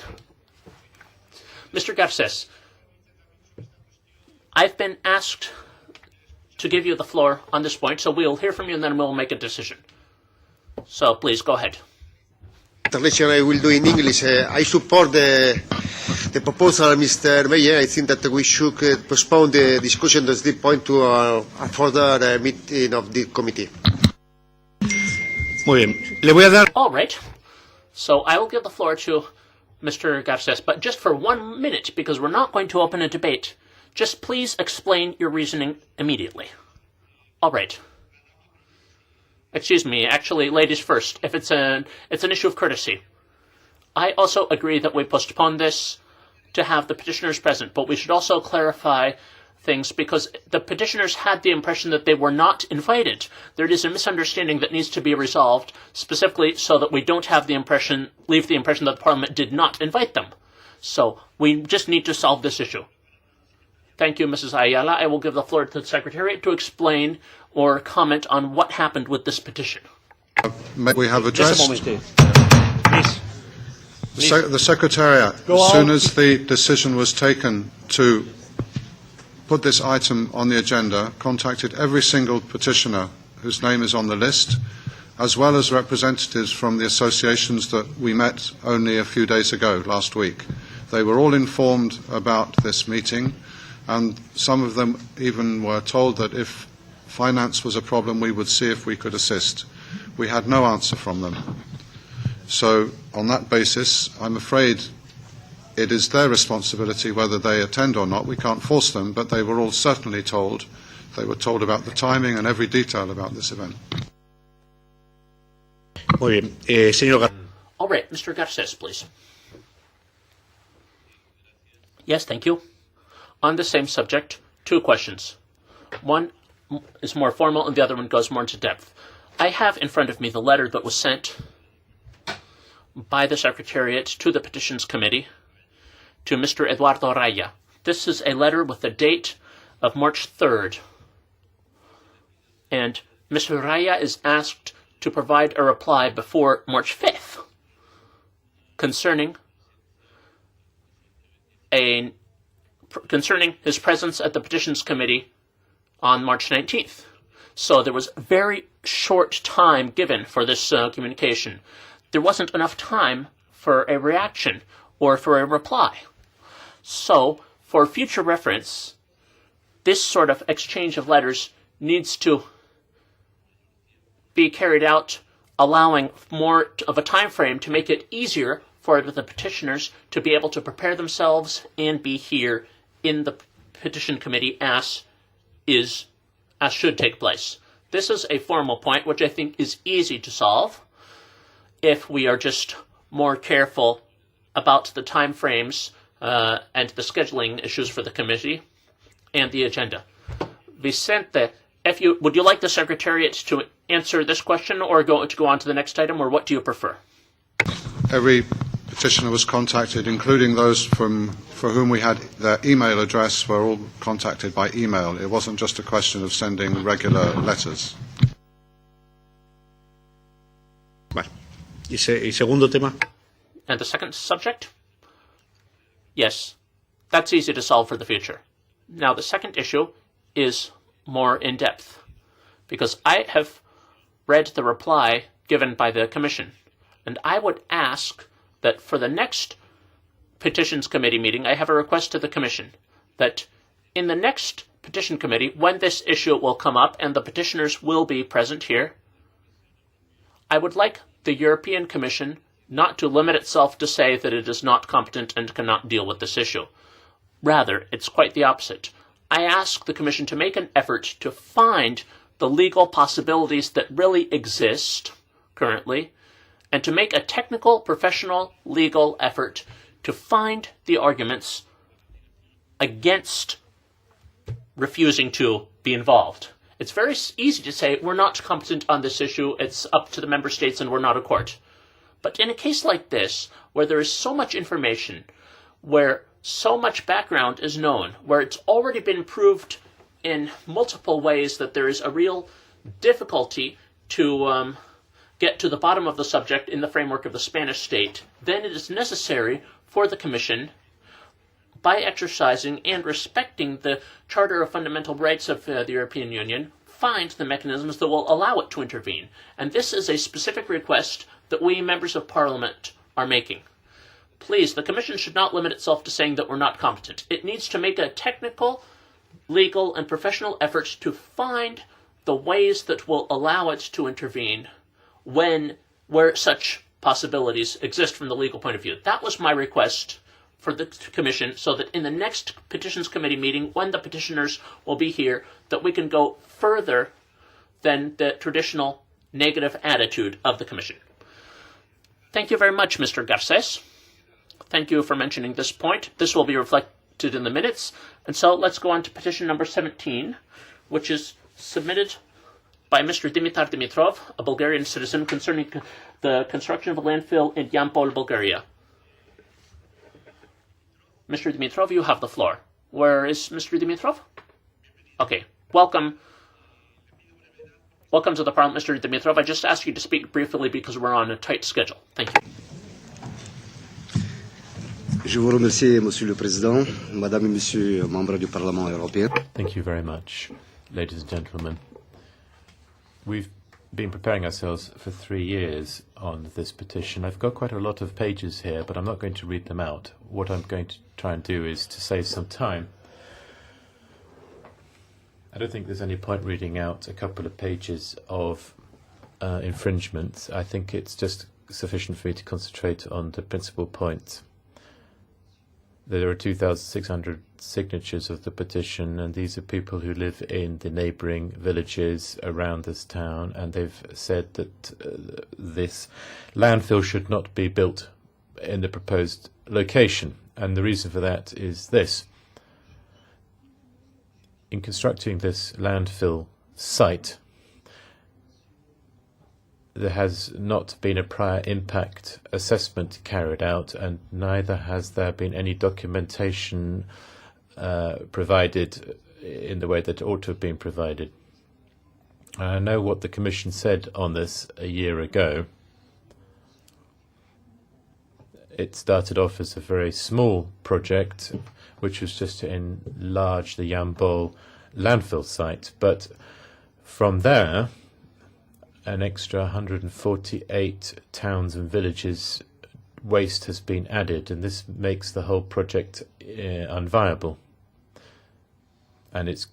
Mr. Garces, I've been asked to give you the floor on this point, so we'll hear from you and then we'll make a decision. So please go ahead. Translation I will do in English. I support the proposal of Mr. Meyer. I think that we should postpone the discussion on this point to a further meeting of the committee. Muy bien. Le voy a dar... All right. So I will give the floor to Mr. Garces, but just for 1 minute, because we're not going to open a debate. Just please explain your reasoning immediately. All right. Excuse me, actually, ladies first, if it's an issue of courtesy. I also agree that we postpone this to have the petitioners present, but we should also clarify things because the petitioners had the impression that they were not invited. There is a misunderstanding that needs to be resolved, specifically so that we don't have the impression, leave the impression that Parliament did not invite them. So we just need to solve this issue. Thank you, Mrs. Ayala. I will give the floor to the Secretariat to explain or comment on what happened with this petition. We have addressed... Just a moment, please. The Secretariat, as soon as the decision was taken to put this item on the agenda, contacted every single petitioner whose name is on the list, as well as representatives from the associations that we met only a few days ago, last week. They were all informed about this meeting, and some of them even were told that if finance was a problem, we would see if we could assist. We had no answer from them. So, on that basis, I'm afraid it is their responsibility whether they attend or not. We can't force them, but they were all certainly told. They were told about the timing and every detail about this event. Muy bien. Señor All right, Mr. Garces, please. Yes, thank you. On the same subject, 2 questions. One is more formal and the other one goes more into depth. I have in front of me the letter that was sent by the Secretariat to the Petitions Committee to Mr. Eduardo Raya. This is a letter with the date of March 3rd. And Mr. Raya is asked to provide a reply before March 5th concerning his presence at the Petitions Committee on March 19th. So there was very short time given for this communication. There wasn't enough time for a reaction or for a reply. So, for future reference, this sort of exchange of letters needs to be carried out, allowing more of a time frame to make it easier for the petitioners to be able to prepare themselves and be here in the Petition Committee as should take place. This is a formal point which I think is easy to solve if we are just more careful about the time frames and the scheduling issues for the committee and the agenda. Vicente, would you like the Secretariat to answer this question or go on to the next item, or what do you prefer? Every petitioner was contacted, including those for whom we had their email address, were all contacted by email. It wasn't just a question of sending regular letters. Y segundo tema. And the second subject? Yes, that's easy to solve for the future. Now, the second issue is more in-depth, because I have read the reply given by the Commission, and I would ask that for the next Petitions Committee meeting, I have a request to the Commission that in the next Petition Committee, when this issue will come up and the petitioners will be present here, I would like the European Commission not to limit itself to say that it is not competent and cannot deal with this issue. Rather, it's quite the opposite. I ask the Commission to make an effort to find the legal possibilities that really exist currently, and to make a technical, professional, legal effort to find the arguments against refusing to be involved. It's very easy to say we're not competent on this issue, it's up to the member states and we're not a court. But in a case like this, where there is so much information, where so much background is known, where it's already been proved in multiple ways that there is a real difficulty to get to the bottom of the subject in the framework of the Spanish state, then it is necessary for the Commission, by exercising and respecting the Charter of Fundamental Rights of the European Union, find the mechanisms that will allow it to intervene. And this is a specific request that we, members of Parliament, are making. Please, the Commission should not limit itself to saying that we're not competent. It needs to make a technical, legal, and professional effort to find the ways that will allow it to intervene where such possibilities exist from the legal point of view. That was my request for the Commission, so that in the next Petitions Committee meeting, when the petitioners will be here, that we can go further than the traditional negative attitude of the Commission. Thank you very much, Mr. Garces. Thank you for mentioning this point. This will be reflected in the minutes. And so let's go on to petition number 17, which is submitted by Mr. Dimitar Dimitrov, a Bulgarian citizen, concerning the construction of a landfill in Yampol, Bulgaria. Mr. Dimitrov, you have the floor. Where is Mr. Dimitrov? Okay, welcome. Welcome to the Parliament, Mr. Dimitrov. I just asked you to speak briefly because we're on a tight schedule. Thank you. Je vous remercie, Monsieur le Président, Madame et Monsieur, membres du Parlement européen. Thank you very much, ladies and gentlemen. We've been preparing ourselves for 3 years on this petition. I've got quite a lot of pages here, but I'm not going to read them out. What I'm going to try and do is to save some time. I don't think there's any point reading out a couple of pages of infringements. I think it's just sufficient for me to concentrate on the principal points. There are 2,600 signatures of the petition, and these are people who live in the neighbouring villages around this town, and they've said that this landfill should not be built in the proposed location. And the reason for that is this. In constructing this landfill site, there has not been a prior impact assessment carried out, and neither has there been any documentation provided in the way that it ought to have been provided. I know what the Commission said on this a year ago. It started off as a very small project, which was just to enlarge the Yampol landfill site, but from there an extra 148 towns and villages waste has been added, and this makes the whole project unviable. And it's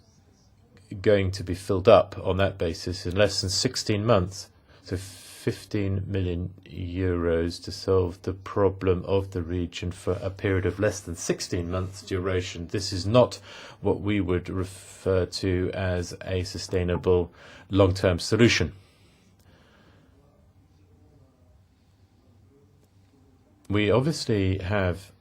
going to be filled up on that basis in less than 16 months. So 15 million euros to solve the problem of the region for a period of less than 16 months duration. This is not what we would refer to as a sustainable long-term solution. We obviously have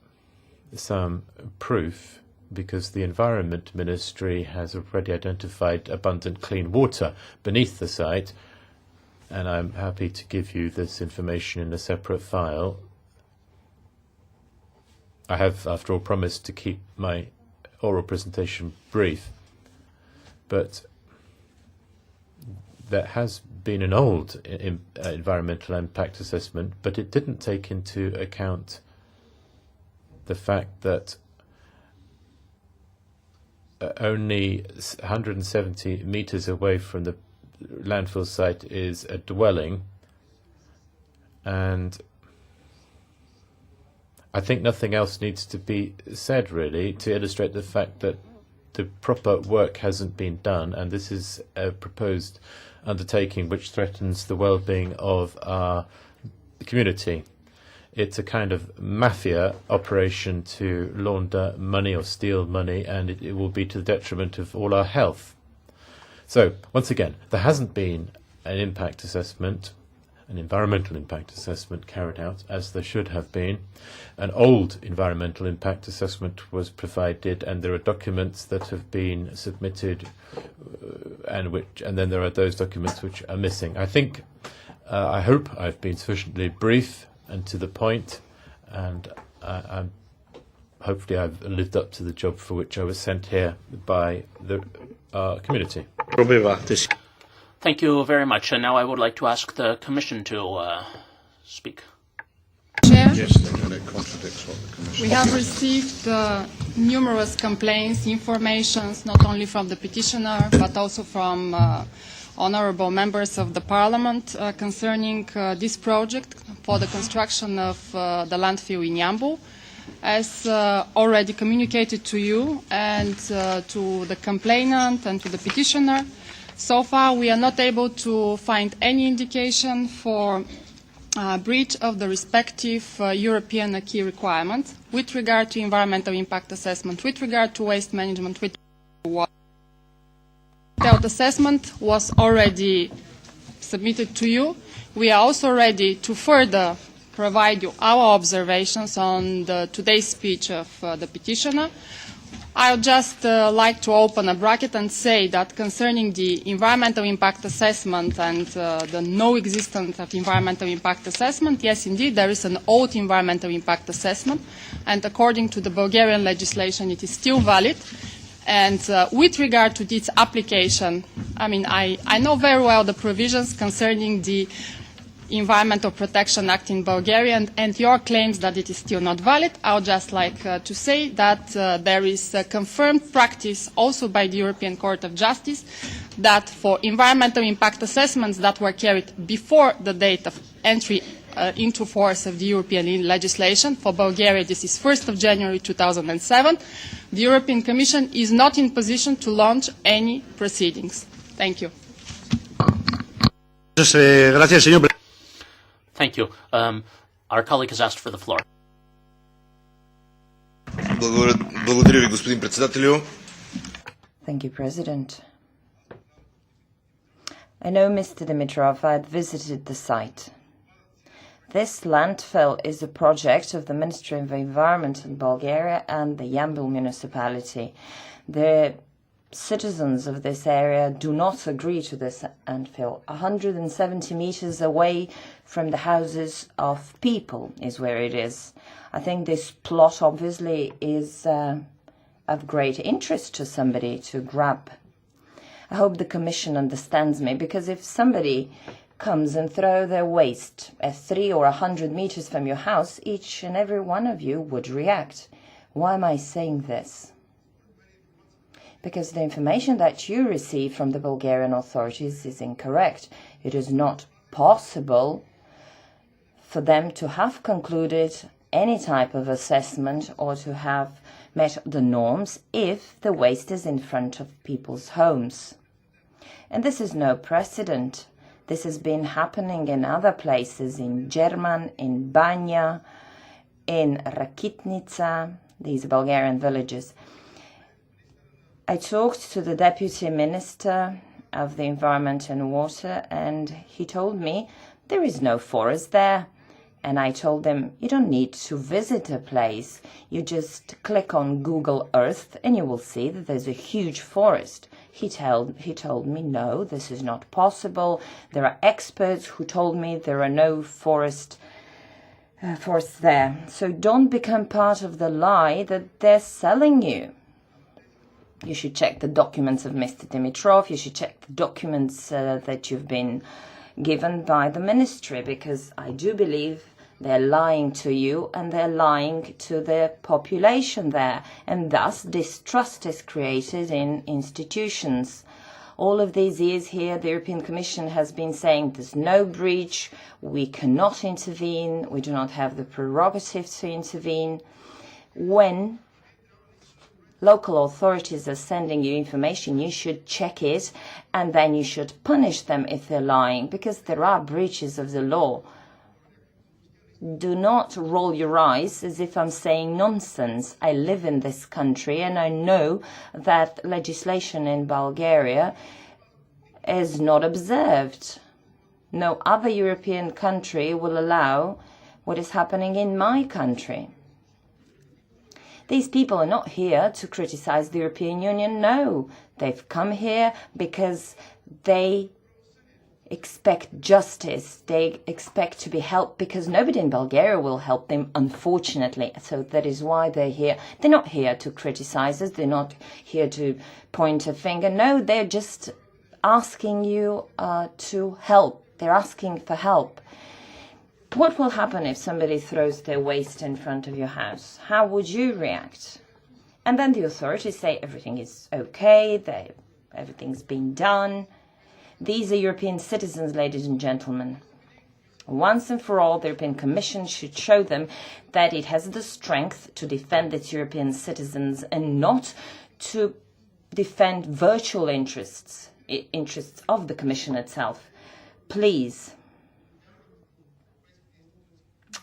some proof because the Environment Ministry has already identified abundant clean water beneath the site, and I'm happy to give you this information in a separate file. I have, after all, promised to keep my oral presentation brief, but there has been an old environmental impact assessment, but it didn't take into account the fact that only 170 meters away from the landfill site is a dwelling, and I think nothing else needs to be said really to illustrate the fact that the proper work hasn't been done, and this is a proposed undertaking which threatens the well-being of our community. It's a kind of mafia operation to launder money or steal money, and it will be to the detriment of all our health. So, once again, there hasn't been an impact assessment, an environmental impact assessment carried out, as there should have been. An old environmental impact assessment was provided, and there are documents that have been submitted, and then there are those documents which are missing. I hope I've been sufficiently brief and to the point, and hopefully I've lived up to the job for which I was sent here by the community. Thank you very much. And now I would like to ask the Commission to speak. Chair, Yes, and it contradicts what the Commission we have received numerous complaints, informations, not only from the petitioner, but also from honourable members of the Parliament concerning this project for the construction of the landfill in Yambu. As already communicated to you and to the complainant and to the petitioner, so far we are not able to find any indication for breach of the respective European acquis requirements with regard to environmental impact assessment, with regard to waste management, with water. The assessment was already submitted to you. We are also ready to further provide you our observations on today's speech of the petitioner. I would just like to open a bracket and say that concerning the environmental impact assessment and the no existence of environmental impact assessment, yes, indeed, there is an old environmental impact assessment, and according to the Bulgarian legislation, it is still valid. And with regard to its application, I know very well the provisions concerning the Environmental Protection Act in Bulgaria and your claims that it is still not valid. I would just like to say that there is a confirmed practice also by the European Court of Justice that for environmental impact assessments that were carried before the date of entry into force of the European legislation, for Bulgaria this is 1st of January 2007, the European Commission is not in position to launch any proceedings. Thank you. Thank you. Our colleague has asked for the floor. Thank you, President. I know Mr. Dimitrov had visited the site. This landfill is a project of the Ministry of Environment in Bulgaria and the Yambil municipality. The citizens of this area do not agree to this landfill. 170 meters away from the houses of people is where it is. I think this plot obviously is of great interest to somebody to grab. I hope the Commission understands me, because if somebody comes and throw their waste at 3 or 100 meters from your house, each and every one of you would react. Why am I saying this? Because the information that you receive from the Bulgarian authorities is incorrect. It is not possible for them to have concluded any type of assessment or to have met the norms if the waste is in front of people's homes. And this is no precedent. This has been happening in other places, in German, in Banja, in Rakitnica, these Bulgarian villages. I talked to the Deputy Minister of the Environment and Water, and he told me there is no forest there. And I told him, you don't need to visit a place. You just click on Google Earth and you will see that there's a huge forest. He told me, no, this is not possible. There are experts who told me there are no forests there. So don't become part of the lie that they're selling you. You should check the documents of Mr. Dimitrov. You should check the documents that you've been given by the ministry, because I do believe they're lying to you and they're lying to the population there, and thus distrust is created in institutions. All of these years here, the European Commission has been saying there's no breach, we cannot intervene, we do not have the prerogative to intervene. When local authorities are sending you information, you should check it and then you should punish them if they're lying, because there are breaches of the law. Do not roll your eyes as if I'm saying nonsense. I live in this country and I know that legislation in Bulgaria is not observed. No other European country will allow what is happening in my country. These people are not here to criticize the European Union. No, they've come here because they expect justice. They expect to be helped because nobody in Bulgaria will help them, unfortunately. So that is why they're here. They're not here to criticize us. They're not here to point a finger. No, they're just asking you to help. They're asking for help. What will happen if somebody throws their waste in front of your house? How would you react? And then the authorities say everything is okay, everything's been done. These are European citizens, ladies and gentlemen. Once and for all, the European Commission should show them that it has the strength to defend its European citizens and not to defend virtual interests of the Commission itself. Please,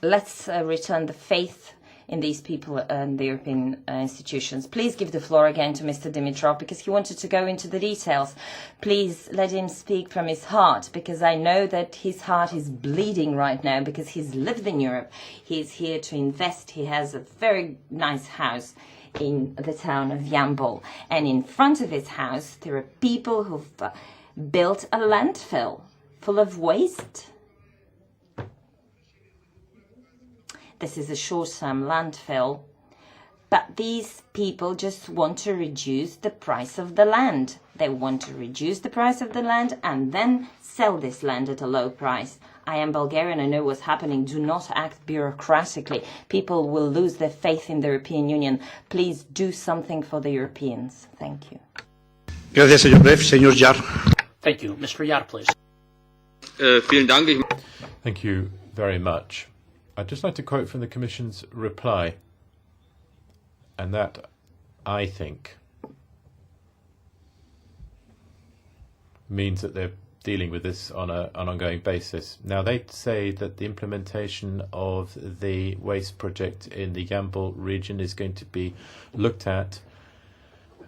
let's return the faith in these people and the European institutions. Please give the floor again to Mr. Dimitrov because he wanted to go into the details. Please let him speak from his heart because I know that his heart is bleeding right now because he's lived in Europe. He's here to invest. He has a very nice house in the town of Yambol. And in front of his house, there are people who've built a landfill full of waste. This is a short-term landfill, but these people just want to reduce the price of the land. They want to reduce the price of the land and then sell this land at a low price. I am Bulgarian, I know what's happening. Do not act bureaucratically. People will lose their faith in the European Union. Please do something for the Europeans. Thank you. Gracias, señor Bref. Señor Jar. Thank you. Mr. Yar, please. Thank you very much. I'd just like to quote from the Commission's reply, and that, I think, means that they're dealing with this on an ongoing basis. Now, they say that the implementation of the waste project in the Yambol region is going to be looked at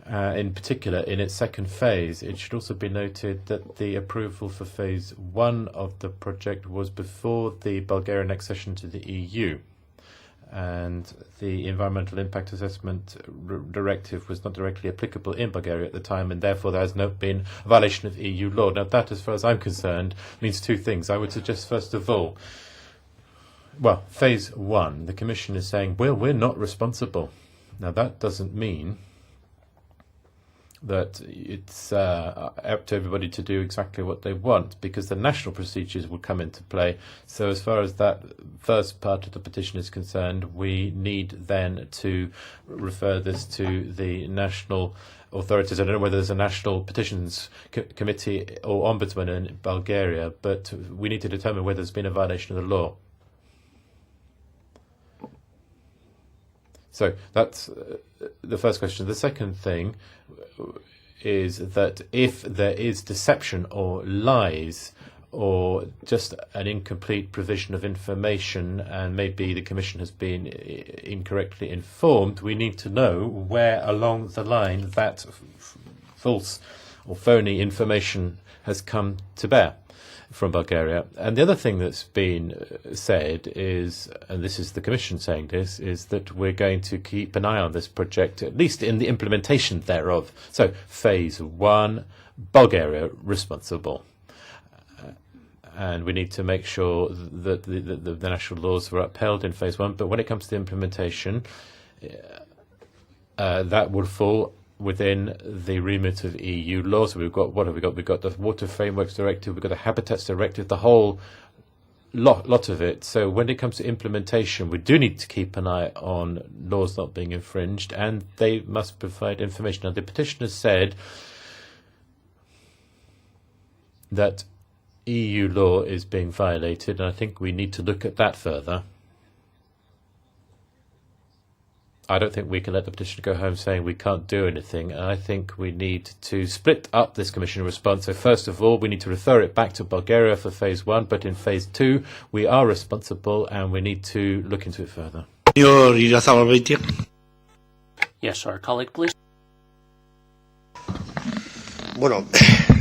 in particular in its second phase. It should also be noted that the approval for phase 1 of the project was before the Bulgarian accession to the EU, and the environmental impact assessment directive was not directly applicable in Bulgaria at the time, and therefore there has not been a violation of EU law. Now that, as far as I'm concerned, means two things. I would suggest, first of all, phase 1, the Commission is saying, well, we're not responsible. Now that doesn't mean that it's up to everybody to do exactly what they want, because the national procedures will come into play. So as far as that first part of the petition is concerned, we need then to refer this to the national authorities. I don't know whether there's a national petitions committee or ombudsman in Bulgaria, but we need to determine whether there's been a violation of the law. So that's the first question. The second thing is that if there is deception or lies or just an incomplete provision of information, and maybe the Commission has been incorrectly informed, we need to know where along the line that false or phony information has come to bear from Bulgaria. And the other thing that's been said is, and this is the Commission saying this, is that we're going to keep an eye on this project, at least in the implementation thereof. So, phase 1, Bulgaria responsible. And we need to make sure that the national laws were upheld in phase 1. But when it comes to implementation, that would fall within the remit of EU law. So what have we got? We've got the Water Frameworks Directive, we've got the Habitats Directive, the whole lot of it. So when it comes to implementation, we do need to keep an eye on laws not being infringed, and they must provide information. Now, the petitioner said that EU law is being violated, and I think we need to look at that further. I don't think we can let the petitioner go home saying we can't do anything. I think we need to split up this Commission response. So first of all, we need to refer it back to Bulgaria for phase 1, but in phase 2, we are responsible and we need to look into it further. Yes, our colleague, please. Bueno,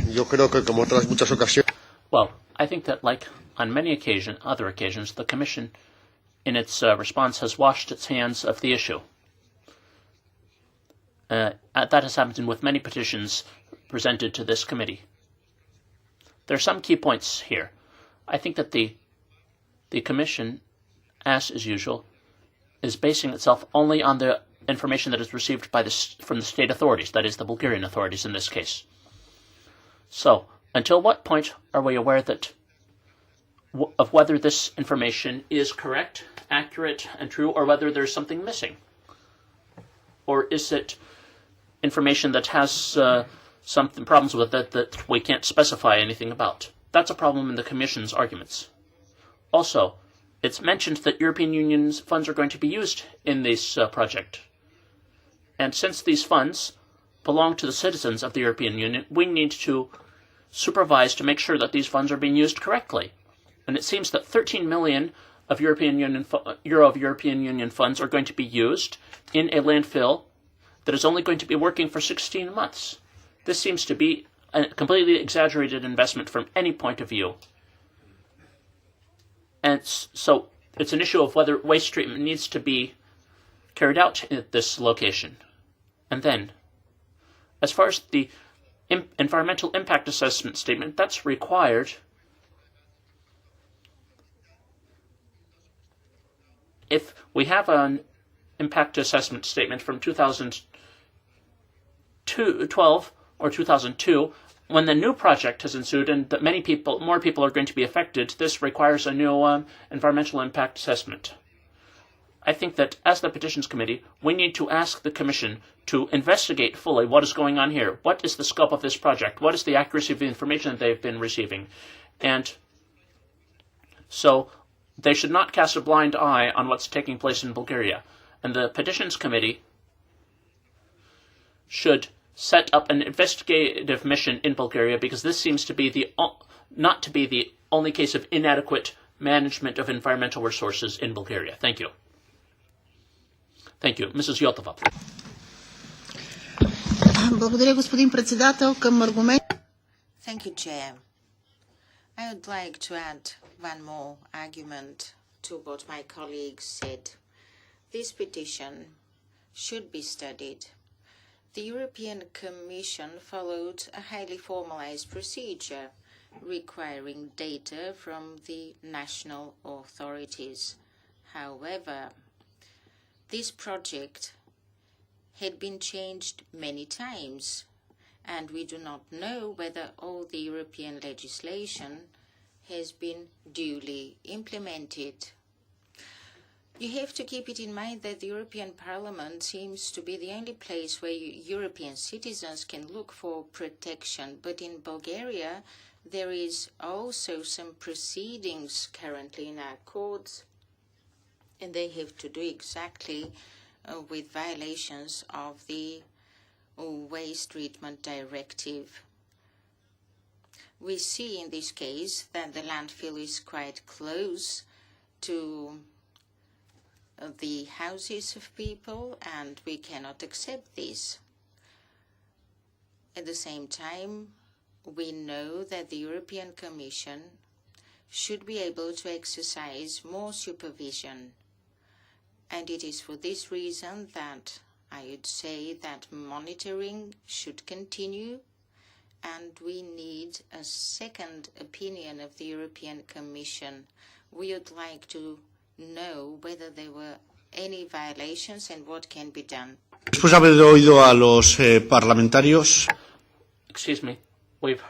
yo creo que como otras muchas ocasiones. Well, I think that, like on many other occasions, the Commission, in its response, has washed its hands of the issue. That has happened with many petitions presented to this committee. There are some key points here. I think that the Commission, as is usual, is basing itself only on the information that is received from the state authorities, that is, the Bulgarian authorities in this case. So, until what point are we aware of whether this information is correct, accurate, and true, or whether there's something missing? Or is it information that has some problems with it that we can't specify anything about? That's a problem in the Commission's arguments. Also, it's mentioned that European Union's funds are going to be used in this project. And since these funds belong to the citizens of the European Union, we need to supervise to make sure that these funds are being used correctly. And it seems that 13 million of European Union funds are going to be used in a landfill that is only going to be working for 16 months. This seems to be a completely exaggerated investment from any point of view. And so it's an issue of whether waste treatment needs to be carried out at this location. And then, as far as the environmental impact assessment statement, that's required if we have an impact assessment statement from 2012 or 2002, when the new project has ensued and that more people are going to be affected, this requires a new environmental impact assessment. I think that as the Petitions Committee, we need to ask the Commission to investigate fully what is going on here. What is the scope of this project? What is the accuracy of the information that they've been receiving? And so they should not cast a blind eye on what's taking place in Bulgaria. And the Petitions Committee should set up an investigative mission in Bulgaria, because this seems to be not to be the only case of inadequate management of environmental resources in Bulgaria. Thank you. Thank you. Mrs. Yotova, please. Thank you, Chair. I would like to add one more argument to what my colleagues said. This petition should be studied. The European Commission followed a highly formalized procedure requiring data from the national authorities. However, this project had been changed many times, and we do not know whether all the European legislation has been duly implemented. You have to keep it in mind that the European Parliament seems to be the only place where European citizens can look for protection, but in Bulgaria there is also some proceedings currently in our courts, and they have to do exactly with violations of the Waste Treatment Directive. We see in this case that the landfill is quite close to the houses of people, and we cannot accept this. At the same time, we know that the European Commission should be able to exercise more supervision. And it is for this reason that I would say that monitoring should continue, and we need a second opinion of the European Commission. We would like to know whether there were any violations and what can be done. Después de haber oído a los parlamentarios. Excuse me. We've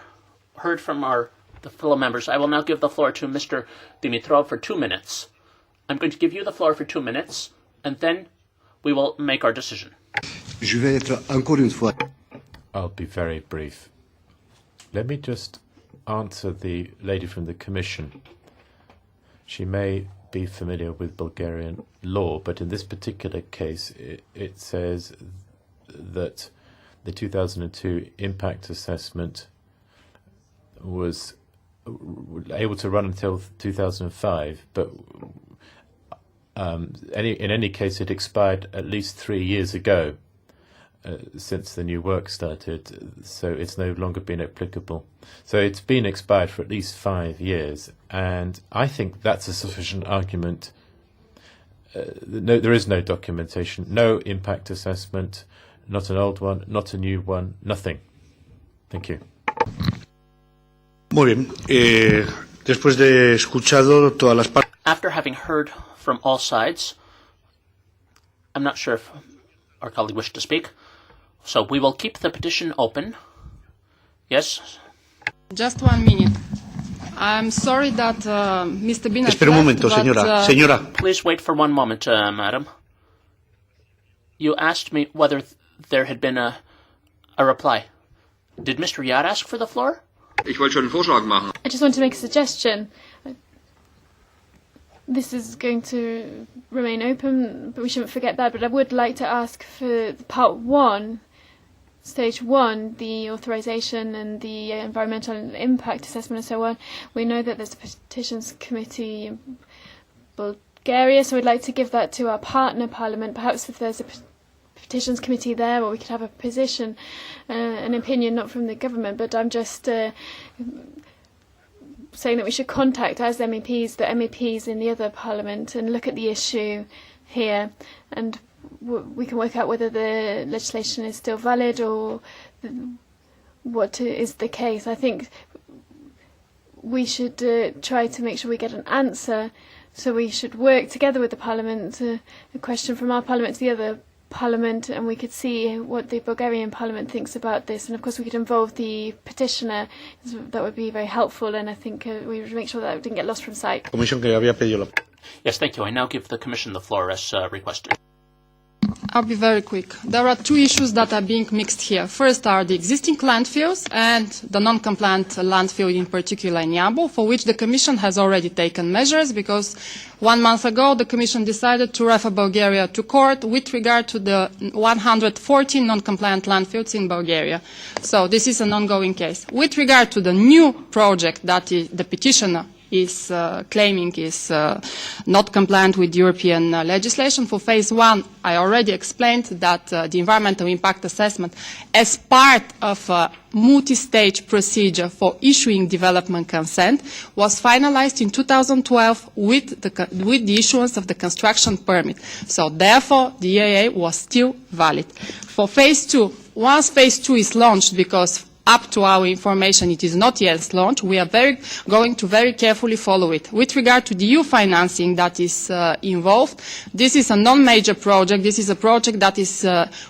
heard from the fellow members. I will now give the floor to Mr. Dimitrov for 2 minutes. I'm going to give you the floor for 2 minutes, and then we will make our decision. Je vais être encore une fois. I'll be very brief. Let me just answer the lady from the Commission. She may be familiar with Bulgarian law, but in this particular case, it says that the 2002 impact assessment was able to run until 2005, but in any case, it expired at least 3 years ago since the new work started, so it's no longer been applicable. So it's been expired for at least 5 years, and I think that's a sufficient argument. No, there is no documentation, no impact assessment, not an old one, not a new one, nothing. Thank you. Muy bien. Después de escuchado todas las partes. After having heard from all sides, I'm not sure if our colleague wished to speak, so we will keep the petition open. Yes? Just 1 minute. I'm sorry that Mr. Bin has Espera un momento, left, señora. Señora. Please wait for 1 moment, madam. You asked me whether there had been a reply. Did Mr. Yad ask for the floor? Ich wollte schon einen Vorschlag machen. I just want to make a suggestion. This is going to remain open, but we shouldn't forget that. But I would like to ask for part 1, stage 1, the authorization and the environmental impact assessment and so on. We know that there's a petitions committee in Bulgaria, so we'd like to give that to our partner parliament. Perhaps if there's a petitions committee there, or we could have a position, an opinion, not from the government, but I'm just saying that we should contact, as MEPs, the MEPs in the other parliament and look at the issue here, and we can work out whether the legislation is still valid or what is the case. I think we should try to make sure we get an answer, so we should work together with the parliament, a question from our parliament to the other Parliament, and we could see what the Bulgarian Parliament thinks about this, and of course we could involve the petitioner. That would be very helpful, and I think we would make sure that it didn't get lost from sight. Yes, thank you. I now give the Commission the floor as requested. I'll be very quick. There are 2 issues that are being mixed here. First are the existing landfills and the non-compliant landfill, in particular in Yambol, for which the Commission has already taken measures, because 1 month ago the Commission decided to refer Bulgaria to court with regard to the 114 non-compliant landfills in Bulgaria. So this is an ongoing case. With regard to the new project that the petitioner is claiming is not compliant with European legislation. For phase 1, I already explained that the environmental impact assessment, as part of a multi-stage procedure for issuing development consent, was finalized in 2012 with the issuance of the construction permit. So therefore, the EIA was still valid. For phase 2, once phase 2 is launched, because up to our information, it is not yet launched. We are going to very carefully follow it. With regard to the EU financing that is involved, this is a non-major project. This is a project that is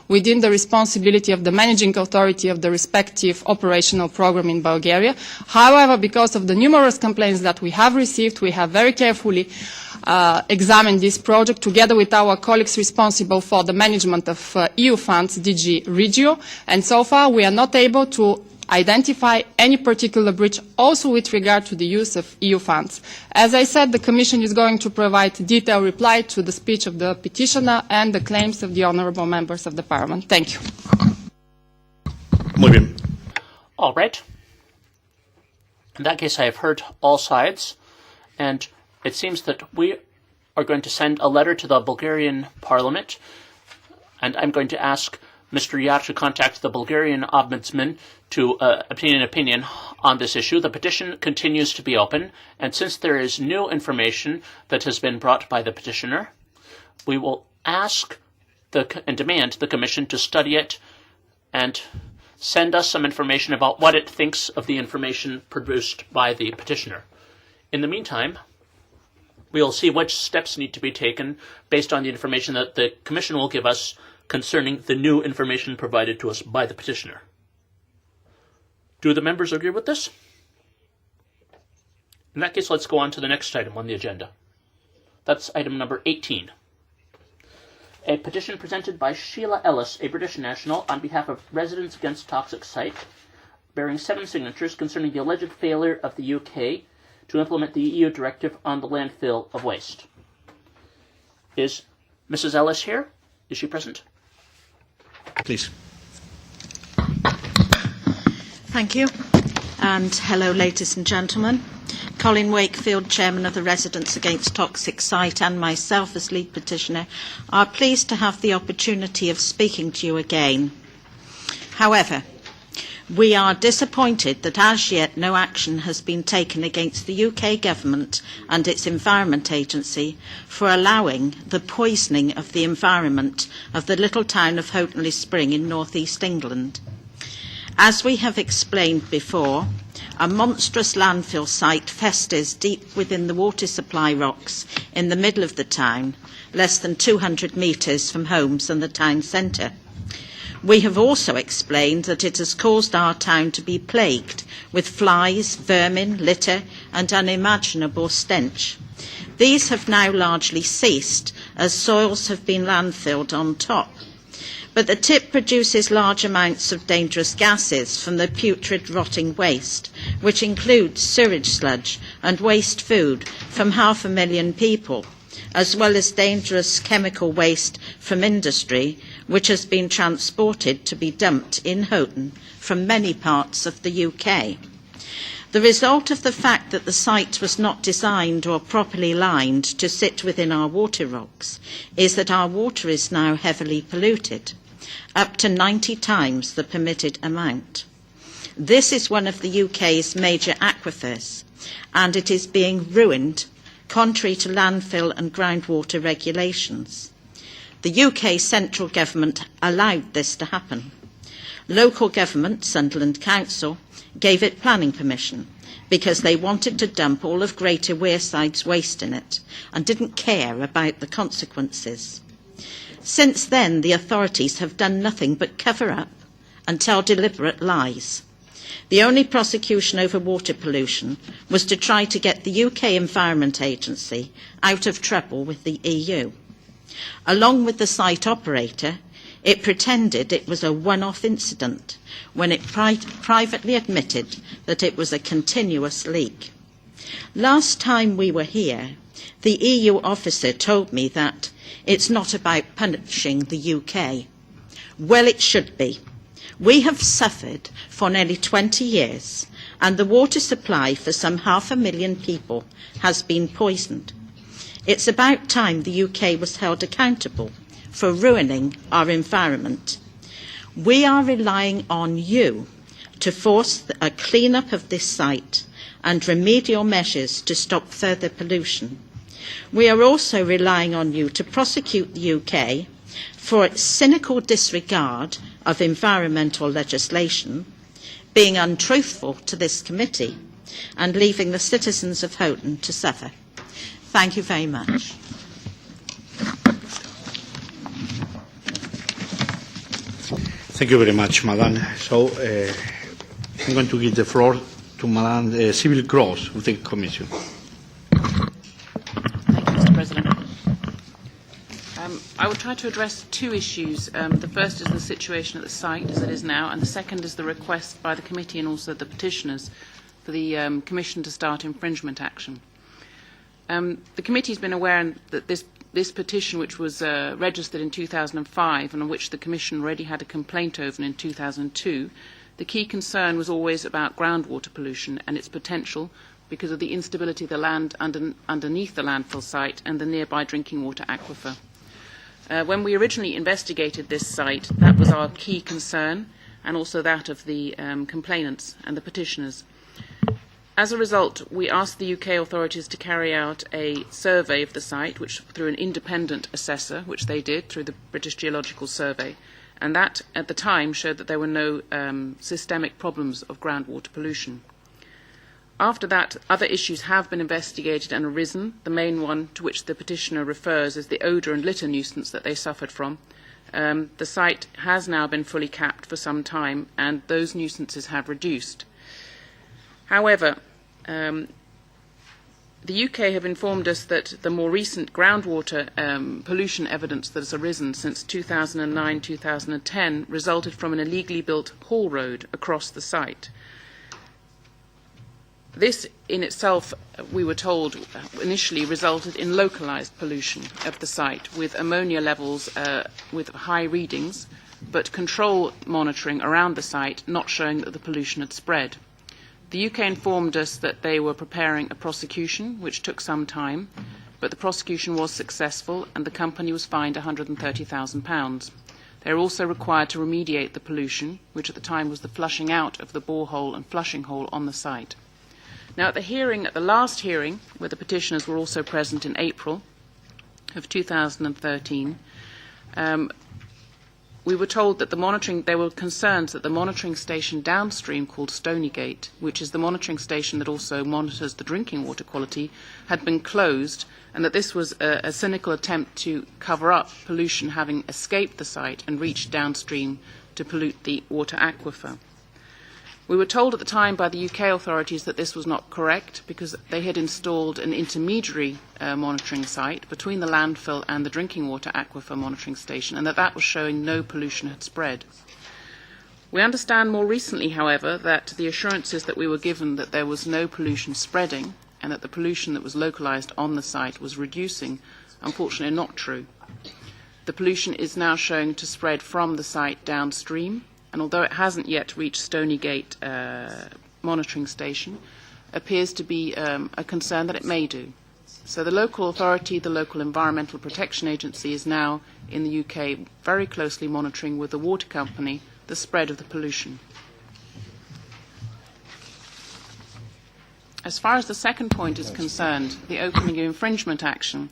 within the responsibility of the managing authority of the respective operational program in Bulgaria. However, because of the numerous complaints that we have received, we have very carefully examine this project together with our colleagues responsible for the management of EU funds, DG Regio, and so far we are not able to identify any particular breach also with regard to the use of EU funds. As I said, the Commission is going to provide a detailed reply to the speech of the petitioner and the claims of the honourable members of the Parliament. Thank you. Muy bien. All right. In that case, I have heard all sides, and it seems that we are going to send a letter to the Bulgarian Parliament, and I'm going to ask Mr. Yar to contact the Bulgarian Ombudsman to obtain an opinion on this issue. The petition continues to be open, and since there is new information that has been brought by the petitioner, we will ask and demand the Commission to study it and send us some information about what it thinks of the information produced by the petitioner. In the meantime, we will see which steps need to be taken based on the information that the Commission will give us concerning the new information provided to us by the petitioner. Do the members agree with this? In that case, let's go on to the next item on the agenda. That's item number 18. A petition presented by Sheila Ellis, a British national, on behalf of Residents Against Toxic Site, bearing 7 signatures concerning the alleged failure of the UK to implement the EU directive on the landfill of waste. Is Mrs. Ellis here? Is she present? Please. Thank you. And hello, ladies and gentlemen. Colin Wakefield, Chairman of the Residents Against Toxic Site, and myself as lead petitioner are pleased to have the opportunity of speaking to you again. However, we are disappointed that as yet no action has been taken against the UK Government and its Environment Agency for allowing the poisoning of the environment of the little town of Houghtonleigh Spring in North East England. As we have explained before, a monstrous landfill site festers deep within the water supply rocks in the middle of the town, less than 200 metres from homes and the town centre. We have also explained that it has caused our town to be plagued with flies, vermin, litter and unimaginable stench. These have now largely ceased as soils have been landfilled on top. But the tip produces large amounts of dangerous gases from the putrid rotting waste, which includes sewage sludge and waste food from 500,000 people, as well as dangerous chemical waste from industry, which has been transported to be dumped in Houghton from many parts of the UK. The result of the fact that the site was not designed or properly lined to sit within our water rocks is that our water is now heavily polluted, up to 90 times the permitted amount. This is one of the UK's major aquifers, and it is being ruined contrary to landfill and groundwater regulations. The UK central government allowed this to happen. Local government, Sunderland Council, gave it planning permission because they wanted to dump all of Greater Wearside's waste in it and didn't care about the consequences. Since then, the authorities have done nothing but cover up and tell deliberate lies. The only prosecution over water pollution was to try to get the UK Environment Agency out of trouble with the EU. Along with the site operator, it pretended it was a one-off incident when it privately admitted that it was a continuous leak. Last time we were here, the EU officer told me that it's not about punishing the UK. Well, it should be. We have suffered for nearly 20 years, and the water supply for some 500,000 people has been poisoned. It's about time the UK was held accountable for ruining our environment. We are relying on you to force a clean-up of this site and remedial measures to stop further pollution. We are also relying on you to prosecute the UK for its cynical disregard of environmental legislation, being untruthful to this committee, and leaving the citizens of Houghton to suffer. Thank you very much. Thank you very much, Madam. So I'm going to give the floor to Madam Sybil Gross of the Commission. Thank you, Mr. President. I will try to address two issues. The first is the situation at the site as it is now, and the second is the request by the committee and also the petitioners for the Commission to start infringement action. The committee has been aware that this petition, which was registered in 2005 and on which the Commission already had a complaint over in 2002, the key concern was always about groundwater pollution and its potential because of the instability of the land underneath the landfill site and the nearby drinking water aquifer. When we originally investigated this site, that was our key concern and also that of the complainants and the petitioners. As a result, we asked the UK authorities to carry out a survey of the site, which through an independent assessor, which they did through the British Geological Survey, and that at the time showed that there were no systemic problems of groundwater pollution. After that, other issues have been investigated and arisen. The main one to which the petitioner refers is the odour and litter nuisance that they suffered from. The site has now been fully capped for some time, and those nuisances have reduced. However, the UK have informed us that the more recent groundwater pollution evidence that has arisen since 2009-2010 resulted from an illegally built haul road across the site. This in itself, we were told, initially resulted in localised pollution of the site with ammonia levels with high readings, but control monitoring around the site not showing that the pollution had spread. The UK informed us that they were preparing a prosecution, which took some time, but the prosecution was successful and the company was fined £130,000. They are also required to remediate the pollution, which at the time was the flushing out of the borehole and flushing hole on the site. Now, at the last hearing, where the petitioners were also present in April of 2013, we were told that there were concerns that the monitoring station downstream called Stonygate, which is the monitoring station that also monitors the drinking water quality, had been closed, and that this was a cynical attempt to cover up pollution having escaped the site and reached downstream to pollute the water aquifer. We were told at the time by the UK authorities that this was not correct because they had installed an intermediary monitoring site between the landfill and the drinking water aquifer monitoring station, and that was showing no pollution had spread. We understand more recently, however, that the assurances that we were given that there was no pollution spreading and that the pollution that was localised on the site was reducing, unfortunately are not true. The pollution is now showing to spread from the site downstream, and although it hasn't yet reached Stonygate monitoring station, appears to be a concern that it may do. So the local authority, the local Environmental Protection Agency, is now in the UK very closely monitoring with the water company the spread of the pollution. As far as the second point is concerned, the opening of infringement action,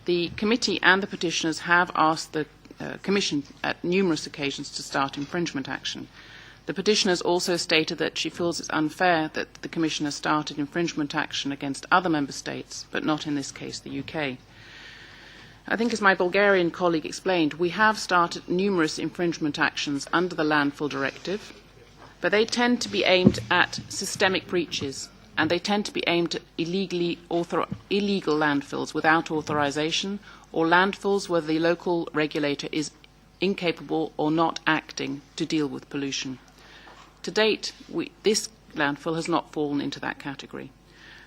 the committee and the petitioners have asked the Commission at numerous occasions to start infringement action. The petitioner has also stated that she feels it's unfair that the Commission has started infringement action against other Member States, but not in this case the UK. I think as my Bulgarian colleague explained, we have started numerous infringement actions under the Landfill Directive, but they tend to be aimed at systemic breaches, and they tend to be aimed at illegal landfills without authorisation, or landfills where the local regulator is incapable or not acting to deal with pollution. To date, this landfill has not fallen into that category.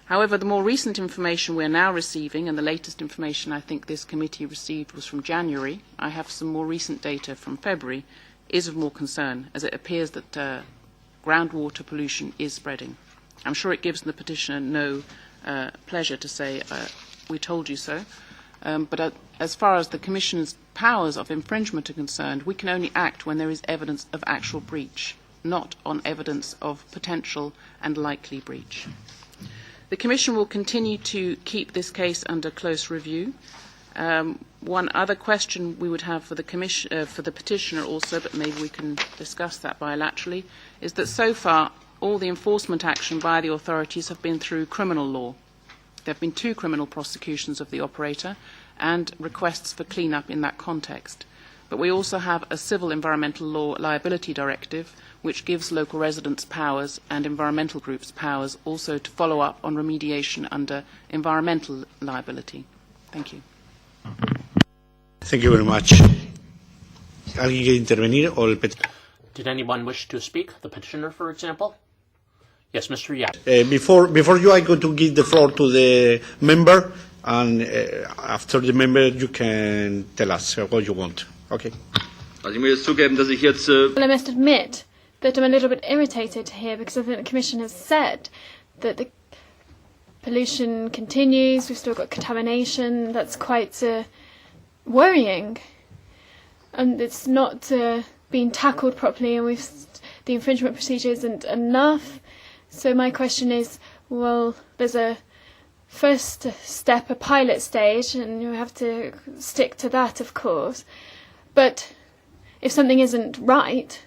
However, the more recent information we are now receiving, and the latest information I think this committee received was from January, I have some more recent data from February, is of more concern, as it appears that groundwater pollution is spreading. I'm sure it gives the petitioner no pleasure to say, we told you so. But as far as the Commission's powers of infringement are concerned, we can only act when there is evidence of actual breach, not on evidence of potential and likely breach. The Commission will continue to keep this case under close review. One other question we would have for the petitioner also, but maybe we can discuss that bilaterally, is that so far all the enforcement action by the authorities have been through criminal law. There have been 2 criminal prosecutions of the operator and requests for clean-up in that context. But we also have a civil environmental law liability directive which gives local residents powers and environmental groups powers also to follow up on remediation under environmental liability. Thank you. Thank you very much. ¿Alguien quiere intervenir? Did anyone wish to speak? The petitioner, for example? Yes, Mr. Yap. Before you, I'm going to give the floor to the member, and after the member, you can tell us what you want. Okay. Also ich muss jetzt zugeben, dass ich jetzt Well, I must admit that I'm a little bit irritated here because I think the Commission has said that the pollution continues, we've still got contamination, that's quite worrying. And it's not being tackled properly, and the infringement procedure isn't enough. So my question is, well, there's a first step, a pilot stage, and you have to stick to that, of course. But if something isn't right,